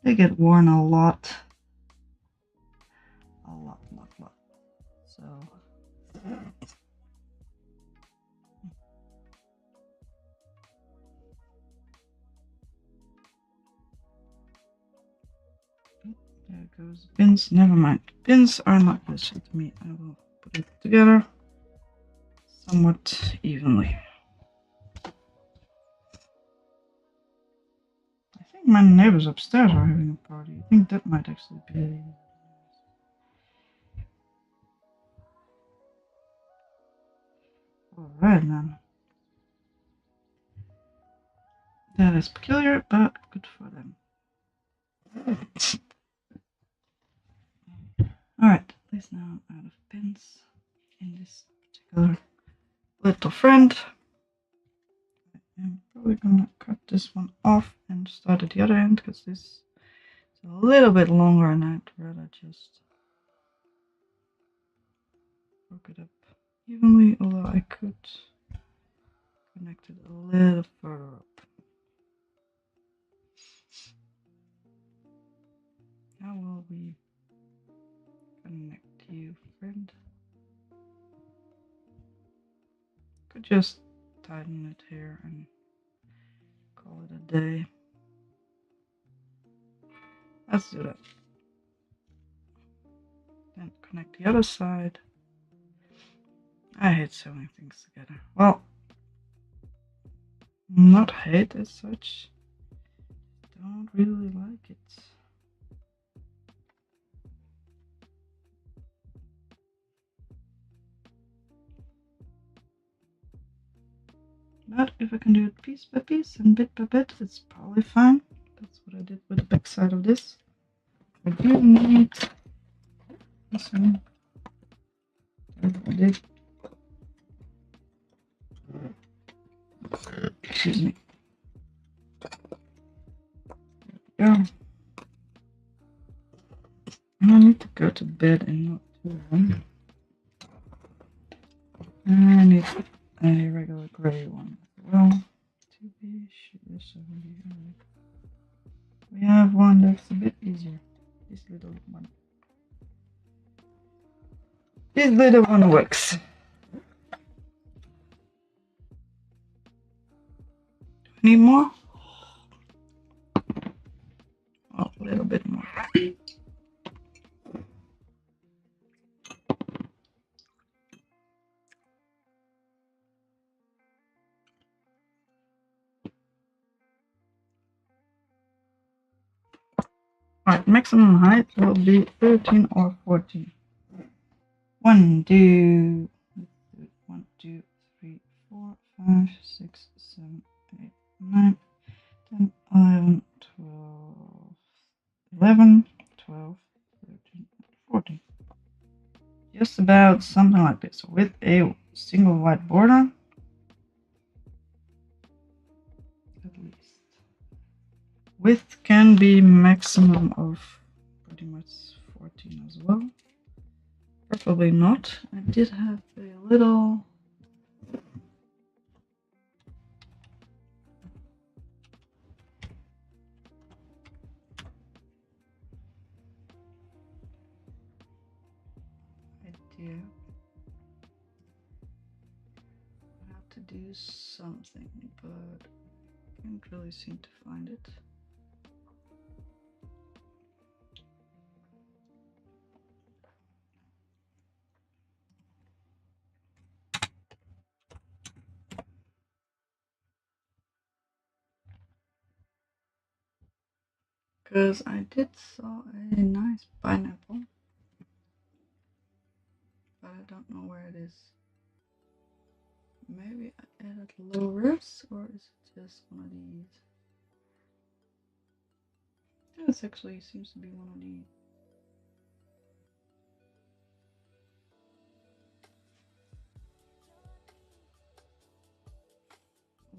they get worn a lot. A lot. So there goes the pins. Never mind. Pins are not useful to me. I will put it together somewhat evenly. I think my neighbors upstairs are having a party. I think that might actually be. Alright then. That is peculiar, but good for them. Alright, at least now I'm out of pins in this particular little friend. I'm probably gonna cut this one off and start at the other end because this is a little bit longer and I'd rather just work it up evenly, although I could connect it a little further up. How will we connect you, friend? Could just tighten it here and call it a day. Let's do that. Then connect the other side. I hate sewing things together. Well, not hate as such. Don't really like it. But if I can do it piece by piece and bit by bit, it's probably fine. That's what I did with the back side of this. I do need some. Excuse me. There we go. I need to go to bed and not too long. I need a regular gray one as well. To be sure. We have one that's a bit easier. This little one. This little one works. Need more? Oh, a little bit more. Alright, maximum height will be 13 or 14. 1, 2, 1, 2, 3, 4, 5, 6, 7, 8, 9, 10, 11, 12, 11, 12, 13, 14. Just about something like this with a single white border. At least. Width can be maximum of pretty much 14 as well. Probably not. I did have a little idea. I have to do something, but I can't really seem to find it. Because I did saw a nice pineapple, but I don't know where it is. Maybe I added low ribs, or is it just one of these? This actually seems to be one of these.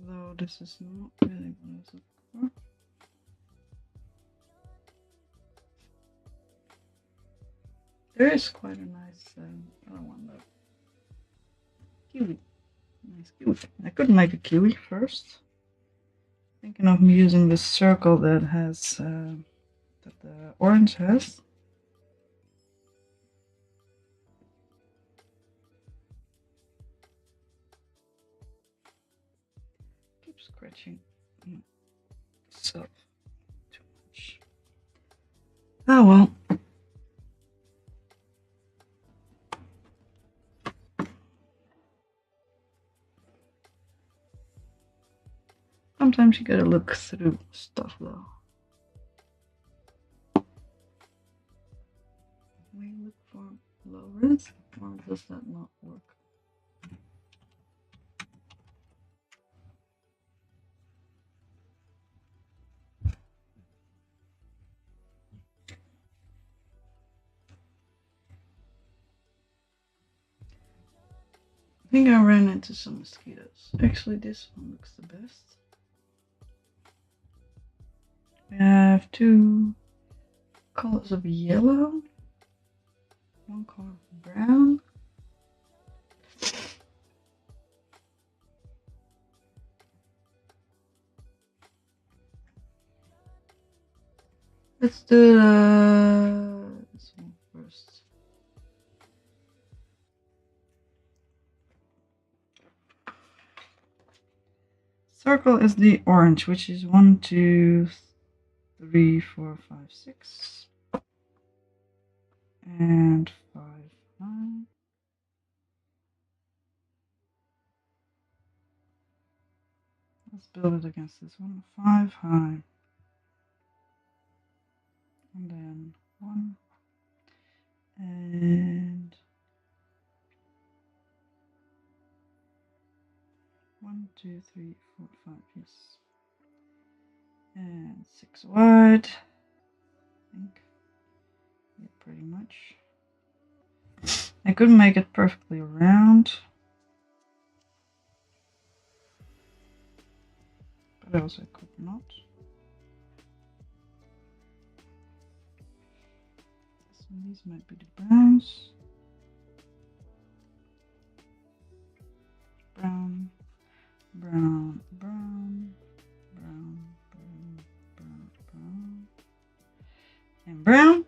Although this is not really what I was looking for. There is quite a nice other one though. Kiwi. Nice kiwi. I could make a kiwi first. Thinking of using the circle that has that the orange has. Keep scratching itself too much. Oh well. Sometimes you gotta look through stuff though. We look for low res, or does that not work? I think I ran into some mosquitoes. Actually, this one looks the best. We have two colors of yellow, one color of brown. Let's do this one first. Circle is the orange, which is 1, 2, 3, 4, 5, 6, and 5 high. Let's build it against this one. 5 high, and then 1, and 1, 2, 3, 4, 5, yes, and 6 wide. I think, yeah, pretty much. I couldn't make it perfectly round, but also could not. So these might be the browns. Brown, brown, brown, brown, brown, brown, brown, and brown.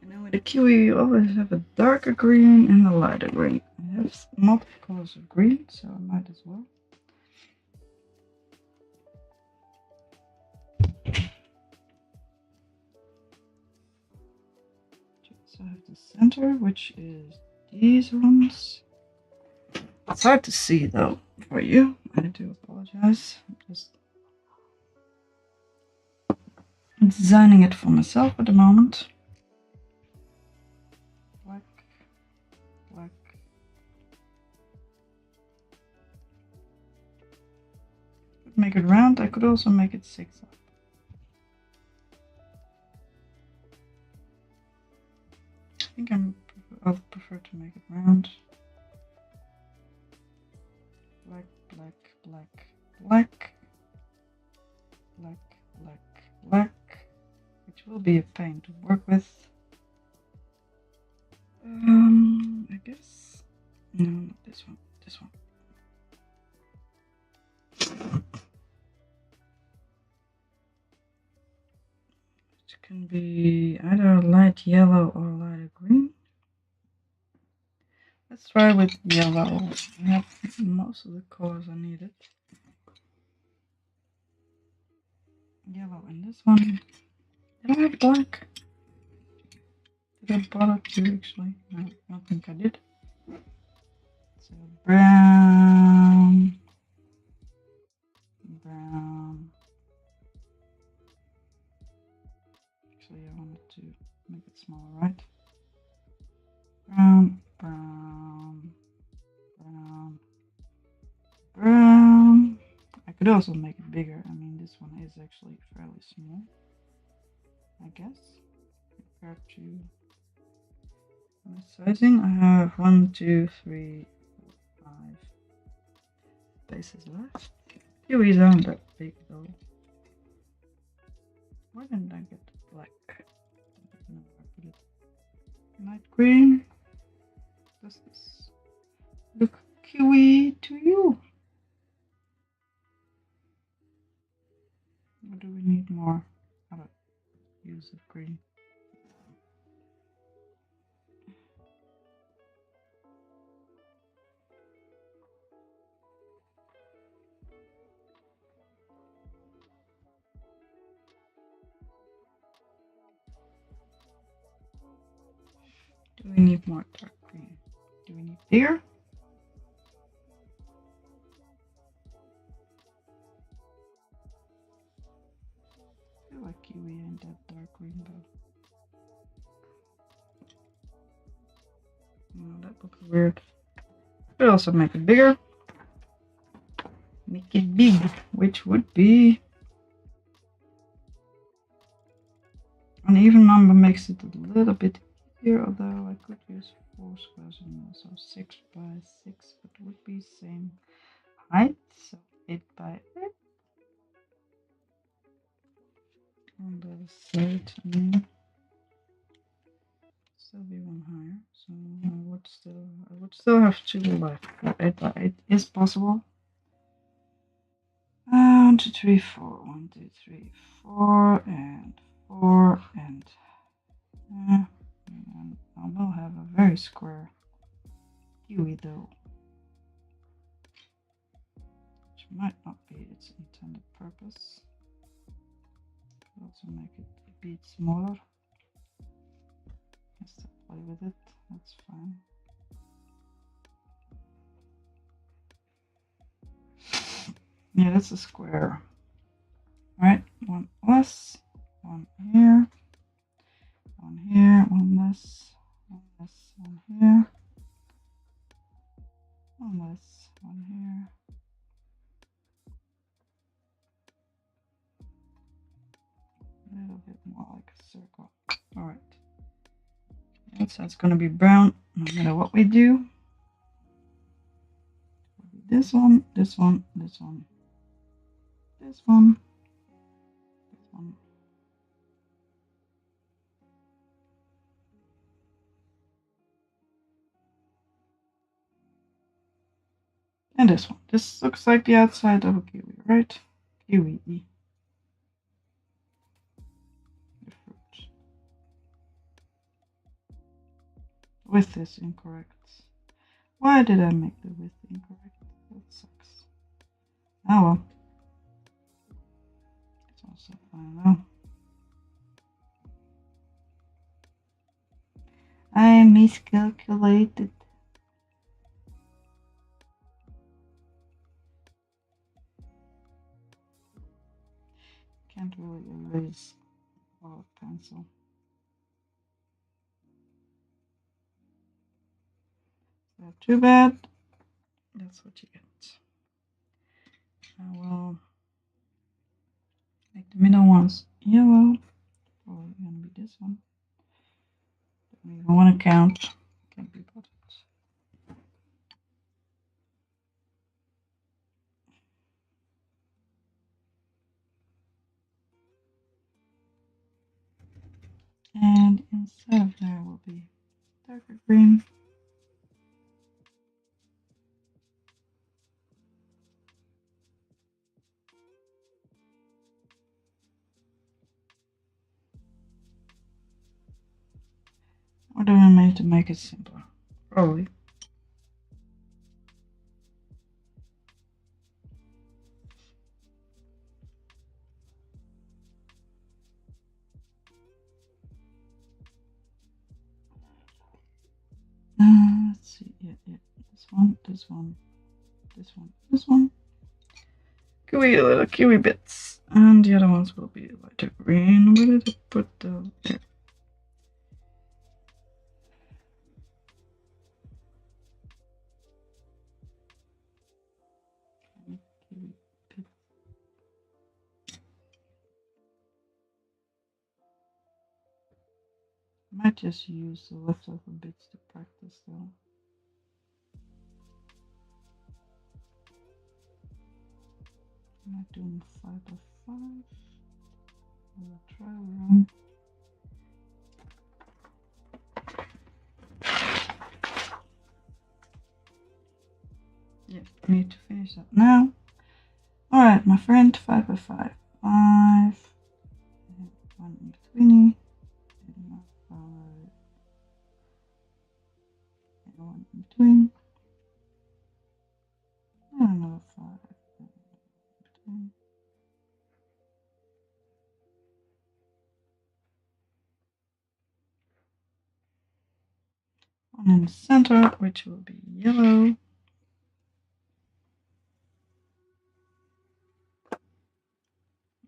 And then with the kiwi, you always have a darker green and a lighter green. I have multiple colors of green, so I might as well. So I have the center, which is these ones. It's hard to see though for you. I do apologize. designing it for myself at the moment. Black, black. Could make it round. I could also make it 6 up. I think I'll prefer to make it round. Black, black, black, black, black, black, black, which will be a pain to work with. I guess. No, not this one. This one. It can be either light yellow or lighter green. Let's try with yellow. I have most of the colors I needed. Yellow in this one. Did I have black? Did I bother to actually? No, I don't think I did. So brown, brown. Actually, I wanted to make it smaller, right? Brown, brown, brown, brown. I could also make it bigger. I mean, this one is actually fairly small, I guess, compared to my sizing. I have 1, 2, 3, 4, 5 spaces left. Kiwis aren't that big though. Why didn't I get black? No, I put it light green. Does this look kiwi to you? Or do we need more other use of green? Do we need more dark green? Do we need bigger? I feel like kiwi ain't that dark green, but no, that looks weird. Could also make it bigger. Make it big, which would be an even number makes it a little bit easier, although I could use 4 squares and also 6 by 6, but it would be same height, so 8 by 8. On the other side, still be one higher, so I would still have 2 left. But 8 by 8 is possible. 1, 2, 3, 4. 1, 2, 3, 4, and 4, and I will have a very square kiwi though, which might not be its intended purpose. Also make it a bit smaller. Just to play with it, that's fine. Yeah, that's a square. Right, one less, one here, one here, one less, one less, one here, one less, one here. A little bit more like a circle. All right. So it's going to be brown no matter what we do. This one, this one, this one, this one, this one. And this one. This looks like the outside of a kiwi, right? Kiwi. The fruit. Width is incorrect. Why did I make the width incorrect? That sucks. Oh well. It's also fine though. I miscalculated. Can't really erase or pencil. Not too bad. That's what you get. I will make the middle ones yellow. Probably gonna be this one. Don't even want to count. Can't be bothered. And inside of there will be darker green. Or do I need to make it simpler? Probably. Let's see. Yeah. This one, this one, this one, this one. Gooey little kiwi bits. And the other ones will be lighter green. Where did I put the... There. Might just use the leftover bits to practice though. I'm not doing 5x5. I'll try around. Yeah, I need to finish that now. Alright, my friend, 5x5. 5. And one in between. And 5. And one in between. And another 5. And in between. One in the center, which will be yellow.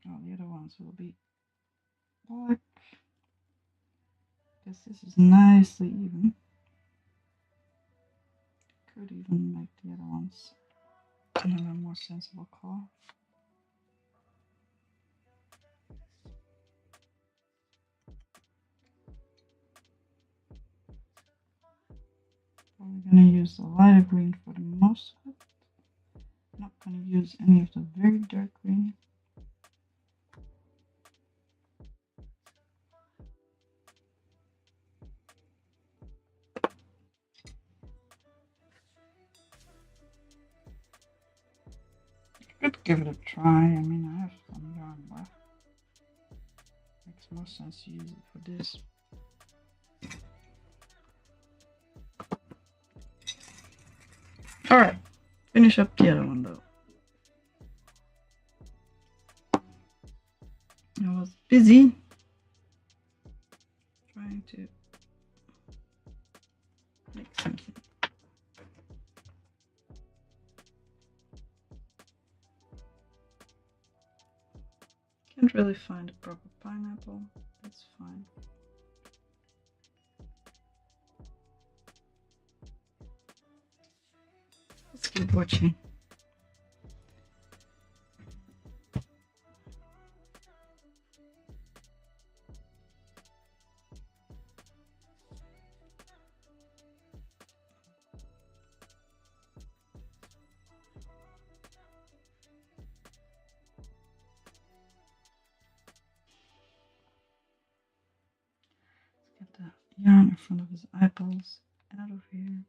All the other ones will be black. Guess this is nicely even. Could even make the other ones another more sensible color. Probably gonna use the lighter green for the most of it. Not gonna use any of the very dark green. Could give it a try. I mean, I have some yarn left. Makes more sense to use it for this. Alright, finish up the other one though. I was busy trying to make something. Can't really find a proper pineapple. That's fine. Let's keep watching. Let's get the yarn in front of his eyeballs out of here.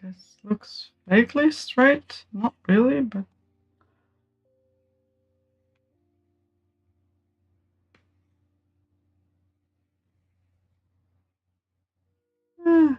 This looks vaguely straight. Not really, but eh.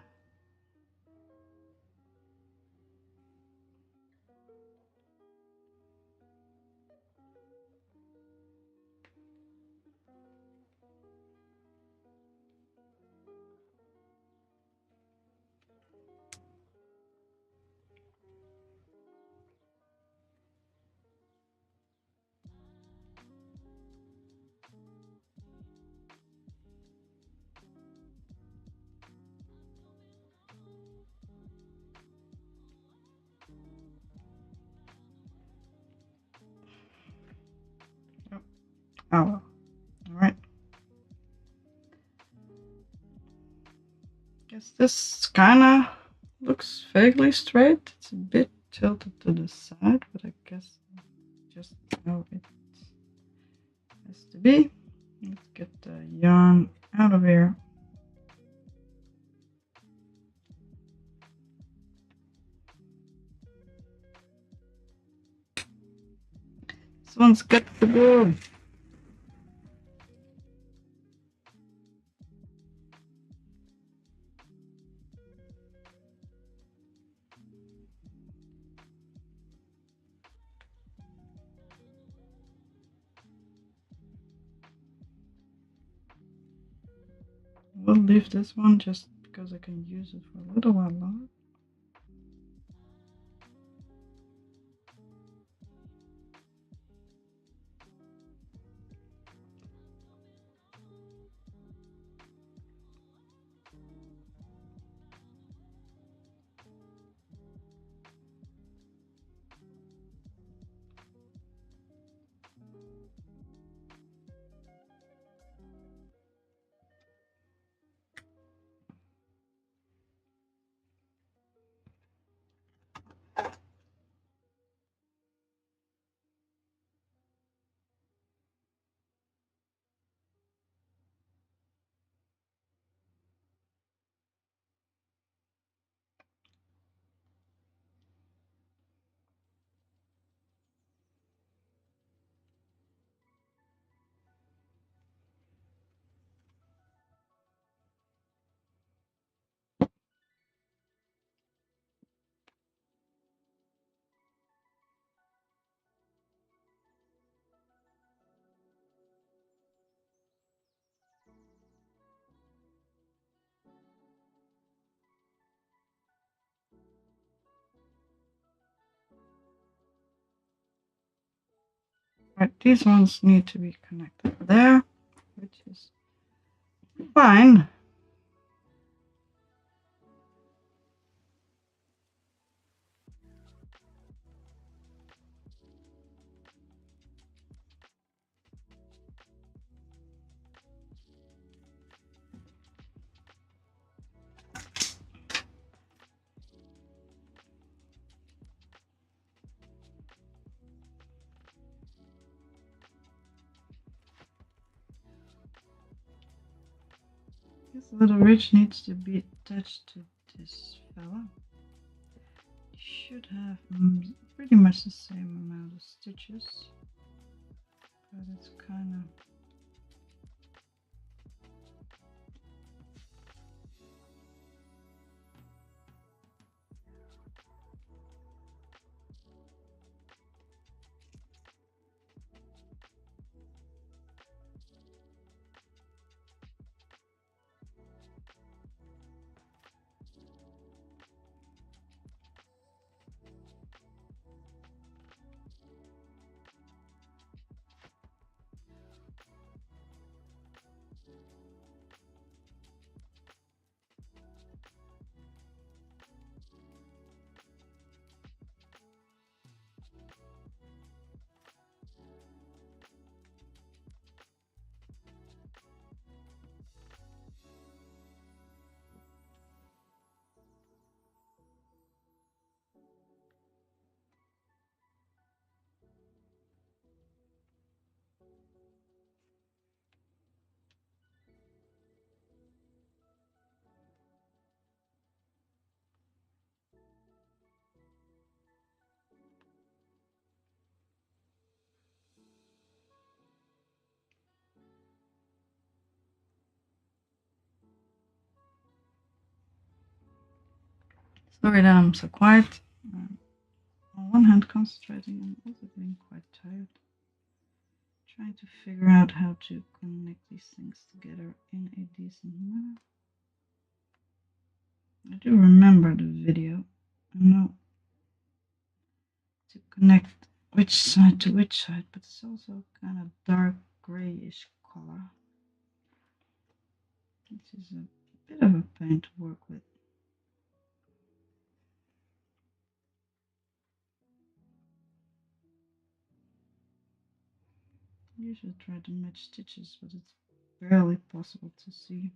Oh well. Alright. Guess this kinda looks vaguely straight. It's a bit tilted to the side, but I guess just how it has to be. Let's get the yarn out of here. This one's got to go. We'll leave this one just because I can use it for a little while longer. Right, these ones need to be connected there, which is fine. This little ridge needs to be attached to this fella. It should have pretty much the same amount of stitches, but it's kind of Sorry that I'm so quiet. On one hand concentrating, I'm also getting quite tired. Trying to figure out how to connect these things together in a decent manner. I do remember the video. I know to connect which side to which side, but it's also kind of dark grayish color, which is a bit of a pain to work with. I usually try to match stitches, but it's barely possible to see.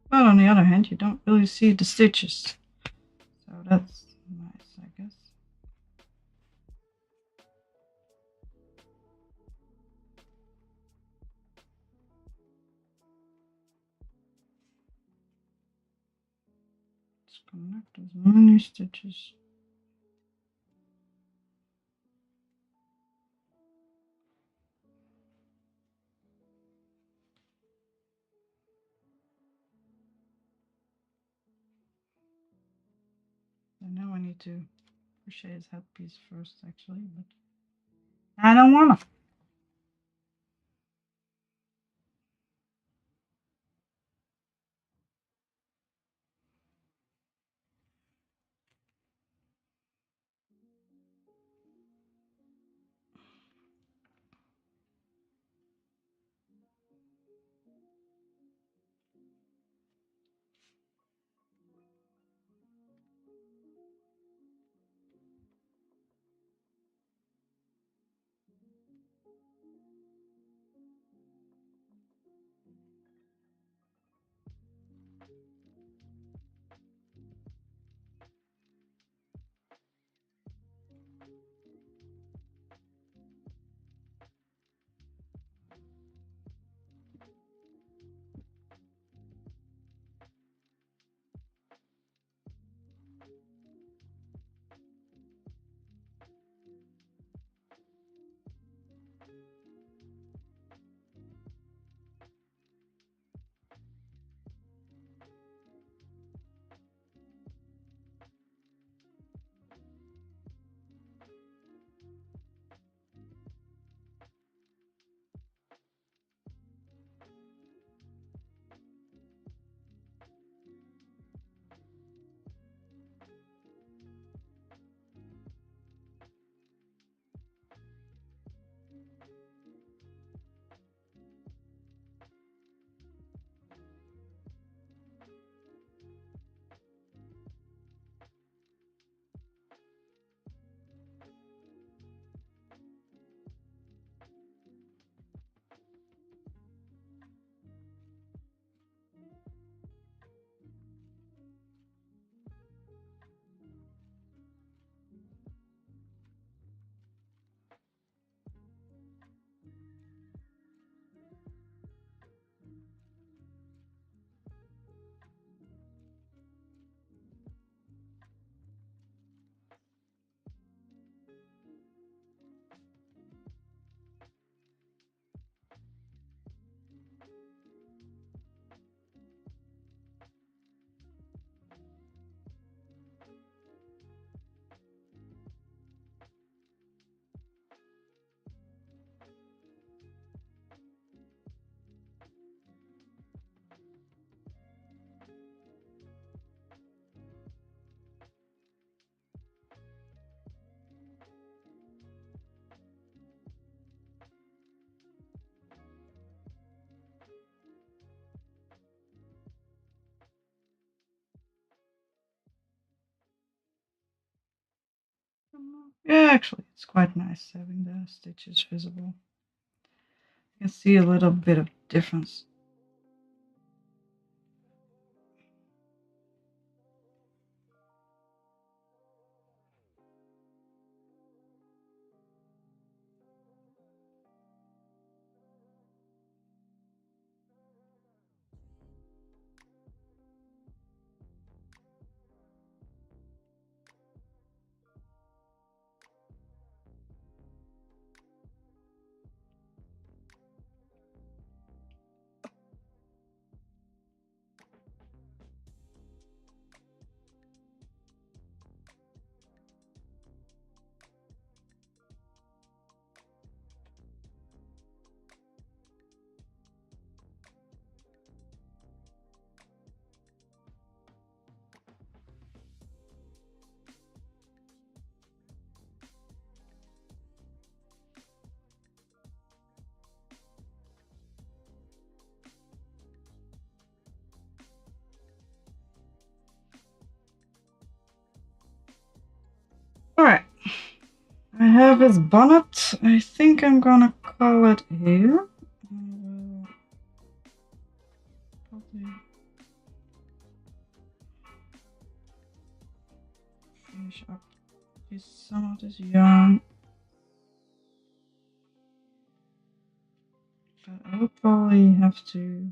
But on the other hand, you don't really see the stitches. So that's nice, I guess. Let's connect as many stitches. So now I need to crochet his headpiece first, actually, but I don't wanna. Yeah, actually, it's quite nice having the stitches visible. You can see a little bit of difference. Alright. I have his bonnet. I think I'm gonna call it here. I will probably finish up some of this yarn. But I will probably have to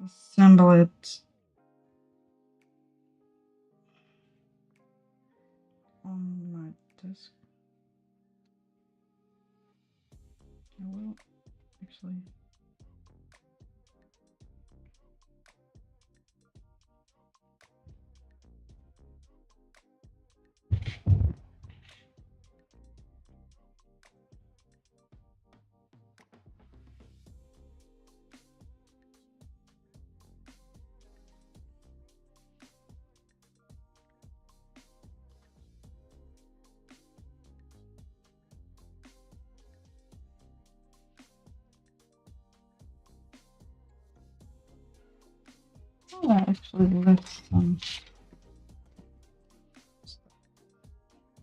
assemble it on my desk. I will actually. Oh, I actually left some stuff.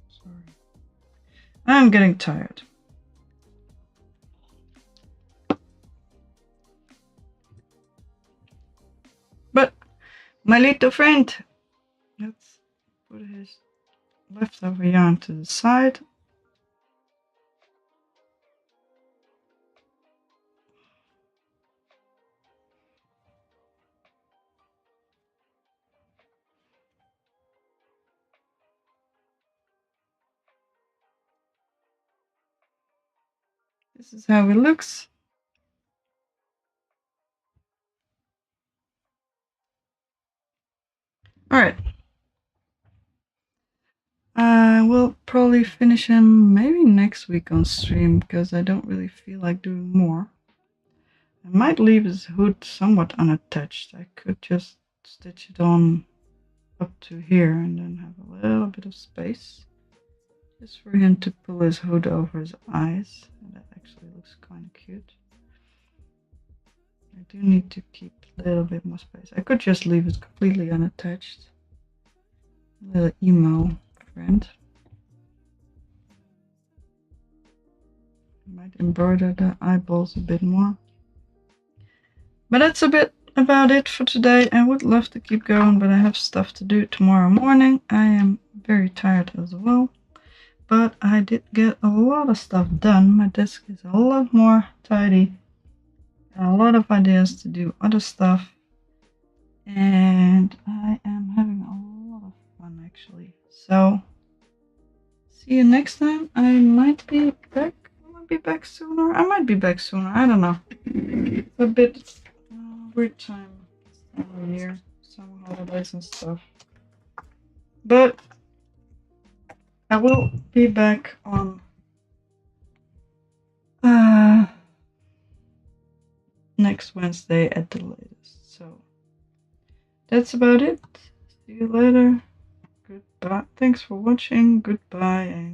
Sorry. I'm getting tired. But my little friend, let's put his leftover yarn to the side. This is how it looks. Alright. I will probably finish him maybe next week on stream because I don't really feel like doing more. I might leave his hood somewhat unattached. I could just stitch it on up to here and then have a little bit of space. Just for him to pull his hood over his eyes. And that actually looks kind of cute. I do need to keep a little bit more space. I could just leave it completely unattached. Little emo friend. I might embroider the eyeballs a bit more. But that's a bit about it for today. I would love to keep going, but I have stuff to do tomorrow morning. I am very tired as well. But I did get a lot of stuff done. My desk is a lot more tidy. And a lot of ideas to do other stuff. And I am having a lot of fun actually. So see you next time. I might be back. I might be back sooner. I might be back sooner. I don't know. It's a bit weird time of year. Summer holidays and stuff. But I will be back on next Wednesday at the latest. So that's about it. See you later. Goodbye. Thanks for watching. Goodbye and